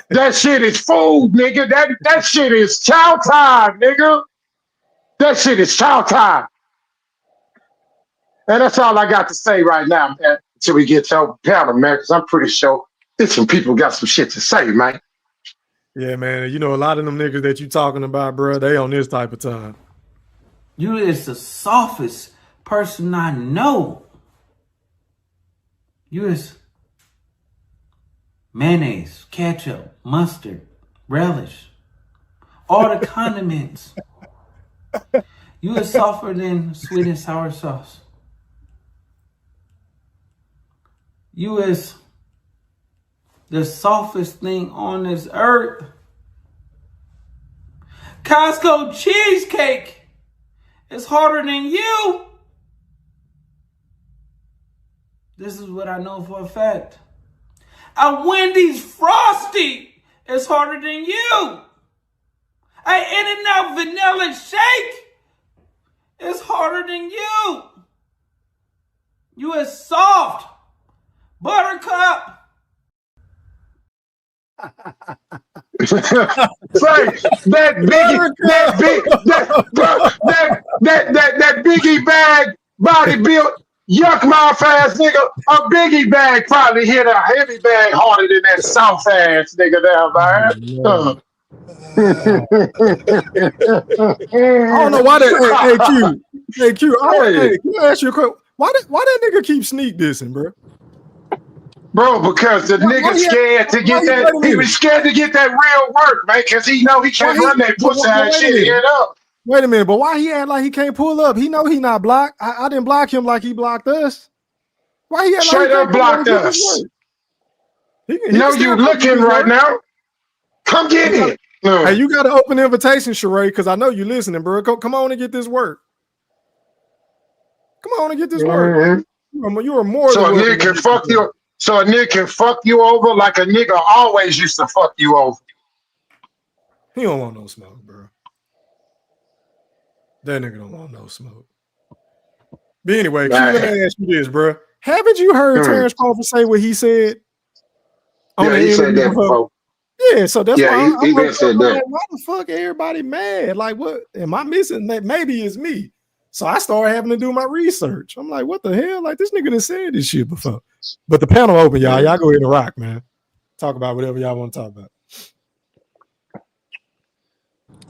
O: That shit is food, nigga. That shit is chow time, nigga. That shit is chow time. And that's all I got to say right now, man, until we get to open panel, man, because I'm pretty sure It's some people got some shit to say, man.
F: Yeah, man. You know, a lot of them niggas that you talking about, bro, they on this type of time.
K: You is the softest person I know. You is mayonnaise, ketchup, mustard, relish, all the condiments. You is softer than sweet and sour sauce. You is the softest thing on this earth. Costco cheesecake is harder than you. This is what I know for a fact. A Wendy's Frosty is harder than you. An In-N-Out Vanilla Shake is harder than you. You is soft. Buttercup.
O: Say that biggie bag body built yuck mouth ass nigga. A biggie bag probably hit a heavy bag harder than that soft ass nigga there, man.
F: I don't know why that. Hey, Q. Hey, can I ask you a question? Why that nigga keep sneak dissing, bro?
O: Bro, because the nigga scared to get that. He was scared to get that real work, man, because he know he can't run that pussy ass shit head up.
F: Wait a minute, but why he act like he can't pull up? He know he not blocked. I didn't block him like he blocked us. Why he act
O: straight
F: like
O: up blocked us? No, you looking right now. Come get it.
F: Hey, you got an open invitation, Sheree, because I know you listening, bro. Come on and get this work. Come on and get this work. You are more
O: so
F: than
O: a nigga can fuck you. So a nigga can fuck you over like a nigga always used to fuck you over.
F: He don't want no smoke, bro. That nigga don't want no smoke. But anyway, Q, let me ask you this, bro. Haven't you heard Terence Crawford say what he said?
O: Yeah, he said that before.
F: Yeah, so that's why
O: he been said that.
F: Like, why the fuck everybody mad? Like, what am I missing? Maybe it's me. So I started having to do my research. I'm like, what the hell? Like, this nigga done said this shit before. But the panel open, y'all. Y'all go ahead and rock, man. Talk about whatever y'all want to talk about.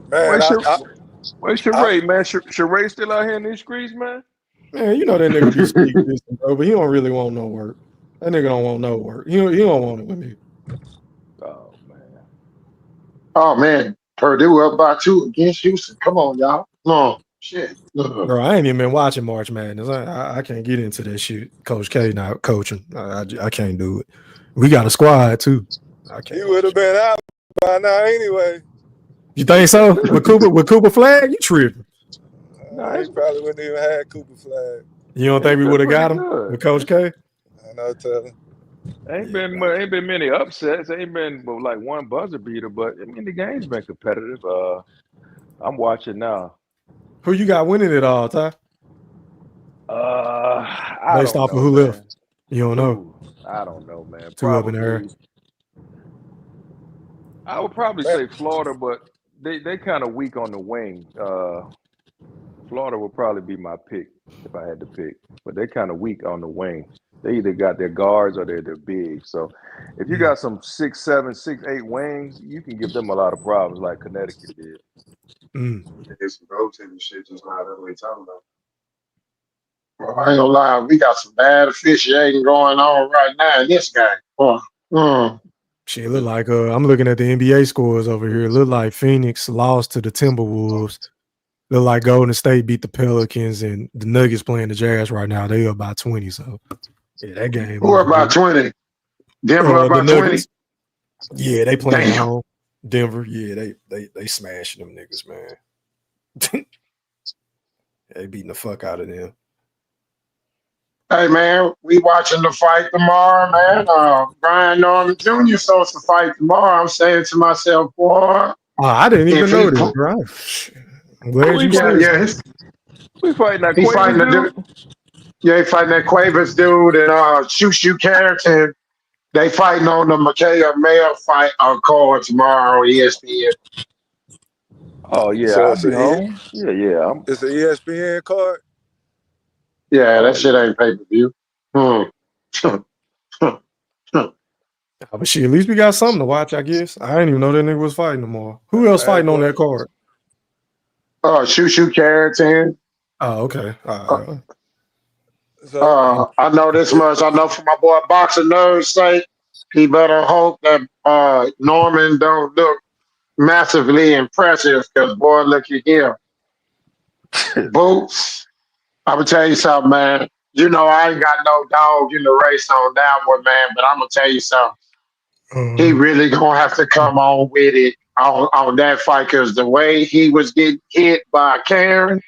Q: Man,
R: where's Sheree, man? Sheree still out here in these streets, man?
F: Man, you know that nigga be speaking this, bro, but he don't really want no work. That nigga don't want no work. He don't want it with me.
O: Oh man, Purdue up by 2 against Houston. Come on, y'all. No shit.
F: Bro, I ain't even been watching March Madness. I can't get into that shit. Coach K not coaching. I can't do it. We got a squad too.
Q: He would have been out by now anyway.
F: You think so? With Cooper Flag, you tripping?
Q: Nah, he probably wouldn't even have Cooper Flag.
F: You don't think we would have got him with Coach K?
Q: I know, Taylor.
R: Ain't been many upsets. Ain't been like one buzzer beater, but I mean the game's been competitive. I'm watching now.
F: Who you got winning it all, Ty? Based off of who left. You don't know.
R: I don't know, man.
F: Two up in the air.
R: I would probably say Florida, but they kind of weak on the wing. Florida would probably be my pick if I had to pick, but they're kind of weak on the wing. They either got their guards or they're big. So if you got some 6'7", 6'8" wings, you can give them a lot of problems like Connecticut did.
O: It's some rotating shit just not that way talking about. Well, I ain't gonna lie, we got some bad officiating going on right now in this game.
F: Shit, look like I'm looking at the NBA scores over here. Look like Phoenix lost to the Timberwolves. Look like Golden State beat the Pelicans, and the Nuggets playing the Jazz right now. They up by 20. So yeah, that game.
O: Who up by 20? Denver up by 20.
F: Yeah, they playing at home. Denver, yeah, they smashing them niggas, man. They beating the fuck out of them.
O: Hey man, we watching the fight tomorrow, man. Brian Norman Jr. supposed to fight tomorrow. I'm saying to myself, boy.
F: I didn't even know this, bro. I'm glad you said
R: we fighting that
O: he fighting
R: dude.
O: He fighting that Quavers dude and Shoo Carrington. They fighting on the Micaiah Mayer fight card tomorrow on ESPN.
R: Oh yeah,
Q: So
R: I'll be home. Yeah.
Q: It's an ESPN card.
O: Yeah, that shit ain't pay-per-view.
F: But shit, at least we got something to watch, I guess. I didn't even know that nigga was fighting no more. Who else fighting on that card?
O: Shoot Carrington.
F: Oh, okay.
O: I know this much. I know for my boy Boxing Nerd's sake, he better hope that Norman don't look massively impressive because boy, look at him. Boots. I'm gonna tell you something, man. You know I ain't got no dog in the race on that one, man. But I'm gonna tell you something. He really gonna have to come on with it on that fight because the way he was getting hit by Karen,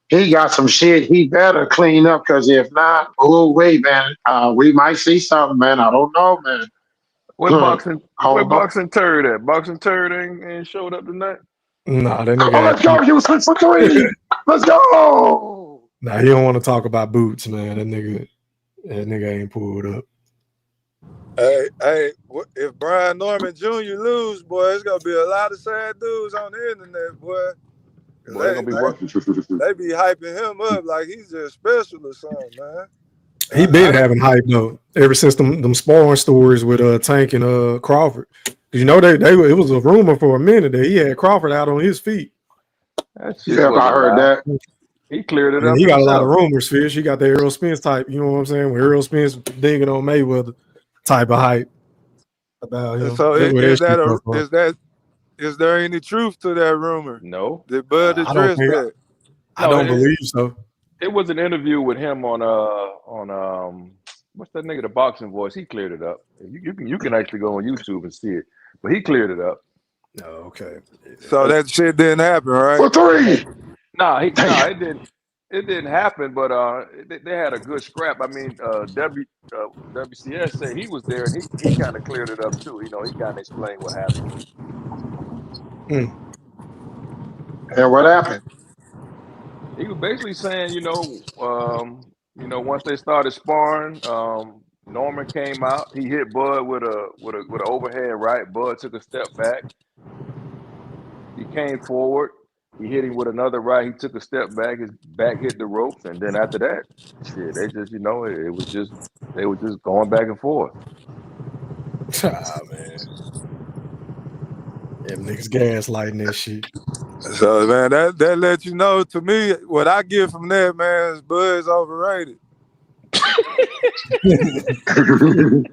O: he got some shit he better clean up because if not, wait, man, we might see something, man. I don't know, man.
R: Where boxing turd at? Boxing turd ain't showed up tonight.
F: Nah, that
O: Come
F: nigga.
O: on, let's go. He was 6 for 3. Let's go.
F: Nah, he don't want to talk about Boots, man. That nigga ain't pulled up.
Q: Hey, if Brian Norman Jr. lose, boy, it's gonna be a lot of sad dudes on the internet, boy.
R: Boy,
Q: They be hyping him up like he's just special or something, man.
F: He been having hype though ever since them sparring stories with Tank and Crawford. You know it was a rumor for a minute that he had Crawford out on his feet.
O: Yeah, I heard that.
R: He cleared it up.
F: He got a lot of rumors, Fish. He got the Errol Spence type. You know what I'm saying? When Errol Spence dinging on Mayweather type of hype about him.
Q: So is there any truth to that rumor?
R: No.
Q: Did Bud address that?
F: I don't believe so.
R: It was an interview with him on what's that nigga, the boxing voice. He cleared it up. You can actually go on YouTube and see it, but he cleared it up.
F: Oh, okay.
Q: So that shit didn't happen, right?
O: For 3.
R: It didn't happen. But they had a good scrap. I mean, WCS said he was there and he kind of cleared it up too. You know, he kind of explained what happened.
O: And what happened?
R: He was basically saying, once they started sparring, Norman came out. He hit Bud with an overhand right. Bud took a step back. He came forward. He hit him with another right. He took a step back. His back hit the ropes, and then after that, shit, they just, they were just going back and forth.
F: Ah, man. Them niggas gaslighting that shit.
Q: So man, that lets you know to me what I get from that, man, is Bud's overrated.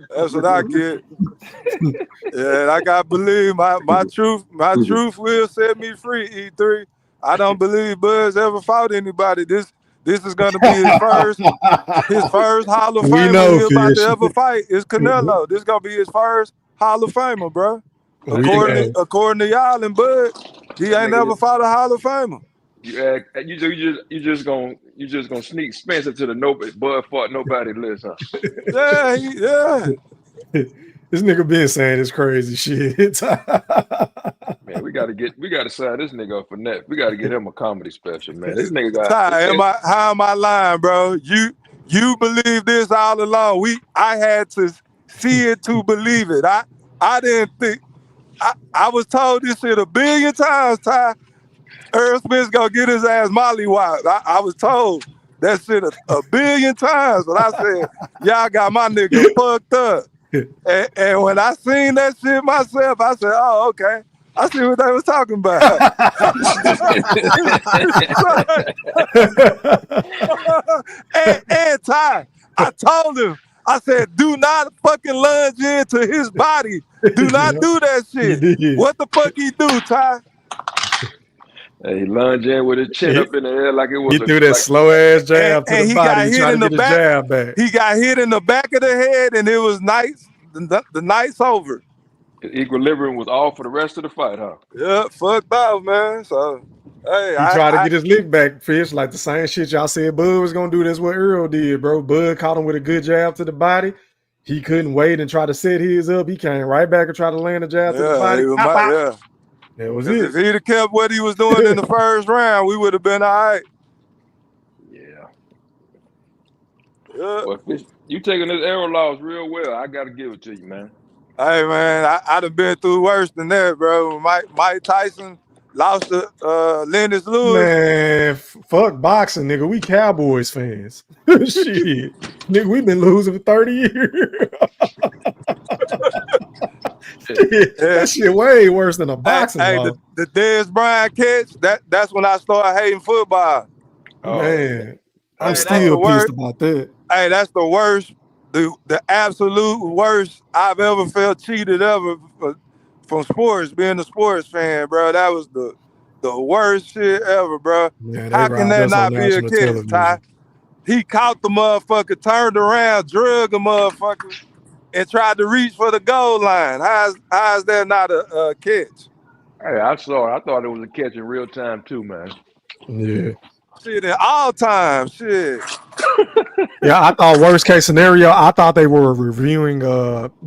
Q: That's what I get. Yeah, and I gotta believe my truth will set me free, E3. I don't believe Bud's ever fought anybody. This is gonna be his first Hall of Famer he's about to ever fight. It's Canelo. This is gonna be his first Hall of Famer, bro. According to y'all and Bud, he ain't never fought a Hall of Famer.
R: You just gonna sneak Spence into the nobody Bud fought nobody list, huh?
Q: Yeah.
F: This nigga been saying this crazy shit.
R: Man, we gotta sign this nigga up for net. We gotta get him a comedy special, man. This nigga got.
Q: How am I lying, bro? You believe this all along. I had to see it to believe it. I didn't think. I was told this shit 1 billion times, Ty. Errol Spence gonna get his ass mollywopped. I was told that shit 1 billion times, but I said, y'all got my nigga fucked up. And when I seen that shit myself, I said, oh, okay. I see what they was talking about. and Ty, I told him, I said, do not fucking lunge into his body. Do not do that shit. What the fuck he do, Ty?
R: Hey, he lunged in with his chin up in the air like it was.
F: He threw that slow ass jab to the body.
Q: He got hit in the back. He got hit in the back of the head, and it was nice. The night's over.
R: His equilibrium was off for the rest of the fight, huh?
Q: Yeah, fucked up, man. So, hey,
F: he tried to get his lick back, Fish, like the same shit y'all said Bud was gonna do. That's what Errol did, bro. Bud caught him with a good jab to the body. He couldn't wait and try to set his up. He came right back and tried to land a jab to the body. That was it.
Q: If he'd have kept what he was doing in the first round, we would have been all right.
R: Yeah. Well, Fish, you taking this Errol loss real well. I got to give it to you, man.
Q: Hey, man, I'd have been through worse than that, bro. Mike Tyson lost to Lennox Lewis.
F: Man, fuck boxing, nigga. We Cowboys fans. Shit. Nigga, we been losing for 30 years. That shit way worse than a boxing
Q: Hey,
F: law.
Q: the Dez Bryant catch, that's when I started hating football.
F: Man, I'm
Q: Hey, that's the
F: still pissed
Q: worst.
F: about that.
Q: Hey, that's the worst, the absolute worst I've ever felt cheated ever from sports, being a sports fan, bro. That was the worst shit ever, bro.
F: Man, they
Q: How can
F: robbed
Q: that
F: us on
Q: not be a
F: national
Q: catch, Ty?
F: television.
Q: He caught the motherfucker, turned around, drug a motherfucker, and tried to reach for the goal line. How is that not a catch?
R: Hey, I saw it. I thought it was a catch in real time too, man.
F: Yeah.
Q: Shit, in all time, shit.
F: Yeah, I thought worst case scenario, I thought they were reviewing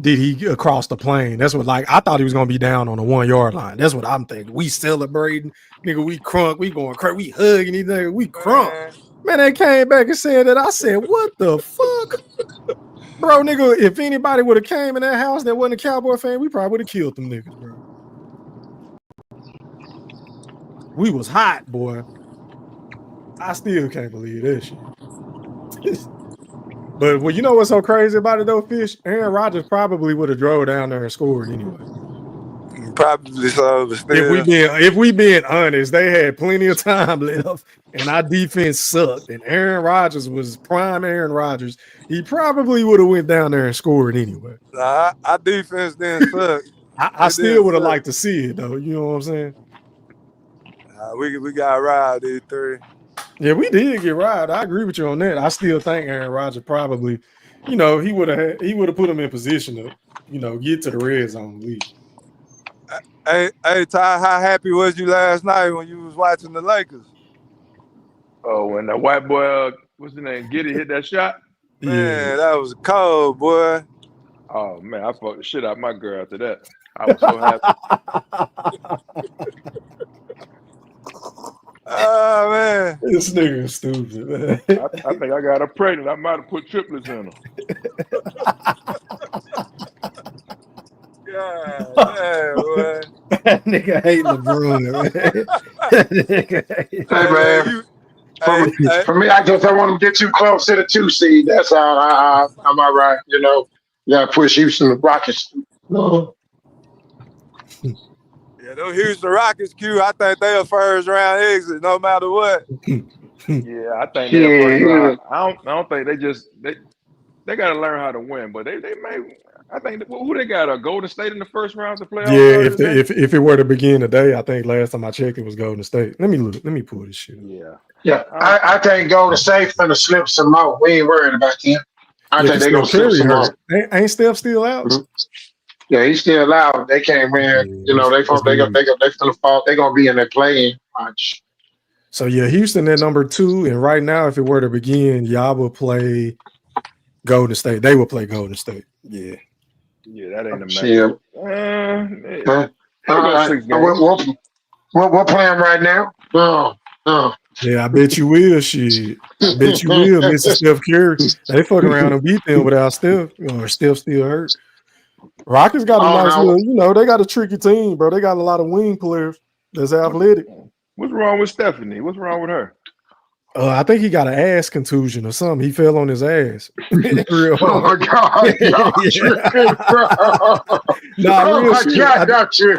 F: did he cross the plane. That's what I thought he was gonna be down on the 1 yard line. That's what I'm thinking. We celebrating, nigga, we crunk, we going crazy, we hugging these niggas, we crunk. Man, they came back and said that. I said, what the fuck? Bro, nigga, if anybody would have came in that house that wasn't a Cowboy fan, we probably would have killed them niggas, bro. We was hot, boy. I still can't believe that shit. But well, you know what's so crazy about it though, Fish? Aaron Rodgers probably would have drove down there and scored anyway.
Q: Probably so, but still.
F: If we being honest, they had plenty of time left, and our defense sucked. And Aaron Rodgers was prime Aaron Rodgers. He probably would have went down there and scored anyway.
Q: Our defense didn't suck.
F: I still would have liked to see it though. You know what I'm saying?
Q: We got robbed these three.
F: Yeah, we did get robbed. I agree with you on that. I still think Aaron Rodgers probably, he would have put him in position to, get to the red zone at least.
Q: Hey, Ty, how happy was you last night when you was watching the Lakers?
R: Oh, when that white boy, what's his name, Giddy hit that shot?
Q: Man, that was cold, boy.
R: Oh man, I fucked the shit out of my girl after that. I was so happy.
Q: Oh man,
F: this nigga is stupid, man.
R: I think I got her pregnant. I might have put triplets in her.
Q: God damn, boy.
F: That nigga hate LeBron, man. That nigga hate.
O: Hey, man. For me, I just don't want to get too close to the 2 seed. That's all. I'm all right. You gotta push Houston the Rockets. No.
Q: Yeah, those Houston Rockets, I think they a first round exit no matter what.
R: Yeah, I think they're first round. I don't think they got to learn how to win, but they may. I think who they got, a Golden State in the first round to play.
F: Yeah, if it were to begin today, I think last time I checked it was Golden State. Let me look. Let me pull this shit up.
O: Yeah. I think Golden State finna slip some more. We ain't worried about them. I think they're gonna slip some more.
F: Ain't Steph still out?
O: Mm-hmm. Yeah, he's still out. They can't win. They gonna fall. They gonna be in their playing watch.
F: So yeah, Houston at number 2, and right now, if it were to begin, y'all will play Golden State. They will play Golden State. Yeah.
R: Yeah, that ain't a match.
O: We're playing right now. Oh.
F: Yeah, I bet you will. Shit, I bet you will, Mr. Steph Curry. They fuck around and beat them without Steph, or Steph still hurt. Rockets got a nice little, they got a tricky team, bro. They got a lot of wing players that's athletic.
R: What's wrong with Stephanie? What's wrong with her?
F: I think he got an ass contusion or something. He fell on his ass. Real
O: oh my God!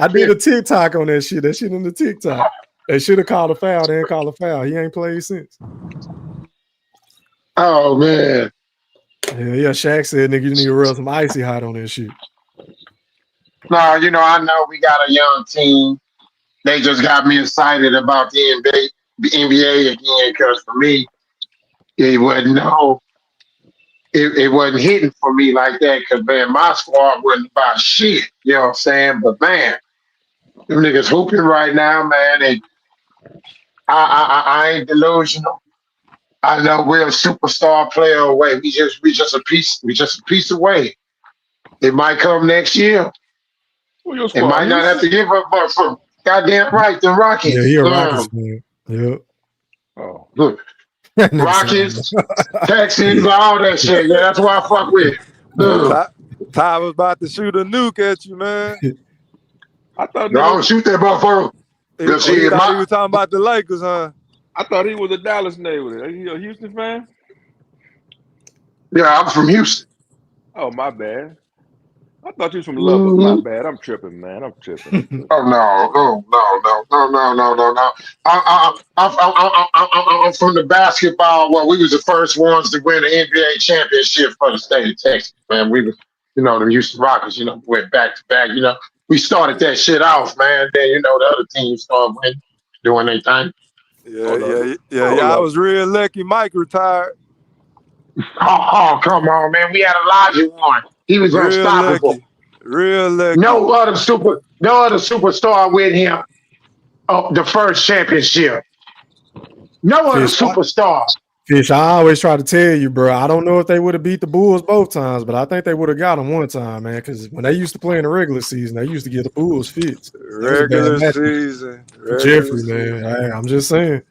F: I did a TikTok on that shit. That shit in the TikTok. They should have called a foul. They didn't call a foul. He ain't played since.
O: Oh man.
F: Yeah. Shaq said, "Nigga, you need to rub some icy hot on that shit."
O: No, I know we got a young team. They just got me excited about the NBA again, because for me, it wasn't it wasn't hitting for me like that, because man, my squad wasn't about shit. You know what I'm saying? But man, them niggas hooping right now, man, and I ain't delusional. I know we're a superstar player away. We just a piece away. It might come next year. It might not have to give up for goddamn right the Rockets.
F: Yeah, he a Rockets fan. Yep.
R: Oh.
O: Look. Rockets, Texans, all that shit. Yeah, that's why I fuck with.
Q: Ty was about to shoot a nuke at you, man.
R: I thought
O: don't shoot that motherfucker.
Q: He was talking about the Lakers, huh?
R: I thought he was a Dallas native. Are you a Houston fan?
O: Yeah, I'm from Houston.
R: Oh, my bad. I thought you was from Lubbock. My bad. I'm tripping, man. I'm tripping.
O: Oh no. I'm from the basketball. Well, we was the first ones to win the NBA championship for the state of Texas. Man, we was, the Houston Rockets. Went back to back. We started that shit off, man. Then the other teams started winning, doing their thing.
Q: Yeah. I was real lucky. Mike retired.
O: Oh, come on, man. We had Elijah one. He was unstoppable.
Q: Real lucky.
O: No other superstar with him. The first championship. No other superstar.
F: Fish, I always try to tell you, bro. I don't know if they would have beat the Bulls both times, but I think they would have got them one time, man. Because when they used to play in the regular season, they used to get the Bulls fits.
Q: Regular season.
F: Jeffrey, man. Hey, I'm just saying.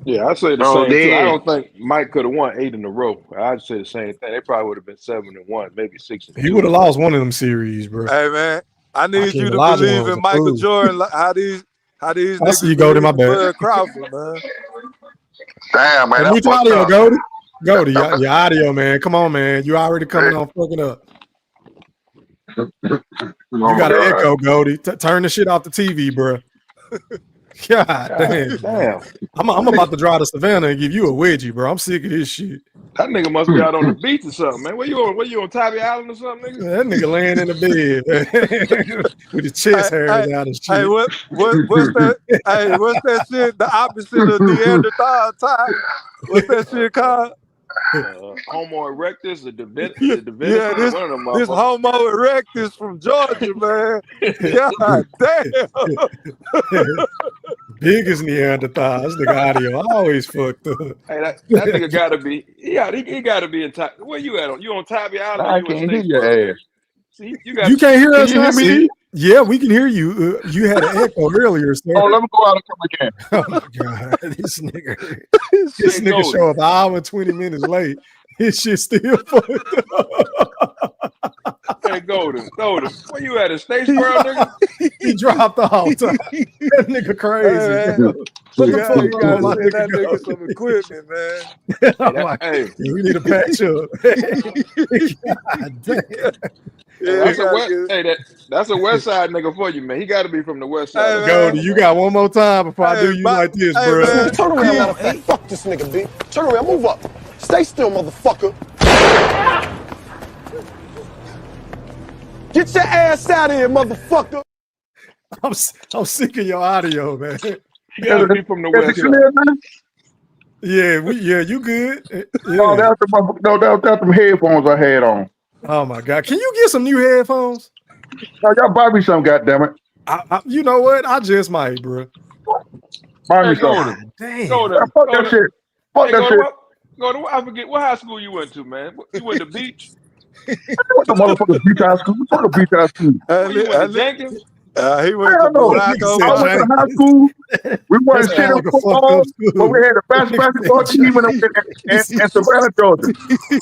R: Yeah, I say the same too. I don't think Mike could have won 8 in a row. I'd say the same thing. They probably would have been 7-1, maybe 6-2.
F: He would have lost one of them series, bro.
Q: Hey, man, I need you to believe in Michael Jordan. How these
F: I see you go to my bad.
Q: Crawford, man.
O: Damn, man.
F: Mute your audio, Goldie, your audio, man. Come on, man. You already coming on fucking up. You got an echo, Goldie. Turn the shit off the TV, bro. God damn. I'm about to drive to Savannah and give you a wedgie, bro. I'm sick of this shit.
R: That nigga must be out on the beach or something, man. Where you on Tybee Island or something, nigga?
F: That nigga laying in the bed, man. With his chest hairs out and shit.
Q: Hey, what's that? Hey, what's that shit? The opposite of Neanderthal type. What's that shit called?
R: Homo erectus, the Divinity.
Q: Yeah, this Homo erectus from Georgia, man. God damn.
F: Biggest Neanderthal. This nigga audio always fucked up.
R: Hey, that nigga gotta be. Yeah, he gotta be in Tybee. Where you at? You on Tybee Island?
O: I can't hear your ass.
R: See,
F: you can't hear us now, see? Yeah, we can hear you. You had an echo earlier, sir.
O: Oh, let me go out and come again.
F: Oh my god, this nigga show up an hour and 20 minutes late. His shit still fucked up.
R: Hey, Golden. Where you at? In Statesboro, nigga?
F: He dropped off. That nigga crazy.
Q: What the fuck? You gotta send that nigga some equipment, man.
R: Hey,
F: we need a patch up. God damn.
R: That's a West Side nigga for you, man. He got to be from the West Side.
F: Hey, Goldie, you got one more time before I do you like this, bro.
C: Man, turn around, matter of fact. Fuck this nigga, B. Turn around, move up. Stay still, motherfucker. Get your ass out of here, motherfucker.
F: I'm sick of your audio, man.
R: You got to be from the West Side.
F: Yeah, you good? Yeah.
O: No, that's the headphones I had on.
F: Oh my god! Can you get some new headphones?
O: No, y'all buy me some, goddammit.
F: You know what? I just might, bro.
O: Buy me some.
F: Damn.
O: Fuck that shit. Fuck that shit.
R: I forget what high school you went to, man. You went to Beach.
O: What the motherfucker beach high school? What the beach high school?
R: You went to Jenkins.
Q: He went to Morocco.
O: I went to high school. We weren't shit in football, but we had a basketball team in Savannah, Georgia.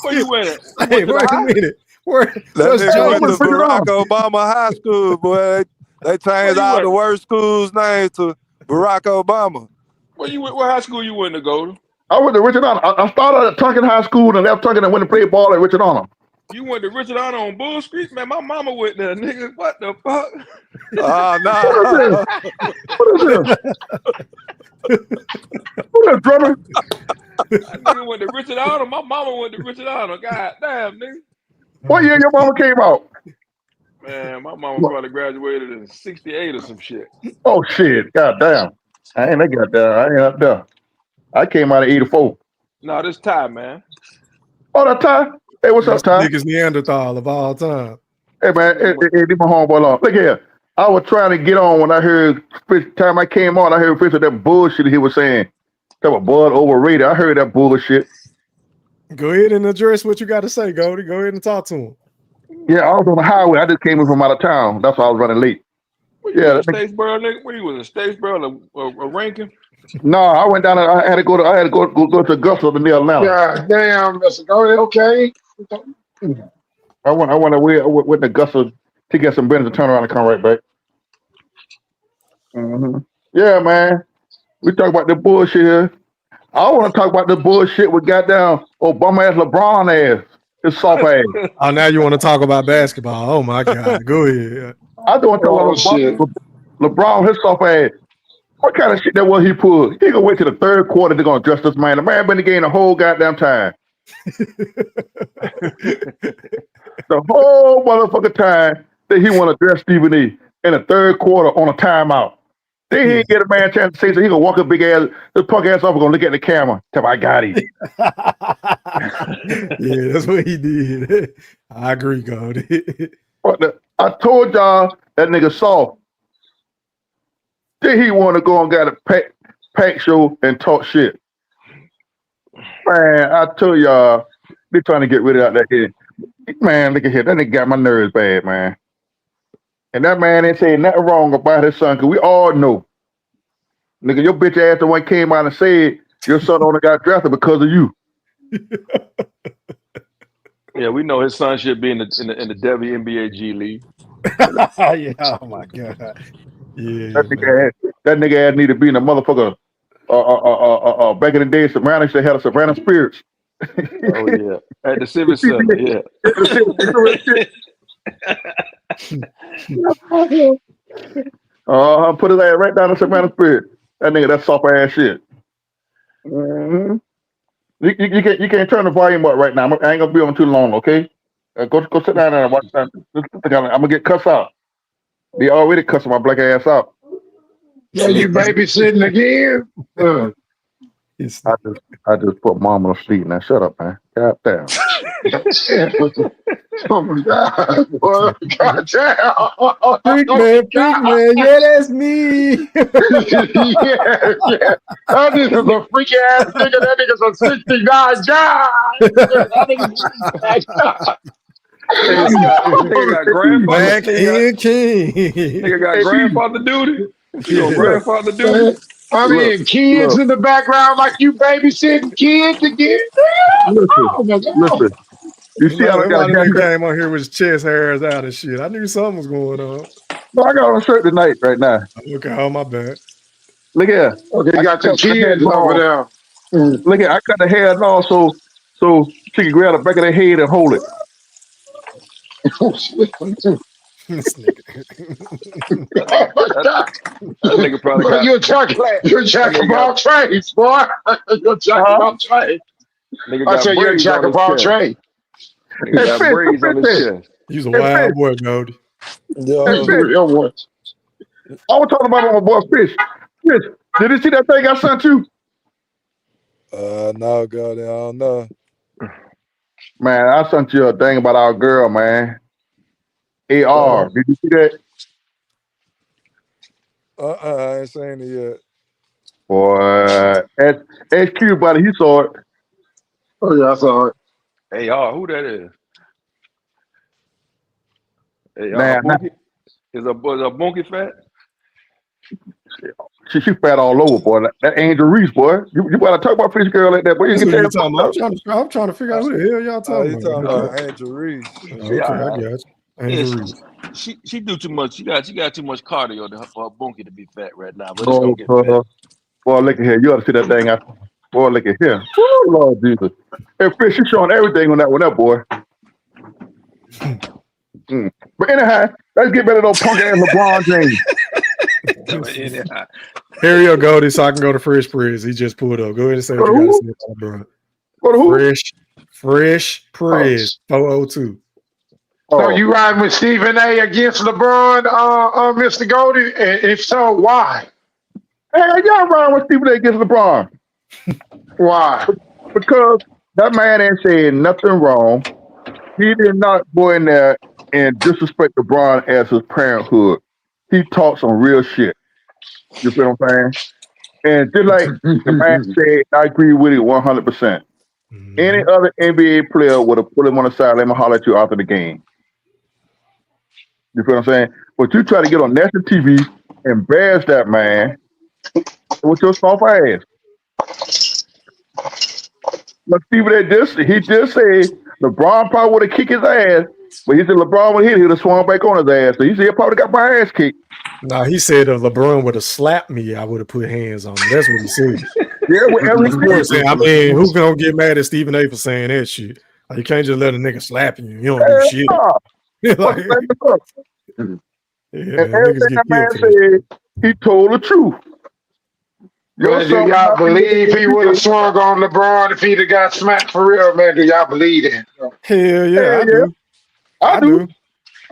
R: Where you went?
F: Hey, wait a minute. Where's
Q: went to Barack Obama High School, boy. They changed all the worst schools' names to Barack Obama.
R: What high school you went to go to?
O: I went to Richard Arnold. I started at Tunkin High School and left Tunkin and went to play ball at Richard Arnold.
R: You went to Richard Arnold on Bull Street? Man, my mama went there, nigga. What the fuck?
Q: Oh, no.
O: What is this? Who's that drummer?
R: That nigga went to Richard Arnold. My mama went to Richard Arnold. God damn, nigga.
O: What year your mama came out?
R: Man, my mama probably graduated in 68 or some shit.
O: Oh, shit. God damn. I ain't up there. I came out of 84.
R: No, this Ty, man.
O: Oh, that Ty? Hey, what's up, Ty?
F: Biggest Neanderthal of all time.
O: Hey, man. Hey, leave my homeboy alone. Look here. I was trying to get on when I heard, first time I came on, I heard first of that bullshit he was saying. That was Bud overrated. I heard that bullshit.
F: Go ahead and address what you got to say, Goldie. Go ahead and talk to him.
O: Yeah, I was on the highway. I just came in from out of town. That's why I was running late.
R: Where you in Statesboro, nigga? Where you was in Statesboro or Rankin?
O: No, I went down there. I had to go to to Augusta to near Atlanta.
B: God damn, Mr. Goldie, okay.
O: I went to Augusta to get some business to turn around and come right back. Mm-hmm. Yeah, man. We talk about the bullshit here. I want to talk about the bullshit with goddamn Obama ass LeBron ass.
L: His soft ass.
F: Oh, now you want to talk about basketball? Oh my God, go ahead.
L: I don't talk about LeBron, his soft ass. What kind of shit that was he pulled? He gonna wait till the third quarter. They're gonna dress this man. The man been in the game the whole goddamn time. The whole motherfucking time that he want to dress Stephen A. in the third quarter on a timeout. Then he ain't get a man a chance to say so. He gonna walk a big ass, this punk ass off, gonna look at the camera. Tell me, I got him.
F: Yeah, that's what he did. I agree, God.
L: I told y'all that nigga soft. Then he want to go and got a pack show and talk shit. Man, I told y'all they trying to get rid of that here. Man, look at here. That nigga got my nerves bad, man. And that man ain't saying nothing wrong about his son, because we all know. Nigga, your bitch ass the one came out and said your son only got drafted because of you.
R: Yeah, we know his son should be in the WNBA G League.
F: Yeah, oh my God. Yeah,
L: that nigga ass need to be in a motherfucker. Back in the day, Sopranos they had a Soprano Spirits.
R: Oh yeah, at the Civic Center. Yeah.
L: Put his ass right down the Soprano Spirit. That nigga, that soft ass shit. Mm-hmm. You can't turn the volume up right now. I ain't gonna be on too long, okay? Go sit down there and watch that. I'm gonna get cussed out. They already cussing my black ass out.
O: Yeah, you babysitting again?
L: I just put mom on sleep now. Shut up, man. God damn.
O: Oh my God, boy. God damn.
F: Freak man. Yeah, that's me.
O: yeah. That nigga's a freaky ass nigga. That nigga's a 69 guy. That
R: Nigga got grandfather.
L: Nigga
R: got grandfather duty. You know, grandfather duty.
O: I mean, kids in the background like you babysitting kids again.
L: Listen. You see how I got
F: a nigga came on here with his chest hairs out and shit. I knew something was going on.
L: No, I got on a shirt tonight right now.
F: Okay, oh my bad.
L: Look here.
O: Okay, you got the kids over there.
L: Look here, I cut the hair off so she can grab the back of their head and hold it.
F: This nigga.
R: That nigga probably got.
O: You're jack of all trades, boy. You're jack of all trades. I tell you, you're jack of all trades.
R: Nigga got braids on his chest.
F: He's a wild boy, Goldie.
L: I was talking about my boy Fish. Fish, did you see that thing I sent you?
Q: No, God, I don't know.
L: Man, I sent you a thing about our girl, man. AR. Did you see that?
Q: I ain't seen it yet.
L: Boy, HQ, buddy, he saw it.
O: Oh yeah, I saw it.
R: AR, who that is?
L: Man,
R: is a bunky fat?
L: She fat all over, boy. That Angel Reese, boy. You better talk about Fish girl like that, boy.
F: That's what you talking about. I'm trying to figure out who the hell y'all talking about.
Q: Talking about Angel Reese.
F: Okay, I got you. Angel Reese.
R: She do too much. She got too much cardio for her bunky to be fat right now. But it's gonna get fat.
L: Boy, look at here. You ought to see that thing. Boy, look at here. Woo, Lord Jesus. Hey, Fish, you showing everything on that one, that boy. But anyhow, let's get back to those punk ass LeBron James.
F: Here you go, Goldie, so I can go to Fresh Priz. He just pulled up. Go ahead and say what you got to say about LeBron.
L: Go to who?
F: Fresh Priz, 402.
O: So you riding with Stephen A against LeBron, Mr. Goldie? And if so, why?
L: Hey, y'all riding with Stephen A against LeBron.
O: Why?
L: Because that man ain't saying nothing wrong. He did not go in there and disrespect LeBron as his parenthood. He talked some real shit. You feel what I'm saying? And just like the man said, I agree with it 100%. Any other NBA player would have put him on the side, let him holler at you after the game. You feel what I'm saying? But you try to get on national TV, embarrass that man with your soft ass. But Stephen A. he just said LeBron probably would have kicked his ass, but he said LeBron would hit, he would have swung back on his ass. So he said he probably got my ass kicked.
F: No, he said if LeBron would have slapped me, I would have put hands on him. That's what he said.
L: Yeah, whatever he said.
F: I mean, who's gonna get mad at Stephen A for saying that shit? Like, you can't just let a nigga slap you. You don't do shit. Like,
L: And
F: niggas
L: everything
F: get
L: that man
F: killed for this.
L: said, he told the truth.
O: Well, do y'all believe he would have swung on LeBron if he'd have got smacked for real, man? Do y'all believe that?
F: Hell yeah, I
L: yeah.
F: do.
L: I do.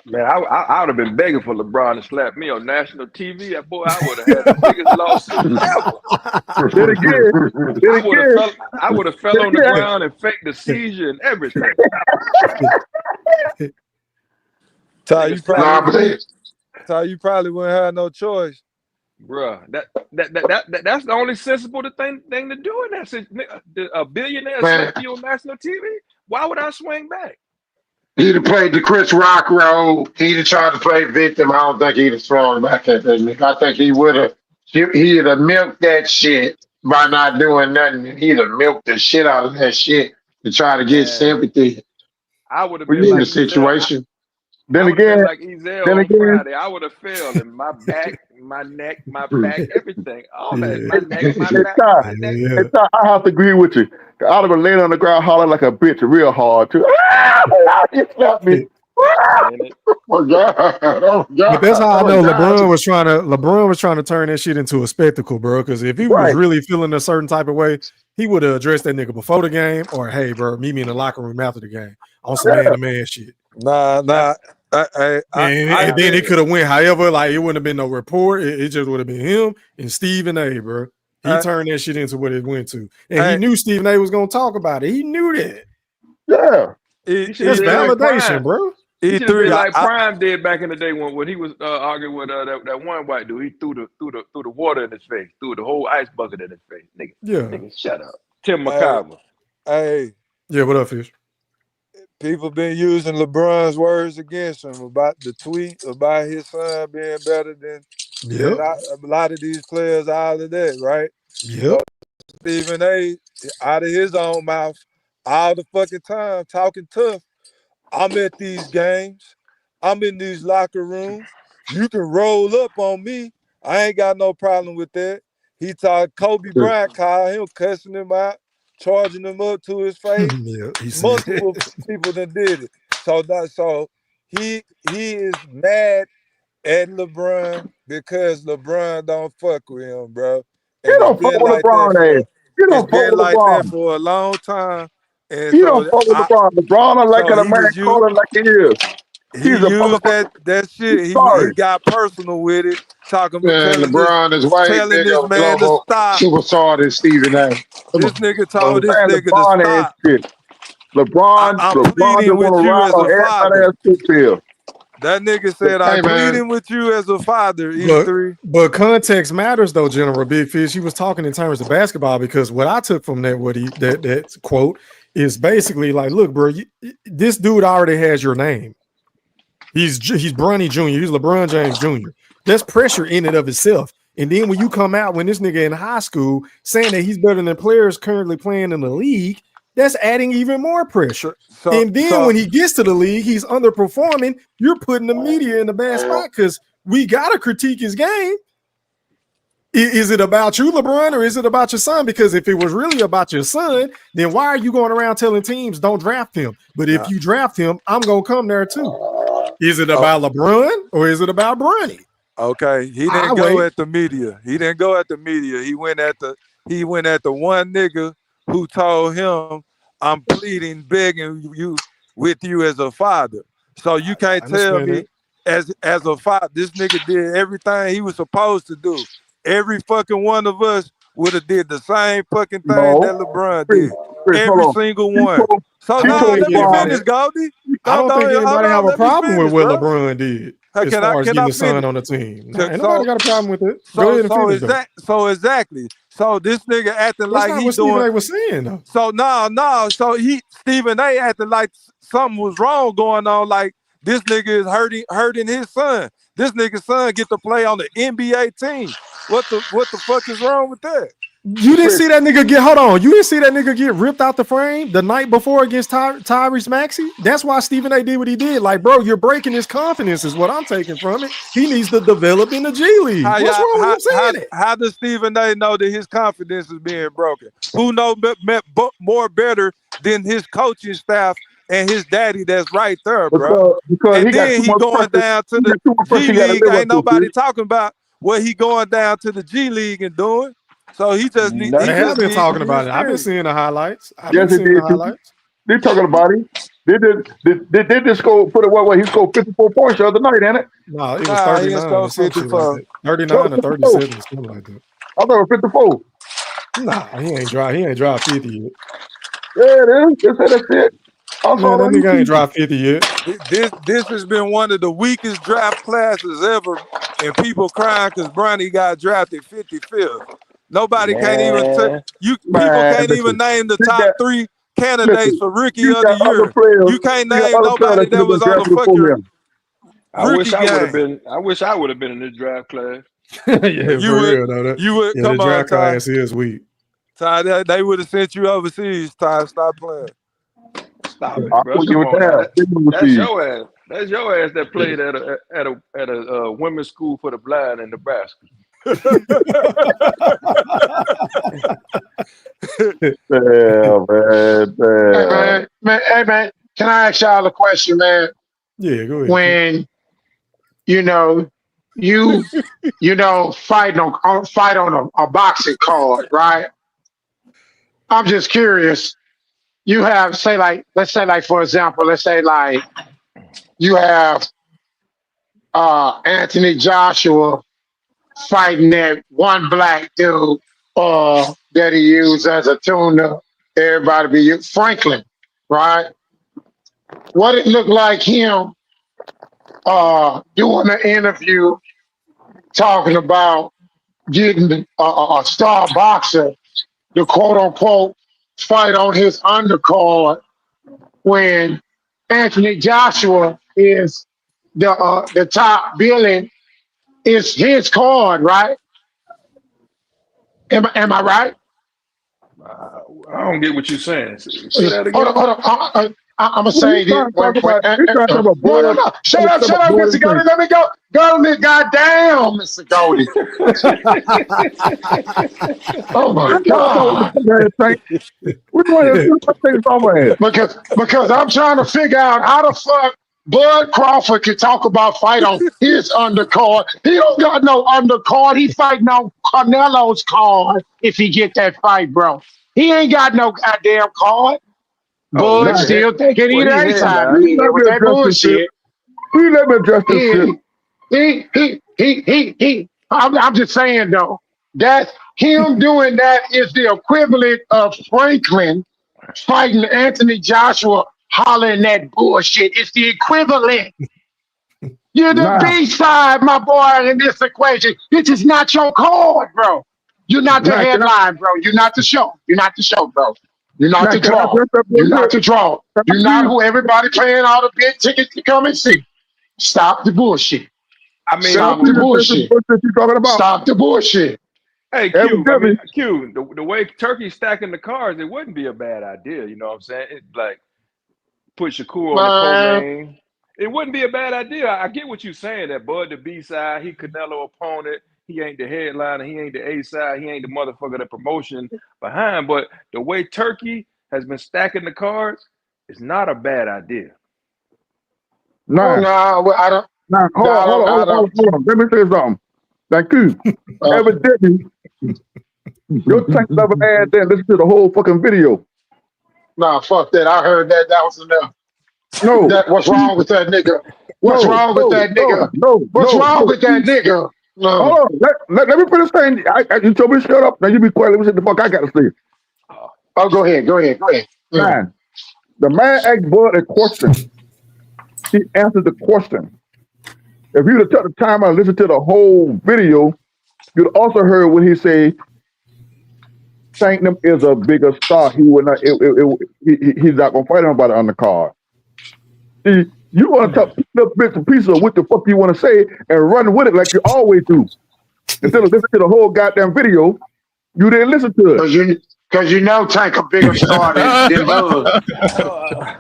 R: Man, I would have been begging for LeBron to slap me on national TV. That boy, I would have had the biggest lawsuit ever. I would have fell on the ground and faked the seizure and everything.
Q: Ty, you probably wouldn't have no choice.
R: Bruh, that's the only sensible thing to do in that situation. A billionaire slap you on national TV. Why would I swing back?
O: He'd have played the Chris Rock role. He'd have tried to play victim. I don't think he'd have thrown back at that nigga. I think he'd have milked that shit by not doing nothing. He'd have milked the shit out of that shit to try to get sympathy.
R: I would have
O: been
R: like
O: the situation.
L: Then again,
R: like Ezel on Friday. I would have failed in my back, my neck, my back, everything. All that. My neck, my back, my neck.
L: Hey, Ty, I have to agree with you. I'd have been laying on the ground hollering like a bitch real hard too. You slapped me. Oh my God. Oh my God.
F: But that's how I
L: Oh
F: know
L: my God.
F: LeBron was trying to turn that shit into a spectacle, bro. Because if he was really feeling a certain type of way, he would have addressed that nigga before the game, or hey, bro, meet me in the locker room after the game on some man-to-man shit.
Q: Nah.
F: And then it could have went however, like it wouldn't have been no report. It just would have been him and Stephen A, bro. He turned that shit into what it went to. And he knew Stephen A was gonna talk about it. He knew that.
L: Yeah.
F: It's validation, bro.
R: He should have been like Prime did back in the day when he was arguing with that one white dude. He threw the water in his face, threw the whole ice bucket in his face. Nigga, shut up. Tim McIver.
Q: Hey.
F: Yeah, what up, Fish?
Q: People been using LeBron's words against him about the tweet about his son being better than a lot of these players, all of that, right?
F: Yep.
Q: So Stephen A, out of his own mouth, all the fucking time, talking tough. I'm at these games. I'm in these locker rooms. You can roll up on me. I ain't got no problem with that. He talked Kobe Bryant, called him, cussing him out, charging him up to his face. Multiple people that did it. So he is mad at LeBron because LeBron don't fuck with him, bro. And
L: He don't fuck with LeBron, eh? He don't fuck with
Q: that
L: LeBron.
Q: for a long time. And
L: He don't fuck with LeBron. LeBron don't like an American caller like he is.
Q: He used that shit. He got personal with it, talking
O: Man, LeBron is white.
Q: telling this man to stop.
O: Super sorry than Stephen A.
Q: This nigga told this nigga to stop.
L: LeBron just want to ride on everybody else's foothill.
Q: That nigga said, I'm pleading with you as a father, E3.
F: But context matters though, General Big Fish. He was talking in terms of basketball because what I took from that, that quote is basically like, look, bro, this dude already has your name. He's Bronny Jr. He's LeBron James Jr. That's pressure in and of itself. And then when you come out when this nigga in high school saying that he's better than players currently playing in the league, that's adding even more pressure. And then when he gets to the league, he's underperforming. You're putting the media in the bad spot because we got to critique his game. Is it about you, LeBron, or is it about your son? Because if it was really about your son, then why are you going around telling teams don't draft him? But if you draft him, I'm going to come there too. Is it about LeBron or is it about Bronny?
Q: Okay, he didn't go at the media. He didn't go at the media. He went at the one nigga who told him, I'm pleading, begging you with you as a father. So you can't tell me as a father, this nigga did everything he was supposed to do. Every fucking one of us would have did the same fucking thing that LeBron did. Every single one. So now let me finish, Goldie.
F: I don't think anybody have a problem with what LeBron did as far as getting the son on the team. Ain't nobody got a problem with it. Go ahead and finish.
Q: Exactly. So this nigga acting
F: like
Q: he's
F: what
Q: doing.
F: Stephen A was saying though.
Q: So no. So Stephen A acting like something was wrong going on. Like this nigga is hurting his son. This nigga's son get to play on the NBA team. What the fuck is wrong with that?
F: You didn't see that nigga get, hold on. You didn't see that nigga get ripped out the frame the night before against Tyrese Maxey? That's why Stephen A did what he did. Like, bro, you're breaking his confidence is what I'm taking from it. He needs to develop in the G League. What's wrong with him saying it?
Q: How does Stephen A know that his confidence is being broken? Who knows more better than his coaching staff and his daddy that's right there, bro.
L: Because
Q: And
L: he got
Q: then
L: too
Q: he
L: much
Q: going
L: pressure.
Q: down to
L: He got
Q: the
L: too much pressure
Q: G
L: he gotta
Q: League.
L: live up
Q: Ain't
L: to,
Q: nobody
L: bitch.
Q: talking about what he going down to the G League and doing. So he just need
F: They have been talking about it. I've been seeing the highlights.
L: Yes, he did. They talking about it. They just scored, put it what he scored 54 points the other night, ain't it?
F: No, it was
Q: Nah, he
F: 39 or
Q: scored
F: some shit like
Q: 54.
F: that. 39 or
L: 54.
F: 37 or something like that.
L: I thought it was 54.
F: Nah, he ain't dropped 50 yet.
L: Yeah, it is. They said that's it. I
F: Man,
L: saw
F: that
L: on
F: nigga ain't
L: YouTube.
F: dropped 50 yet.
Q: This has been one of the weakest draft classes ever, and people crying because Bronny got drafted 55th. Nobody can't even
R: Man,
Q: people
L: Man,
Q: can't even
L: listen.
Q: name the
L: He
Q: top
L: got,
Q: 3 candidates
L: listen.
Q: for rookie
L: He
Q: of the
L: got other
Q: year.
L: players.
Q: You can't
L: He got
Q: name
L: other players
Q: nobody
L: that should
Q: that
L: have been
Q: was on the
L: drafted before
Q: fucking
L: him.
R: I wish
Q: rookie
R: I would have
Q: game.
R: been. I wish I would have been in this draft class.
F: Yeah,
Q: You
F: for
Q: would
F: real though. Yeah, the
Q: come on,
F: draft
Q: Ty.
F: class is weak.
Q: Ty, they would have sent you overseas, Ty. Stop playing.
R: Stop
L: I
R: it, bro.
L: put you
R: Come
L: with
R: on now.
L: that.
R: That's your ass. That's your ass that played at a women's school for the blind in Nebraska.
L: Yeah, man.
O: Hey man, can I ask y'all a question, man?
F: Yeah, go ahead.
O: When you know you fight on a boxing card, right? I'm just curious. You have let's say like for example, let's say like you have Anthony Joshua fighting that one black dude that he used as a tuna. Everybody be Franklin, right? What it looked like him doing an interview talking about getting a star boxer to quote unquote fight on his undercard when Anthony Joshua is the top billing is his card, right? Am I right?
R: I don't get what you're saying. Say that
O: Hold on,
R: again.
O: hold on. I'm gonna
L: Well,
O: say this.
L: he's trying to talk about boys.
O: No. Shut up,
L: Boys
O: Mr. Goldie. Let me go. Go, goddamn, Mr. Goldie. Oh my God.
L: Which one is this thing
O: Because I'm trying to figure out how the fuck Bud Crawford can talk about fight on his undercard. He don't got no undercard. He fighting on Canelo's card if he get that fight, bro. He ain't got no goddamn card.
R: Oh,
O: Bud still thinking he
R: he
O: ain't
R: had
O: time
R: now.
O: to be there with that bullshit.
L: Please let me address this shit.
O: I'm just saying though, that him doing that is the equivalent of Franklin fighting Anthony Joshua hollering that bullshit. It's the equivalent. You're the B side, my boy, in this equation. This is not your card, bro. You're not the headline, bro. You're not the show. You're not the show, bro. You're not the draw. You're not the draw. You're not who everybody paying all the big tickets to come and see. Stop the bullshit.
R: I mean,
O: Stop the bullshit.
L: You talking about?
O: Stop the bullshit.
R: Hey, Q. I mean, Q. The way Turkey's stacking the cards, it wouldn't be a bad idea. You know what I'm saying? It like put Shakur on the co-main. It wouldn't be a bad idea. I get what you're saying. That Bud the B side, he Canelo opponent. He ain't the headliner. He ain't the A side. He ain't the motherfucker that promotion behind. But the way Turkey has been stacking the cards, it's not a bad idea.
O: No, I don't.
L: Nah, hold on. Let me say something. Thank you. Evidently, your tank level ass there listen to the whole fucking video.
O: Nah, fuck that. I heard that. That was enough.
L: No.
O: What's wrong with that nigga? What's wrong with that nigga? What's wrong with that nigga? No.
L: Hold on. Let me finish saying. You told me to shut up. Now you be quiet. Let me say the fuck I gotta say.
O: Oh, go ahead.
L: Man, the man asked Bud a question. He answered the question. If you'd have took the time and listened to the whole video, you'd also heard what he said. Sanctum is a bigger star. He would not. He's not gonna fight anybody on the card. See, you want to talk bits and pieces of what the fuck you want to say and run with it like you always do. Instead of listening to the whole goddamn video, you didn't listen to it.
O: Because you know Tank a bigger star than Bud.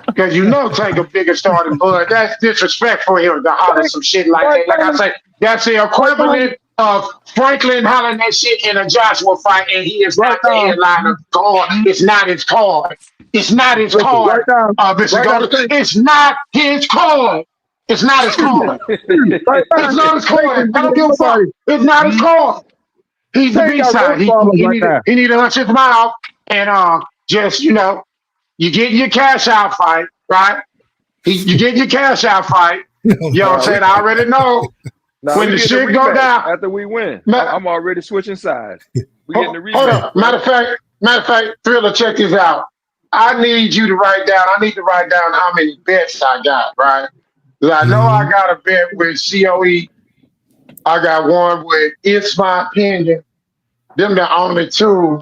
O: Because you know Tank a bigger star than Bud. That's disrespectful here to holler some shit like that. Like I say, that's the equivalent of Franklin hollering that shit in a Joshua fight, and he is not the headliner card. It's not his card. It's not his
L: Listen,
O: card,
L: right now,
O: Mr.
L: right now,
O: Golden. It's not his card. It's not his card.
L: right now,
O: It's not his
L: Tank
O: card.
L: ain't
O: I don't
L: giving
O: give a fuck.
L: nobody.
O: It's not his card. He's the
L: Tank
O: B
L: got
O: side.
L: roast problems right now.
O: He need to hush his mouth and just you get your cash out fight, right? You get your cash out fight. You know what I'm saying? I already know.
R: Now
O: When
R: we
O: the
R: get
O: shit
R: the
O: go
R: rematch
O: down.
R: after we win.
O: Ma-
R: I'm already switching sides. We getting the rematch.
O: Hold up. Matter of fact, Thriller, check this out. I need you to write down. I need to write down how many bets I got, right? 'Cause I know I got a bet with COE. I got one with It's My Opinion. Them the only two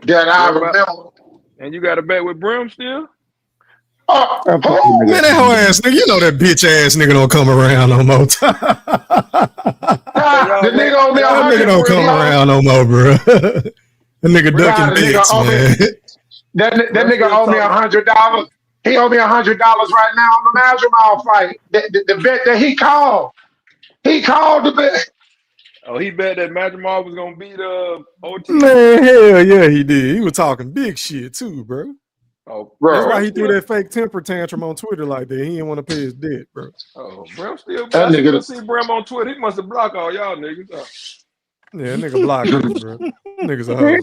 O: that I remember.
R: And you got a bet with Brim still?
O: Oh,
F: Man, that whole ass nigga, you know that bitch ass nigga don't come around no more.
O: the nigga on there,
F: that nigga don't come around no more, bro. That nigga ducking bets, man.
O: That nigga owe me $100. He owe me $100 right now on the Masvidal fight. The bet that he called. He called the bet.
R: Oh, he bet that Madrimar was gonna beat OT.
F: Man, hell yeah, he did. He was talking big shit too, bro.
R: Oh,
F: that's why he threw that fake temper tantrum on Twitter like that. He didn't want to pay his debt, bro.
R: Oh, Brim still.
F: That
R: I still
F: nigga-
R: see Brim on Twitter. He must have blocked all y'all niggas. Oh.
F: Yeah, that nigga blocked us, bro. Niggas a hoe.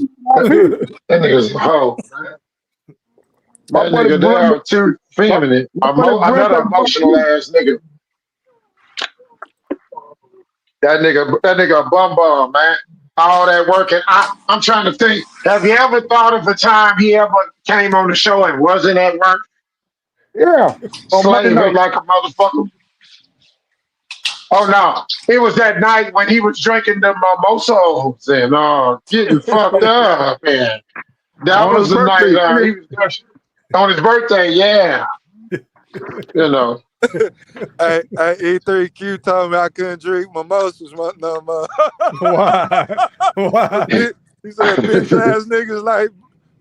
O: That nigga's a hoe. That nigga there too feminine. Another emotional ass nigga. That nigga a bum, man. All that working. I'm trying to think. Have you ever thought of a time he ever came on the show and wasn't at work?
L: Yeah.
O: Slaving like a motherfucker. Oh no. It was that night when he was drinking the mimosas and getting fucked up, man. That
L: On
O: was
L: his
O: the night
L: birthday,
O: he was on his birthday, yeah. You know.
Q: Hey, E3Q told me I couldn't drink mimosas no more.
F: Why? Why?
Q: He said, bitch ass niggas like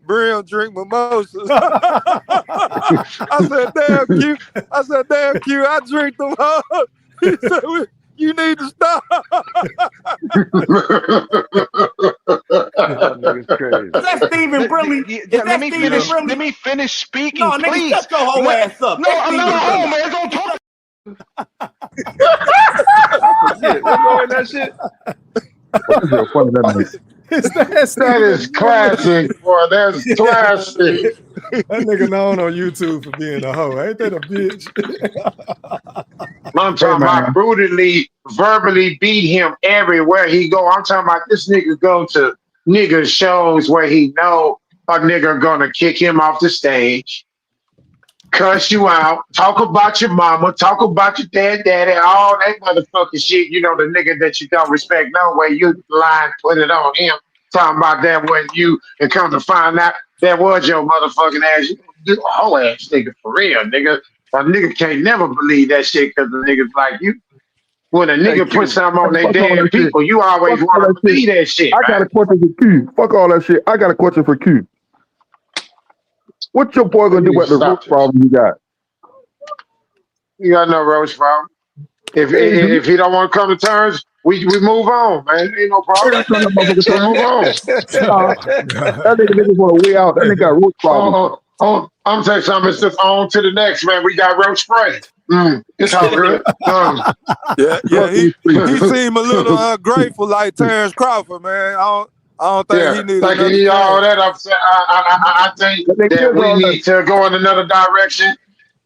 Q: Brim drink mimosas. I said, damn, Q. I drink them all. He said, you need to stop.
R: Nigga's crazy.
S: That's Stephen Brimley.
E: Let me finish speaking,
S: No, nigga,
E: please.
S: shut your whole ass up.
E: No,
S: That's
E: I'm not
S: Stephen
E: a
S: Brimley.
E: hoe, man. Don't talk.
R: Shit, let's go in that shit.
O: That is classic, boy. That's classic.
F: That nigga known on YouTube for being a hoe. Ain't that a bitch?
O: I'm talking about brutally, verbally beat him everywhere he go. I'm talking about this nigga go to nigga shows where he know a nigga gonna kick him off the stage, cuss you out, talk about your mama, talk about your daddy, all that motherfucking shit. You know, the nigga that you don't respect no way, you line, put it on him. Talking about that when you and come to find out that was your motherfucking ass. You a whole ass nigga for real, nigga. A nigga can't never believe that shit because the niggas like you. When a nigga put something on their damn people, you always want to believe that shit.
L: I got a question for Q. Fuck all that shit. I got a question for Q. What your boy gonna do about the root problem you got?
O: You got no roast problem. If he don't want to come to terms, we move on, man. Ain't no problem. We move on.
L: That nigga want to way out. That nigga got root problems.
O: I'm telling you something. It's just on to the next, man. We got roast spray. It's all good.
Q: Yeah, he seemed a little ungrateful like Terence Crawford, man. I don't think he needs
O: like
Q: another
O: he all
Q: chance.
O: that upset. I think that we need to go in another direction.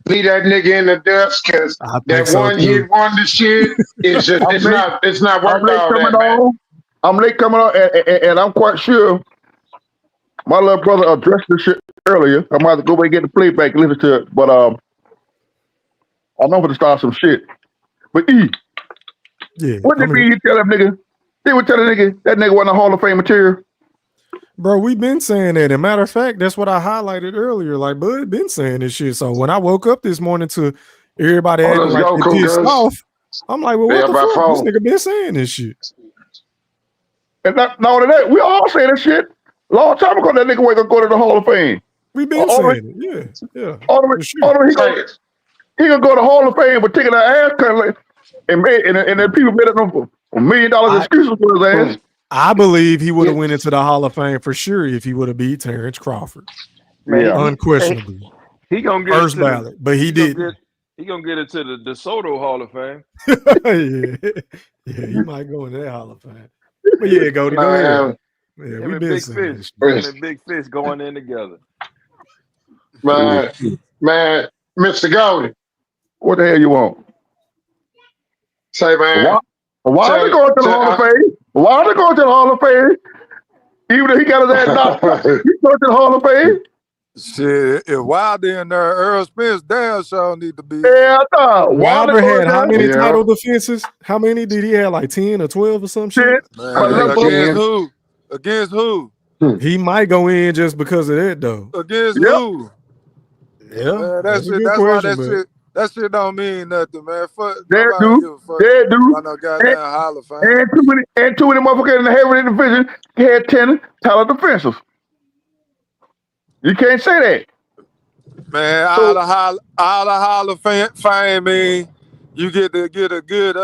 O: Leave that nigga in the dust because that one hit wonder shit is just it's not worth all that, man.
L: I'm late coming on, and I'm quite sure my little brother addressed this shit earlier. I might have to go back and get the playback and listen to it. But I'm going to start some shit. But
F: Yeah,
L: what did he tell that nigga? They would tell that nigga wasn't a Hall of Fame material.
F: Bro, we been saying that. As a matter of fact, that's what I highlighted earlier. Like, Bud been saying this shit. So when I woke up this morning to everybody acting like they pissed off, I'm like, well, what the fuck? This nigga been saying this shit.
L: And not only that, we all saying this shit. Long time ago, that nigga wasn't gonna go to the Hall of Fame.
F: We been saying it. Yeah.
L: All the way, he gonna go to the Hall of Fame for taking that ass cut, and then people made up $1 million excuses for his ass.
F: I believe he would have went into the Hall of Fame for sure if he would have beat Terence Crawford.
L: Yeah.
F: Unquestionably.
R: He gonna get
F: First
R: into
F: ballot, but he didn't.
R: He gonna get into the DeSoto Hall of Fame.
F: Yeah, he might go in that Hall of Fame. But yeah, go ahead. Yeah,
R: Him
F: we
R: and
F: been
R: Big
F: saying
R: Fish.
F: this.
R: Him and Big Fish going in together.
O: Man, Mr. Goldie.
L: What the hell you want?
O: Say, man.
L: Why are they going to the Hall of Fame? Why are they going to the Hall of Fame? Even if he got his ass knocked out, he's going to the Hall of Fame.
Q: Shit, if Wilder in there, Earl Spence damn sure need to be.
L: Yeah,
F: Wilder had how many title defenses? How many did he have? Like 10 or 12 or some shit?
Q: Man, against who? Against who?
F: He might go in just because of that, though.
Q: Against who?
F: Yeah,
Q: Man,
F: that's a good
Q: that's
F: question,
Q: why that shit don't mean nothing, man. Fuck,
L: That
Q: nobody
L: dude,
Q: give a fuck
L: that dude,
Q: about no goddamn Hall of Fame.
L: and too many motherfuckers in the heavyweight division had 10 title defenses. You can't say that.
Q: Man, all the Hall of Fame mean you get to get a good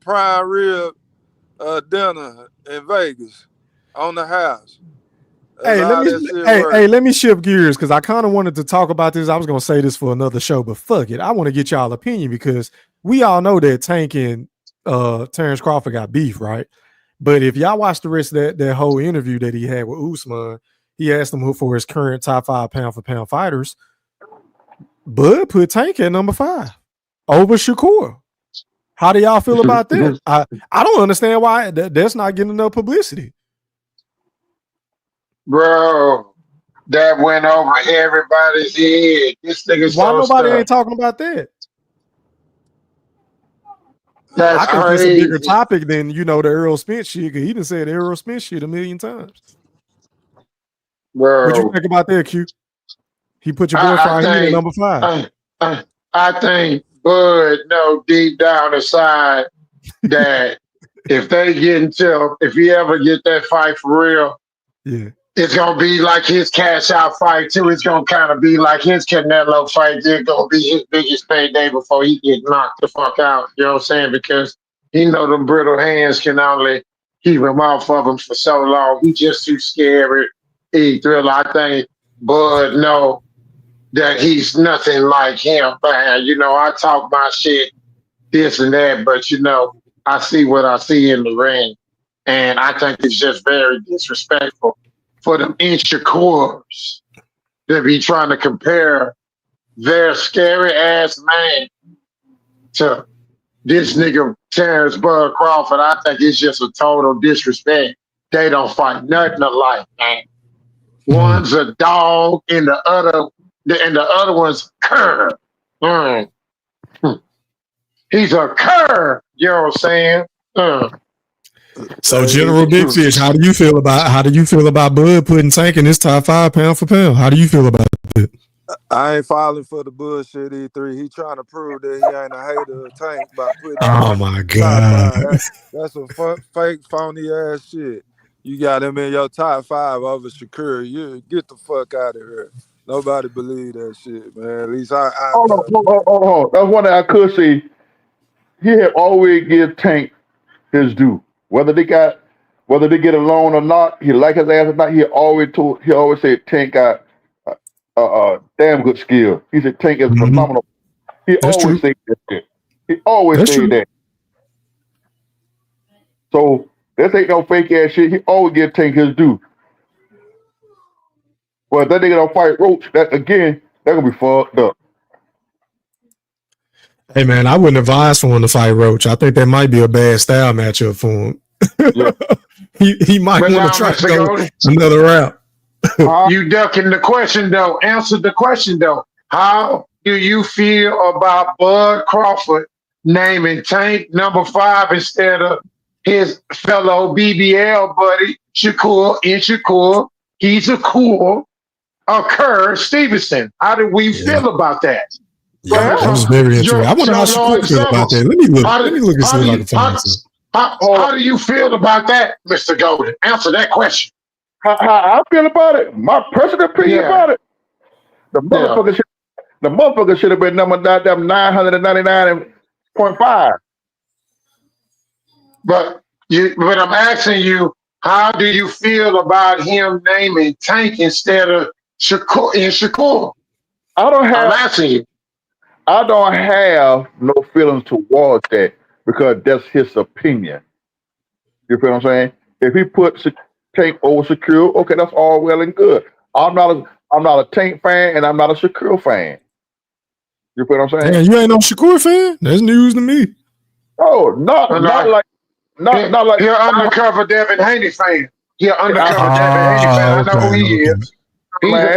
Q: prime rib dinner in Vegas on the house.
F: Hey, let me shift gears because I kind of wanted to talk about this. I was gonna say this for another show, but fuck it. I want to get y'all opinion because we all know that Tank and Terence Crawford got beef, right? But if y'all watch the rest of that whole interview that he had with Usman, he asked him who for his current top 5 pound for pound fighters. Bud put Tank at number 5 over Shakur. How do y'all feel about that? I don't understand why that's not getting enough publicity.
O: Bro, that went over everybody's head. This nigga's
F: Why nobody ain't talking about that?
O: That's
F: I think
O: crazy.
F: it's a bigger topic than the Errol Spence shit. Cause he done said Errol Spence shit a million times.
O: Bro,
F: What you think about that, Q? He put your boy Fahid at number 5.
O: I think Bud know deep down inside that if he ever get that fight for real,
F: yeah,
O: it's gonna be like his cash out fight too. It's gonna kind of be like his Canelo fight. It's gonna be his biggest payday before he get knocked the fuck out. You know what I'm saying? Because he know them brittle hands can only keep him off of him for so long. He just too scary. Thriller. I think Bud know that he's nothing like him, man. I talk my shit, this and that, but I see what I see in the ring. And I think it's just very disrespectful for them Inshakurs to be trying to compare their scary ass man to this nigga Terence Bud Crawford. I think it's just a total disrespect. They don't fight nothing alike, man. One's a dog and the other one's cur. He's a cur, you know what I'm saying?
F: So General Big Fish, how do you feel about Bud putting Tank in his top 5 pound for pound? How do you feel about it?
Q: I ain't falling for the bullshit E3. He trying to prove that he ain't a hater of Tank by putting
F: Oh my God.
Q: That's some fake phony ass shit. You got him in your top 5 over Shakur. You get the fuck out of here. Nobody believe that shit, man. At least I
L: Hold on. That's one that I could see. He have always give Tank his due. Whether they get along or not, he like his ass or not, he always said Tank got damn good skill. He said Tank is phenomenal. He always said that shit. He always said that. So this ain't no fake ass shit. He always give Tank his due. But if that nigga don't fight Roach, that again, they're gonna be fucked up.
F: Hey man, I wouldn't advise for him to fight Roach. I think that might be a bad style matchup for him.
L: Yeah.
F: he might want to try to go another route.
O: You ducking the question though. Answer the question though. How do you feel about Bud Crawford naming Tank number 5 instead of his fellow BBL buddy Shakur? He's a cool Kerr Stevenson. How do we feel about that?
F: Yeah, that was very interesting. I wonder how Shakur feel about that. Let me look and see if I can find something.
O: How do you feel about that, Mr. Golden? Answer that question.
L: How I feel about it? My personal opinion about it. The motherfucker should have been number 999.5.
O: But I'm asking you, how do you feel about him naming Tank instead of Shakur.
L: I don't have.
O: I'm asking you.
L: I don't have no feelings towards that because that's his opinion. You feel what I'm saying? If he puts Tank over Shakur, okay, that's all well and good. I'm not a Tank fan and I'm not a Shakur fan. You feel what I'm saying?
F: Man, you ain't no Shakur fan? That's news to me.
L: Oh, not like
O: You're undercover Devin Haney fan. You're undercover Devin Haney fan. I know who he is.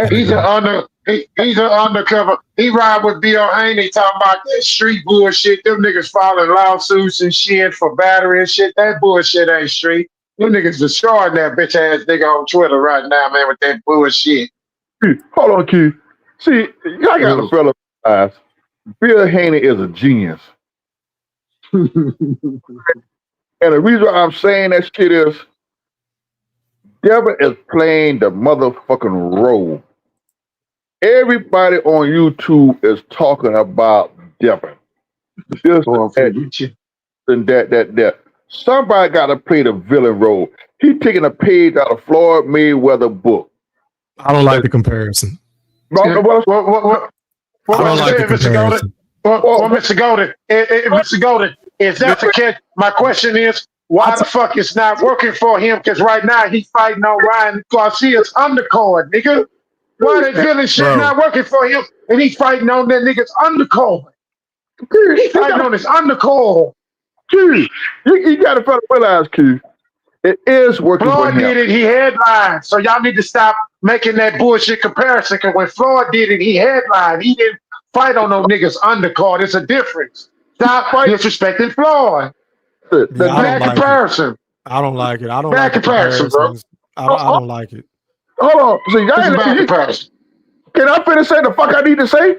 O: He's an undercover. He ride with Bill Haney talking about that street bullshit. Them niggas filing lawsuits and shit for battery and shit. That bullshit ain't street. Them niggas destroying that bitch ass nigga on Twitter right now, man, with that bullshit.
L: Hold on, Q. See, y'all got to realize Bill Haney is a genius. And the reason why I'm saying that shit is Devin is playing the motherfucking role. Everybody on YouTube is talking about Devin. This and that. Somebody got to play the villain role. He taking a page out of Floyd Mayweather book.
F: I don't like the comparison.
O: What I don't like the comparison. Mr. Golden, Mr. Golden, is that the case? My question is, why the fuck it's not working for him? Because right now he's fighting on Ryan Garcia's undercard, nigga. Why that villain shit not working for him? And he's fighting on that nigga's undercard. He's fighting on his undercard.
L: Q, you got to realize, Q, it is working for
O: Floyd
L: him.
O: did it, he headlined. So y'all need to stop making that bullshit comparison. Because when Floyd did it, he headlined. He didn't fight on no niggas undercard. It's a difference. Stop disrespecting Floyd. Bad comparison.
F: I don't like it. I don't
O: Bad
F: like
O: comparison, bro.
F: I don't like it.
L: Hold on. See, y'all
O: It's a bad comparison.
L: Can I finish saying the fuck I need to say?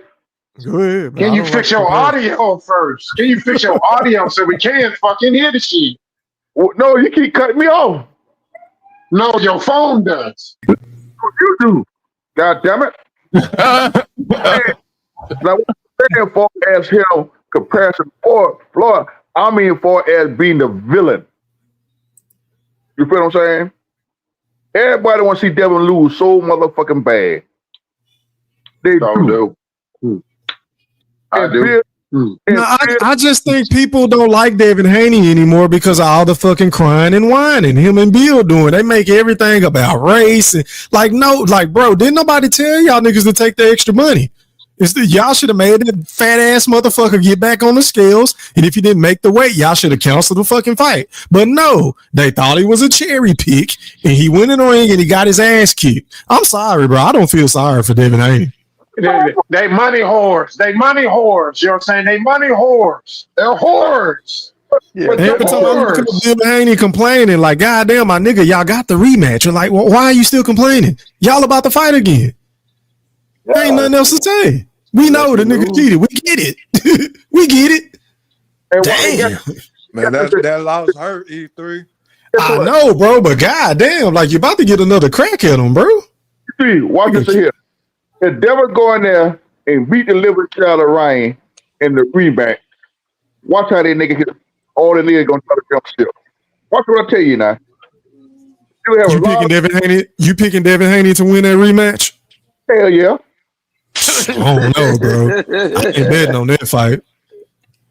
F: Go ahead.
O: Can you fix your audio first? Can you fix your audio so we can fucking hear the shit?
L: Well, no, you keep cutting me off.
O: No, your phone does.
L: You do. God damn it. Now, what I'm saying for as him comparison for Floyd, I mean for as being the villain. You feel what I'm saying? Everybody want to see Devin lose so motherfucking bad. They do.
O: I do.
F: No, I just think people don't like Devin Haney anymore because of all the fucking crying and whining him and Bill doing. They make everything about race and bro, didn't nobody tell y'all niggas to take the extra money? Y'all should have made that fat ass motherfucker get back on the scales, and if he didn't make the weight, y'all should have canceled the fucking fight. But no, they thought he was a cherry pick, and he went in the ring and he got his ass kicked. I'm sorry, bro. I don't feel sorry for Devin Haney.
O: They money whores. They money whores. You know what I'm saying? They money whores. They're whores. Yeah,
F: every time I look at Devin Haney complaining, like, God damn, my nigga, y'all got the rematch. And like, well, why are you still complaining? Y'all about to fight again. There ain't nothing else to say. We know the nigga cheated. We get it. We get it. Damn.
Q: Man, that loss hurt, E3.
F: I know, bro, but goddamn, like, you're about to get another crack at him, bro.
L: See, watch this here. If Devin go in there and beat the living child of Ryan in the rematch, watch how they nigga hit all the niggas gonna try to jump still. Watch what I tell you now.
F: You picking Devin Haney? You picking Devin Haney to win that rematch?
L: Hell yeah.
F: I don't know, bro. I ain't betting on that fight.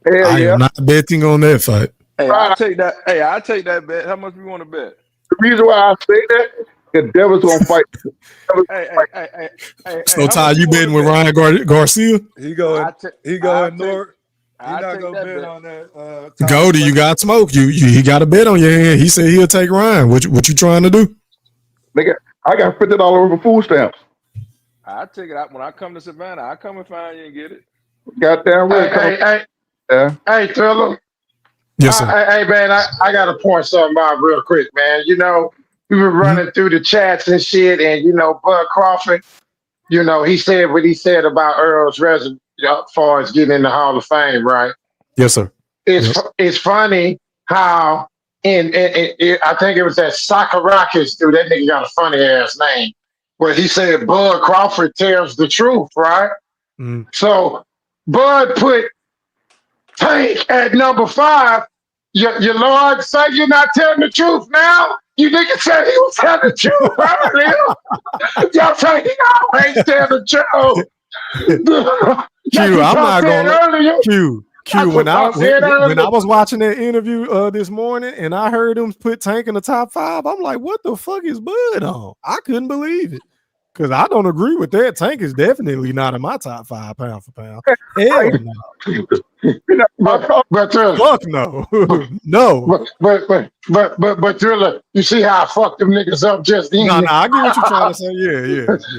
L: Hell
F: I am not betting on that fight.
R: Hey, I'll take that. Hey, I'll take that bet. How much do you want to bet?
L: The reason why I say that is Devin's gonna fight.
F: So Ty, you betting with Ryan Garcia?
Q: He going north. He not gonna bet on that.
F: Goldie, you got smoke. He got a bet on your hand. He said he'll take Ryan. What you trying to do?
L: Nigga, I got $50 over food stamps.
R: I take it out when I come to Savannah. I come and find you and get it.
L: Goddamn right.
O: Hey, Thriller.
F: Yes, sir.
O: Hey, man, I got to point something out real quick, man. You know, we were running through the chats and shit, and, you know, Bud Crawford, you know, he said what he said about Errol's resume as far as getting in the Hall of Fame, right?
F: Yes, sir.
O: It's funny how, I think it was that Sakarakis dude, that nigga got a funny ass name, where he said Bud Crawford tells the truth, right? So Bud put Tank at number 5. Your Lord say you're not telling the truth now? You niggas said he was telling the truth earlier. Y'all taking out ain't tell the truth.
F: Q, I'm not gonna
O: earlier.
F: Q.
O: That's
F: When
O: what
F: I
O: I said
F: when I
O: earlier.
F: was watching that interview this morning and I heard him put Tank in the top 5, I'm like, what the fuck is Bud on? I couldn't believe it. Because I don't agree with that. Tank is definitely not in my top 5 pound for pound. Hell no. Fuck no. No.
O: But Thriller, you see how I fucked them niggas up just then?
F: No, I get what you're trying to say.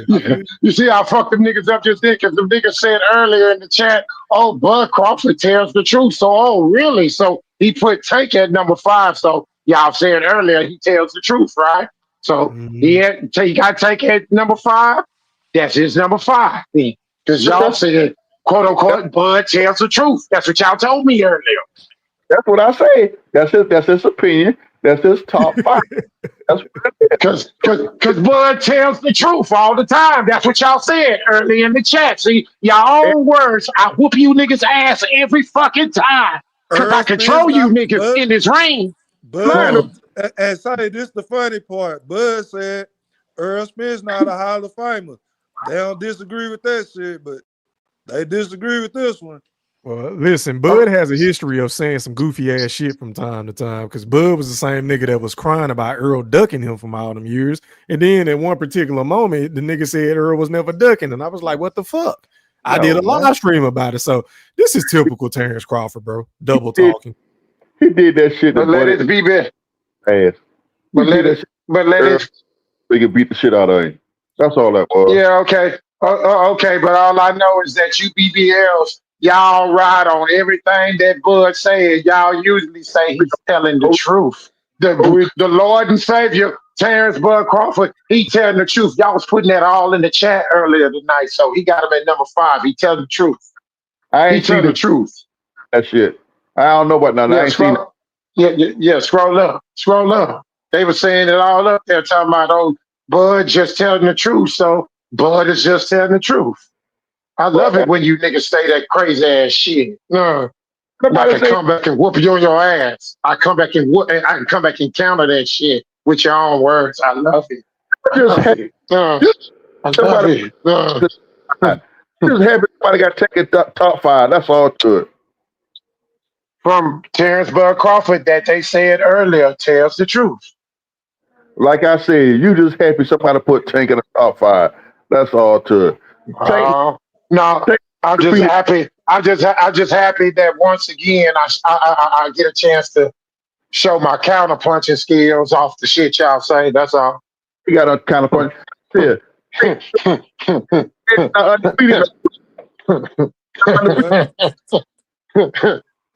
F: Yeah.
O: You see how I fucked them niggas up just then? Because the niggas said earlier in the chat, oh, Bud Crawford tells the truth. So, oh, really? So he put Tank at number 5. So y'all said earlier he tells the truth, right? So he got Tank at number 5. That's his number 5. Because y'all said, quote unquote, Bud tells the truth. That's what y'all told me earlier.
L: That's what I say. That's his opinion. That's his top 5.
O: Because Bud tells the truth all the time. That's what y'all said early in the chat. See, y'all own words. I whoop you niggas' ass every fucking time. Because I control you niggas in this ring.
Q: Bud, and say this the funny part. Bud said Earl Smith's not a Hall of Famer. They don't disagree with that shit, but they disagree with this one.
F: Well, listen, Bud has a history of saying some goofy ass shit from time to time because Bud was the same nigga that was crying about Earl ducking him from all them years. And then at one particular moment, the nigga said Earl was never ducking. And I was like, what the fuck? I did a live stream about it. So this is typical Terence Crawford, bro. Double talking.
L: He did that shit.
O: But let it be bad.
L: Ass.
O: But let it.
L: They can beat the shit out of him. That's all that was.
O: Yeah, okay. Okay, but all I know is that you BBLs, y'all ride on everything that Bud said. Y'all usually say he's telling the truth. The Lord and Savior, Terence Bud Crawford, he telling the truth. Y'all was putting that all in the chat earlier tonight, so he got him at number 5. He telling the truth.
L: I ain't seen the
O: truth.
L: That shit. I don't know about none. I ain't seen it.
O: Yeah, scroll up. They were saying it all up there, talking about, oh, Bud just telling the truth, so Bud is just telling the truth. I love it when you niggas say that crazy ass shit. I can come back and whoop you on your ass. I come back and I can come back and counter that shit with your own words. I love it. I love it.
L: Just happy somebody got taken top 5. That's all to it.
O: From Terence Bud Crawford that they said earlier tells the truth.
L: Like I said, you just happy somebody put Tank in the top 5. That's all to it.
O: No, I'm just happy. I'm just happy that once again I get a chance to show my counter punching skills off the shit y'all say. That's all.
L: You got a counter punch. Yeah.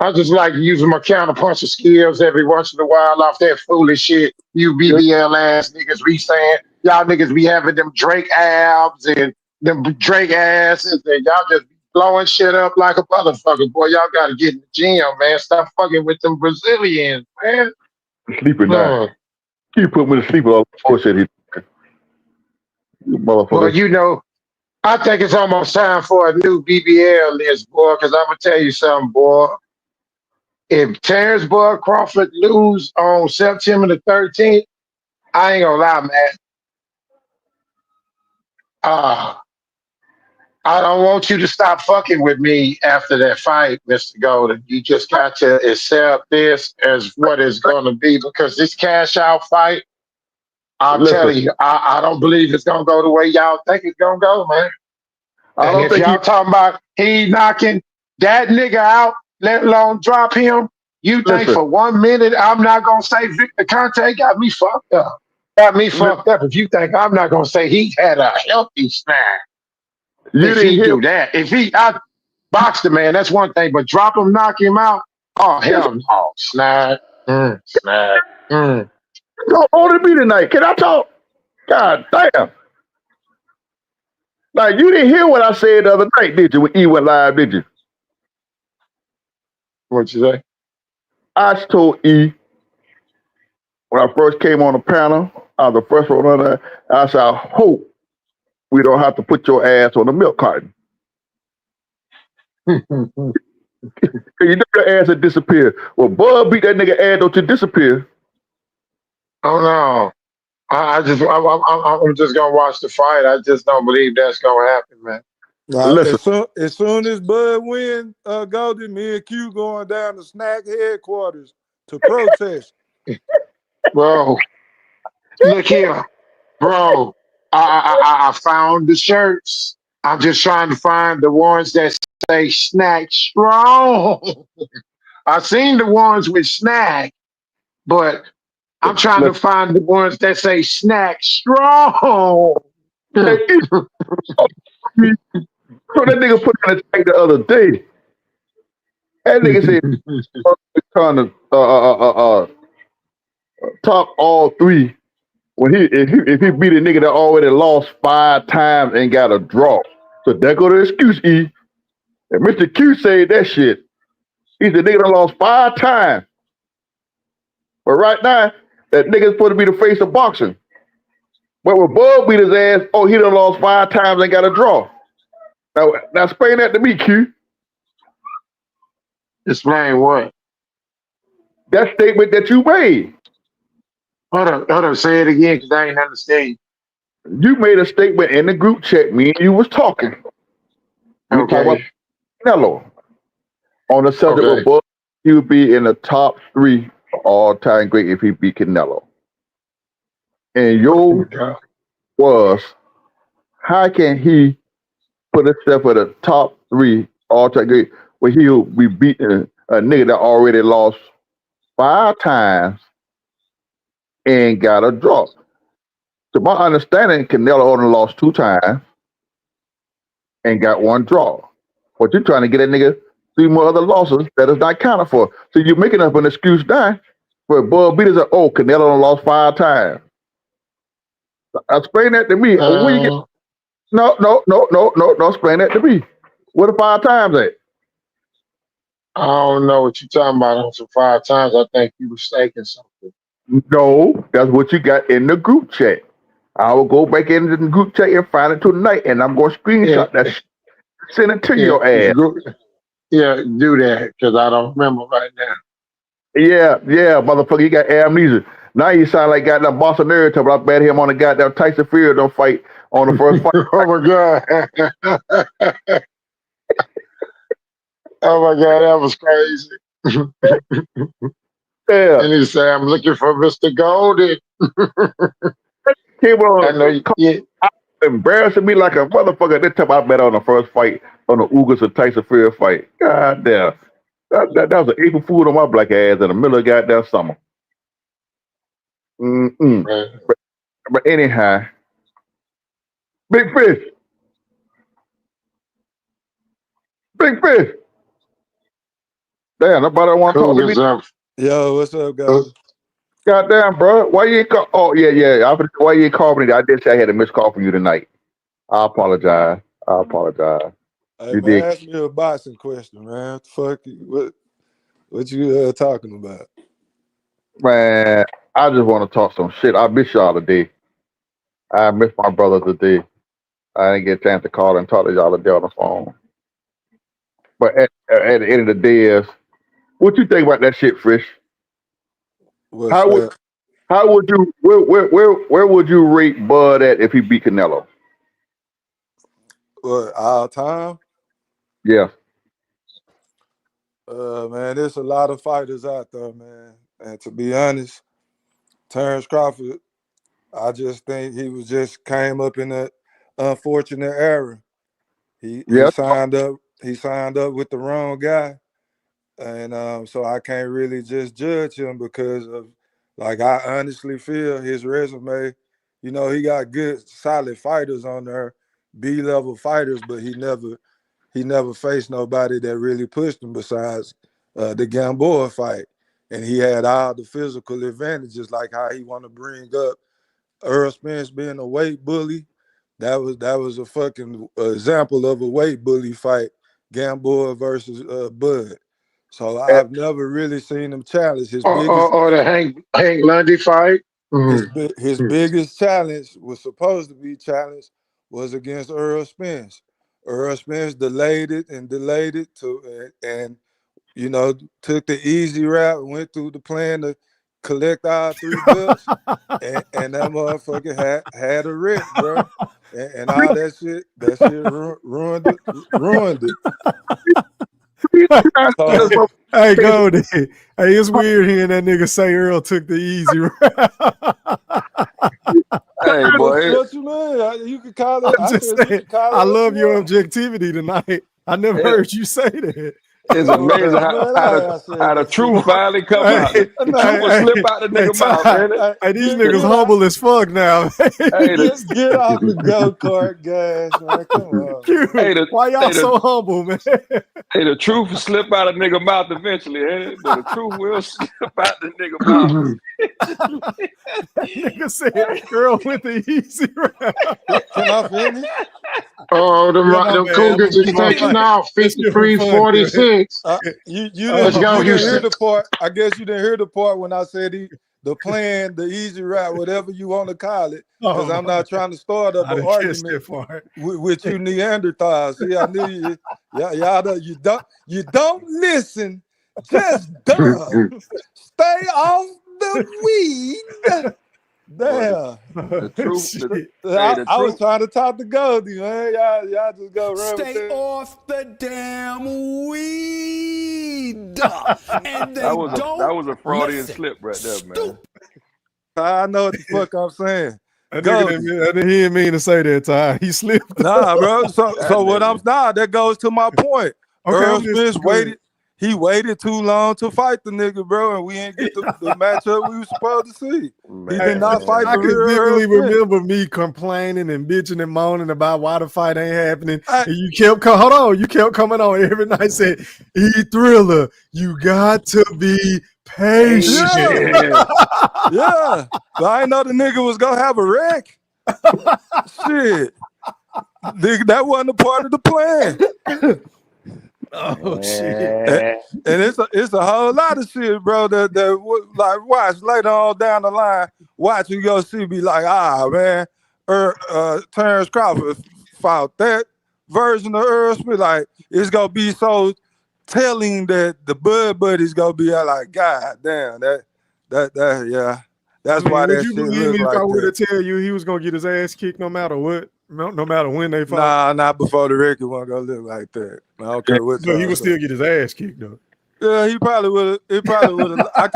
O: I just like using my counter punching skills every once in a while off that foolish shit you BBL ass niggas be saying. Y'all niggas be having them Drake abs and them Drake asses, and y'all just blowing shit up like a motherfucker. Boy, y'all gotta get in the gym, man. Stop fucking with them Brazilians, man.
L: Sleeping now. You put me to sleep with all the bullshit he motherfucker.
O: Well, you know, I think it's almost time for a new BBL list, boy, because I'm gonna tell you something, boy. If Terence Bud Crawford lose on September the 13th, I ain't gonna lie, man. I don't want you to stop fucking with me after that fight, Mr. Golden. You just got to accept this as what it's gonna be, because this cash out fight, I'm telling you, I don't believe it's gonna go the way y'all think it's gonna go, man. And if y'all talking about he knocking that nigga out, let alone drop him, you think for 1 minute I'm not gonna say Victor Conte got me fucked up? Got me fucked up if you think I'm not gonna say he had a healthy snap. If he do that, if he box the man, that's one thing, but drop him, knock him out, oh hell no, snap, snap.
L: Don't order me tonight. Can I talk? God damn. Like, you didn't hear what I said the other night, did you? When E went live, did you?
O: What'd you say?
L: I told E when I first came on the panel, I was the first one on there. I said, I hope we don't have to put your ass on the milk carton. You know your ass had disappeared. Well, Bud beat that nigga ass, don't you disappear?
O: Oh no. I'm just gonna watch the fight. I just don't believe that's gonna happen, man.
L: Listen,
Q: As soon as Bud win, Goldie, me and Q going down to Snack headquarters to protest.
O: Bro, look here, bro. I found the shirts. I'm just trying to find the ones that say snack strong. I seen the ones with snack, but I'm trying to find the ones that say snack strong.
L: so that nigga put in a check the other day. That nigga said trying to top all three when if he beat a nigga that already lost 5 times and got a draw. So there go the excuse, E. And Mr. Q said that shit. He said nigga done lost 5 times. But right now, that nigga's supposed to be the face of boxing. But when Bud beat his ass, oh, he done lost 5 times and got a draw. Now explain that to me, Q.
O: Explain what?
L: That statement that you made.
O: Hold up, say it again because I ain't understand.
L: You made a statement in the group chat. Me and you was talking. We talking about Canelo on the subject of Bud. He would be in the top 3 all-time great if he beat Canelo. And your was, how can he put himself at the top 3 all-time great when he'll be beating a nigga that already lost 5 times and got a draw? To my understanding, Canelo only lost 2 times and got 1 draw. But you're trying to get a nigga 3 more other losses that is not counted for. So you're making up an excuse now for Bud beaters. Oh, Canelo lost 5 times. Explain that to me. Where you get? No. Explain that to me. What are 5 times at?
O: I don't know what you're talking about on some 5 times. I think you mistaken something.
L: No, that's what you got in the group chat. I will go back into the group chat and find it tonight, and I'm going to screenshot that shit, send it to your ass.
O: Do that, because I don't remember right now.
L: Yeah, motherfucker, you got amnesia. Now you sound like goddamn Boston Nerd talking about bet him on the goddamn Tyson Fury don't fight on the first fight.
O: Oh my god. Oh my god, that was crazy.
L: Yeah.
O: And he said, I'm looking for Mr. Golden.
L: Came on, embarrassing me like a motherfucker. This time I bet on the first fight on the Ugas and Tyson Fury fight. God damn. That was an April Fool on my black ass in the middle of goddamn summer. But anyhow, Big Fish. Damn, nobody want to talk to me.
Q: Yo, what's up, guys?
L: Goddamn, bro. Why you ain't call? Oh, yeah. Why you ain't called me? I did say I had a missed call from you tonight. I apologize.
Q: Hey,
L: You
Q: man,
L: did.
Q: ask me a boxing question, man. Fuck you. What you talking about?
L: Man, I just want to talk some shit. I miss y'all today. I miss my brother today. I didn't get a chance to call and talk to y'all today on the phone. But at the end of the day is, what you think about that shit, Fish? How would you where would you rate Bud at if he beat Canelo?
Q: What, all time?
L: Yeah.
Q: Man, there's a lot of fighters out there, man. And to be honest, Terence Crawford, I just think he was just came up in an unfortunate era. He signed up with the wrong guy. And so I can't really just judge him because of, like, I honestly feel his resume, you know, he got good, solid fighters on there, B-level fighters, but he never faced nobody that really pushed him besides the Gamboa fight. And he had all the physical advantages, like how he want to bring up Errol Spence being a weight bully. That was a fucking example of a weight bully fight, Gamboa versus Bud. So I've never really seen him challenge his biggest.
O: Or the Hank Lundy fight.
Q: His biggest challenge was supposed to be challenged was against Errol Spence. Errol Spence delayed it and you know, took the easy route, went through the plan to collect our 3 belts, and that motherfucker had a wreck, bro. And all that shit ruined it.
F: Hey, Goldie. Hey, it's weird hearing that nigga say Earl took the easy route.
R: Hey, boy.
Q: What you mean? You can call it.
F: I'm just saying, I love your objectivity tonight. I never heard you say that.
R: It's amazing how the truth finally come out. The truth will slip out the nigga mouth, man.
F: Hey, these niggas humble as fuck now.
Q: Get off the go-kart gas, man. Come on.
F: Why y'all so humble, man?
R: Hey, the truth will slip out a nigga mouth eventually, ain't it? But the truth will slip out the nigga mouth.
F: Nigga said, girl with the easy route.
Q: Can I finish?
O: Oh, the Cougars is taking off 53-46.
Q: You didn't hear the part. I guess you didn't hear the part when I said the plan, the easy route, whatever you want to call it. Because I'm not trying to start up an argument with you Neanderthals. See, I knew you don't listen, just dumb. Stay off the weed. Damn.
R: The truth.
Q: I was trying to talk to Goldie, man. Y'all just go run.
C: Stay off the damn weed. And they
R: that was a Freudian slip right there, man.
Q: I know what the fuck I'm saying.
F: He didn't mean to say that, Ty. He slipped.
Q: Nah, bro. So what that goes to my point. Earl Spence waited. He waited too long to fight the nigga, bro, and we ain't get the matchup we were supposed to see.
R: Man,
Q: he did not fight
F: I
Q: the
F: can
Q: real
F: vividly
Q: Earl Spence.
F: remember me complaining and bitching and moaning about why the fight ain't happening. And you kept coming on every night saying, Thriller, you got to be patient.
Q: Yeah. But I didn't know the nigga was gonna have a wreck. Shit. Nigga, that wasn't a part of the plan.
F: Oh shit!
Q: And it's a whole lot of shit, bro. That like watch later on down the line. Watch you go see, be like, man, Terence Crawford fought that version of Earl Smith. Like it's gonna be so telling that the Bud Buddy's gonna be like, God damn, that yeah. That's why that shit
F: believe
Q: look
F: me
Q: like
F: if I would have
Q: that.
F: tell you he was gonna get his ass kicked no matter what, no matter when they fought?
Q: Nah, not before the record wasn't gonna look like that. I don't care what.
F: No, he would still get his ass kicked though.
Q: Yeah, he probably would. It probably would have. I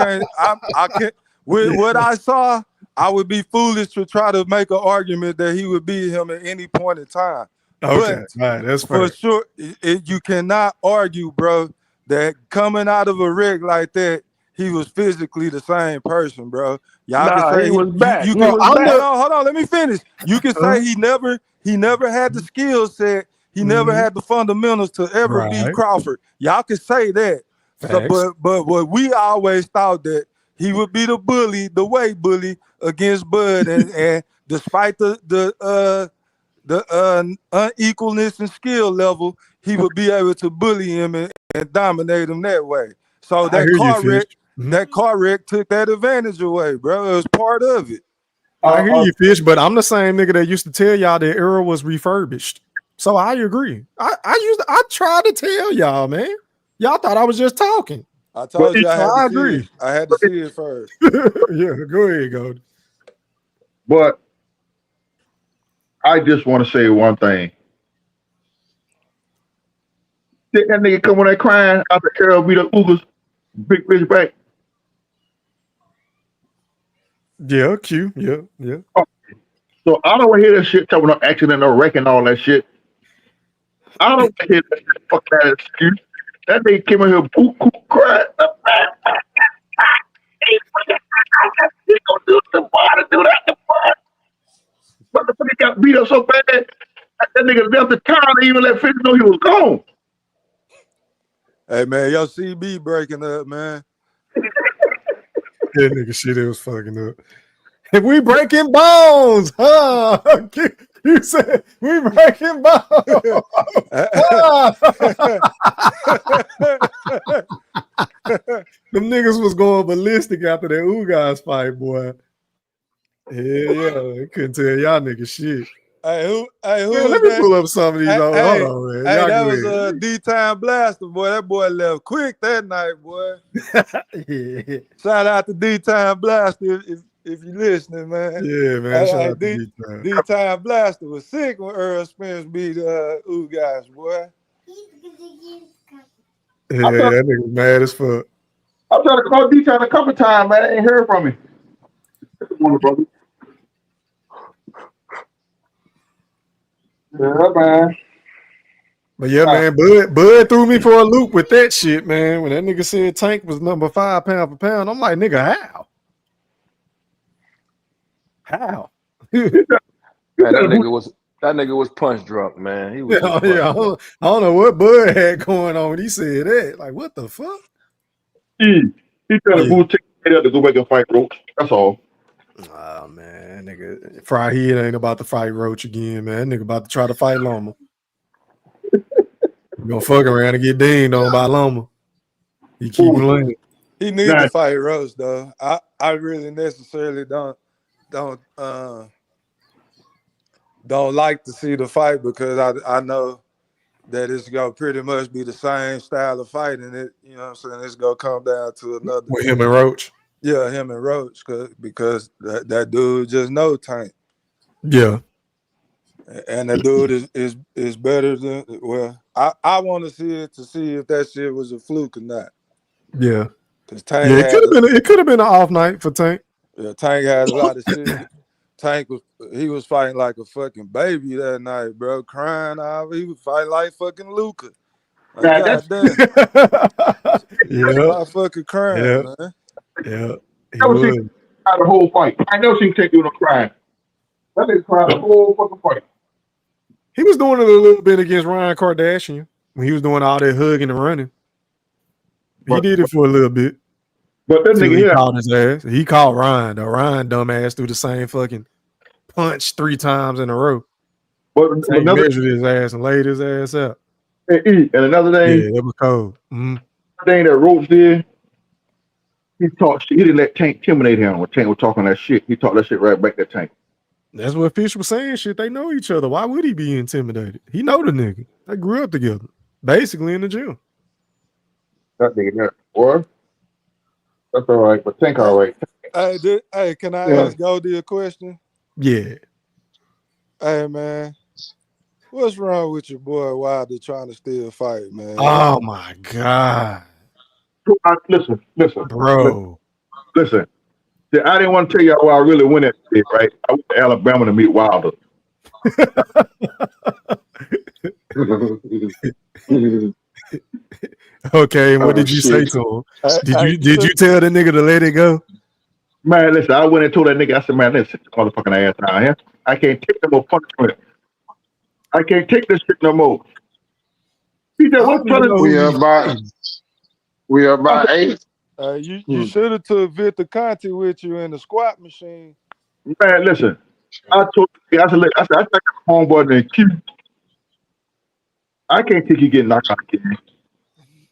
Q: can't. With what I saw, I would be foolish to try to make an argument that he would beat him at any point in time.
F: Okay,
Q: but
F: right, that's fair.
Q: for sure. You cannot argue, bro, that coming out of a wreck like that, he was physically the same person, bro. Y'all can say
R: he was back.
Q: You can, hold on, let me finish. You can say he never had the skill set. He never had the fundamentals to ever beat Crawford. Y'all can say that. So, but what we always thought that he would be the weight bully against Bud, and despite the unequalness and skill level, he would be able to bully him and dominate him that way. So that car wreck took that advantage away, bro. It was part of it.
F: I hear you, Fish, but I'm the same nigga that used to tell y'all that Errol was refurbished. So I agree. I tried to tell y'all, man. Y'all thought I was just talking.
Q: I told you I
F: agree.
Q: I had to see it first.
F: Yeah, go ahead, go.
L: But I just want to say one thing. Did that nigga come on that crying after Errol beat up Uber's big bitch back?
F: Yeah, Q. Yeah.
L: Oh, so I don't want to hear that shit talking about accident or wrecking all that shit. I don't want to hear that shit. Fuck that excuse. That nigga came in here boo crying. He gonna do the bar to do that. But the fucker got beat up so bad that nigga left the town and even let Fitz know he was gone.
Q: Hey man, your CB breaking up, man.
F: That nigga shit, it was fucking up. If we breaking bones, huh? You said we breaking bones. Them niggas was going ballistic after that Ugas fight, boy. Yeah, I couldn't tell y'all niggas shit.
Q: Who
F: Man,
Q: was
F: let me
Q: that?
F: pull up some of these. Hold
Q: Hey,
F: on, man.
Q: hey,
F: Y'all
Q: that
F: go
Q: was
F: ahead.
Q: D-Time Blaster, boy. That boy left quick that night, boy.
F: Yeah.
Q: Shout out to D-Time Blaster if you listening, man.
F: Yeah, man. Shout out to D-Time.
Q: D-Time Blaster was sick when Earl Spence beat Ooh guys, boy.
F: Yeah, that nigga mad as fuck.
L: I'm trying to call D-Town a couple times, man. I ain't heard from him. Good morning, brother. Yeah, man.
F: But yeah, man, Bud threw me for a loop with that shit, man. When that nigga said Tank was number 5 pound for pound, I'm like, nigga, how? How?
R: Man, that nigga was punch drunk, man. He was just punch
F: I
R: drunk.
F: don't know what Bud had going on when he said that. Like, what the fuck?
L: He trying to boo take to go back and fight Roach. That's all.
F: Oh man, nigga, Fry Head ain't about to fight Roach again, man. Nigga about to try to fight Loma. You gonna fuck around and get dinged on by Loma. He keep playing.
Q: He needs to fight Rose though. I really necessarily don't like to see the fight because I know that it's gonna pretty much be the same style of fighting. It, you know what I'm saying? It's gonna come down to another
F: With him and Roach.
Q: Yeah, him and Roach, because that dude just know Tank.
F: Yeah.
Q: And that dude is better than I want to see if that shit was a fluke or not.
F: Yeah.
Q: Because Tank
F: it could have been an off night for Tank.
Q: Yeah, Tank had a lot of shit. Tank was fighting like a fucking baby that night, bro. Crying out. He was fighting like fucking Luca. Like, goddamn.
F: Yeah.
Q: Fucking crying, man.
F: Yeah. He
L: Never
F: would.
L: seen the whole fight. I never seen Tank doing no crying. That nigga cried the whole fucking fight.
F: He was doing it a little bit against Ryan Kardashian when he was doing all that hugging and running. He did it for a little bit.
L: But that nigga
F: he
L: here
F: caught his ass. He caught Ryan. The Ryan dumbass threw the same fucking punch 3 times in a row.
L: But
F: Tank measured his ass and laid his ass out.
L: And another thing,
F: Yeah, that was cold.
L: Thing that Roach did, he talked shit. He didn't let Tank intimidate him when Tank was talking that shit. He talked that shit right back to Tank.
F: That's what Fish was saying. Shit, they know each other. Why would he be intimidated? He know the nigga. They grew up together, basically in the gym.
L: That nigga there, boy. That's all right, but Tank all right.
Q: Hey, can I ask Goldie a question?
F: Yeah.
Q: Hey, man. What's wrong with your boy Wilder trying to still fight, man?
F: Oh my God.
L: Listen.
F: Bro.
L: Listen. I didn't want to tell y'all where I really went at today, right? I went to Alabama to meet Wilder.
F: Okay, and what did you say to him? Did you tell the nigga to let it go?
L: Man, listen, I went and told that nigga, I said, man, listen, motherfucking ass down here. I can't take no more punishment. I can't take this shit no more. He said, what's trying to
O: We are about 8.
Q: You should have took Victor Conte with you in the squat machine.
L: Man, listen. I told you, I said, I got a homeboy named Q. I can't take you getting knocked out again.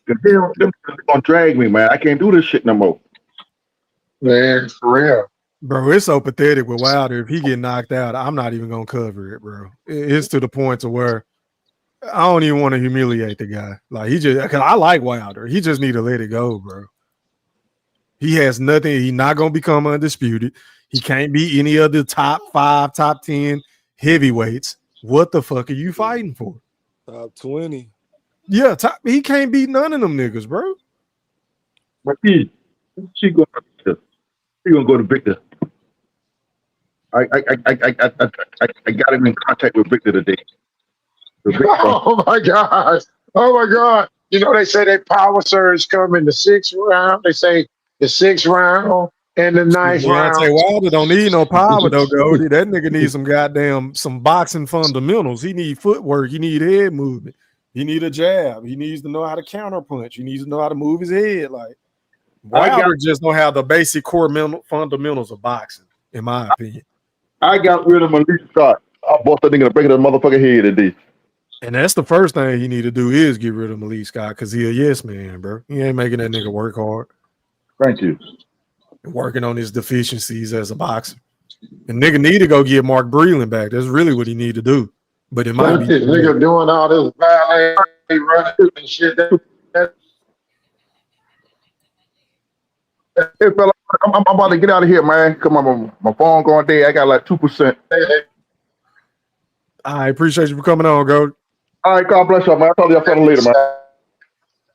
L: They're gonna drag me, man. I can't do this shit no more.
O: Man, for real.
F: Bro, it's so pathetic with Wilder. If he get knocked out, I'm not even gonna cover it, bro. It's to the point to where I don't even want to humiliate the guy. Like because I like Wilder. He just need to let it go, bro. He has nothing. He's not gonna become undisputed. He can't be any of the top 5, top 10 heavyweights. What the fuck are you fighting for?
Q: Top 20.
F: Yeah, he can't beat none of them niggas, bro.
L: But she gonna go to Victor. I got him in contact with Victor today.
O: Oh my God. Oh my God. You know, they say that power surge come in the 6th round. They say the 6th round and the 9th round.
F: Deontay Wilder don't need no power though, Goldie. That nigga needs some boxing fundamentals. He need footwork. He need head movement. He need a jab. He needs to know how to counter punch. He needs to know how to move his head. Like Wilder just don't have the basic core fundamentals of boxing, in my opinion.
L: I got rid of Malik Scott. I bought that nigga to break the motherfucking head today.
F: And that's the first thing he need to do is get rid of Malik Scott because he a yes man, bro. He ain't making that nigga work hard.
L: Thank you.
F: Working on his deficiencies as a boxer. And nigga need to go get Mark Breland back. That's really what he need to do. But it might be
O: This nigga doing all this valet running and shit.
L: Hey, fella, I'm about to get out of here, man. Come on, my phone going dead. I got like 2%.
F: I appreciate you for coming on, go.
L: All right, God bless y'all, man. I'll talk to y'all something later, man.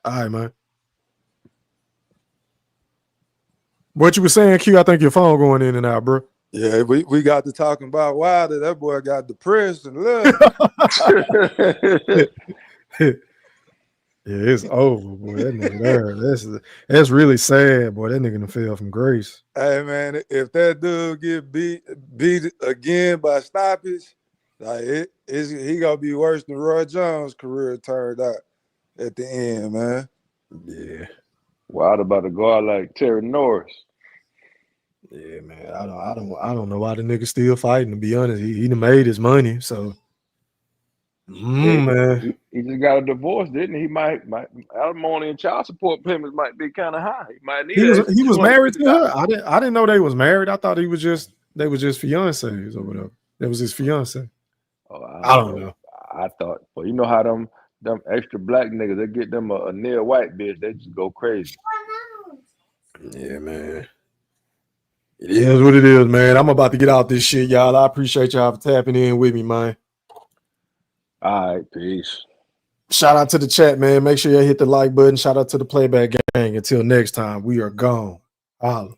F: All right, man. What you were saying, Q? I think your phone going in and out, bro.
Q: Yeah, we got to talking about Wilder. That boy got depressed and left.
F: Yeah, it's over, boy. That nigga there. That's really sad, boy. That nigga done fell from grace.
Q: Hey man, if that dude get beat again by stoppage, like he gonna be worse than Roy Jones' career turned out at the end, man.
F: Yeah.
R: Wild about to go out like Terry Norris.
F: Yeah, man. I don't know why the nigga still fighting. To be honest, he done made his money. So, man.
R: He just got a divorce, didn't he? He might alimony and child support payments might be kind of high. He might need.
F: He was married to her. I didn't know they was married. I thought they was just fiancés or whatever. That was his fiance.
R: Oh,
F: I don't know.
R: I thought, well, you know how them extra black niggas, they get them a near white bitch, they just go crazy.
F: Yeah, man. It is what it is, man. I'm about to get out this shit, y'all. I appreciate y'all for tapping in with me, man.
R: All right, peace.
F: Shout out to the chat, man. Make sure you hit the like button. Shout out to the playback gang. Until next time, we are gone. Holla.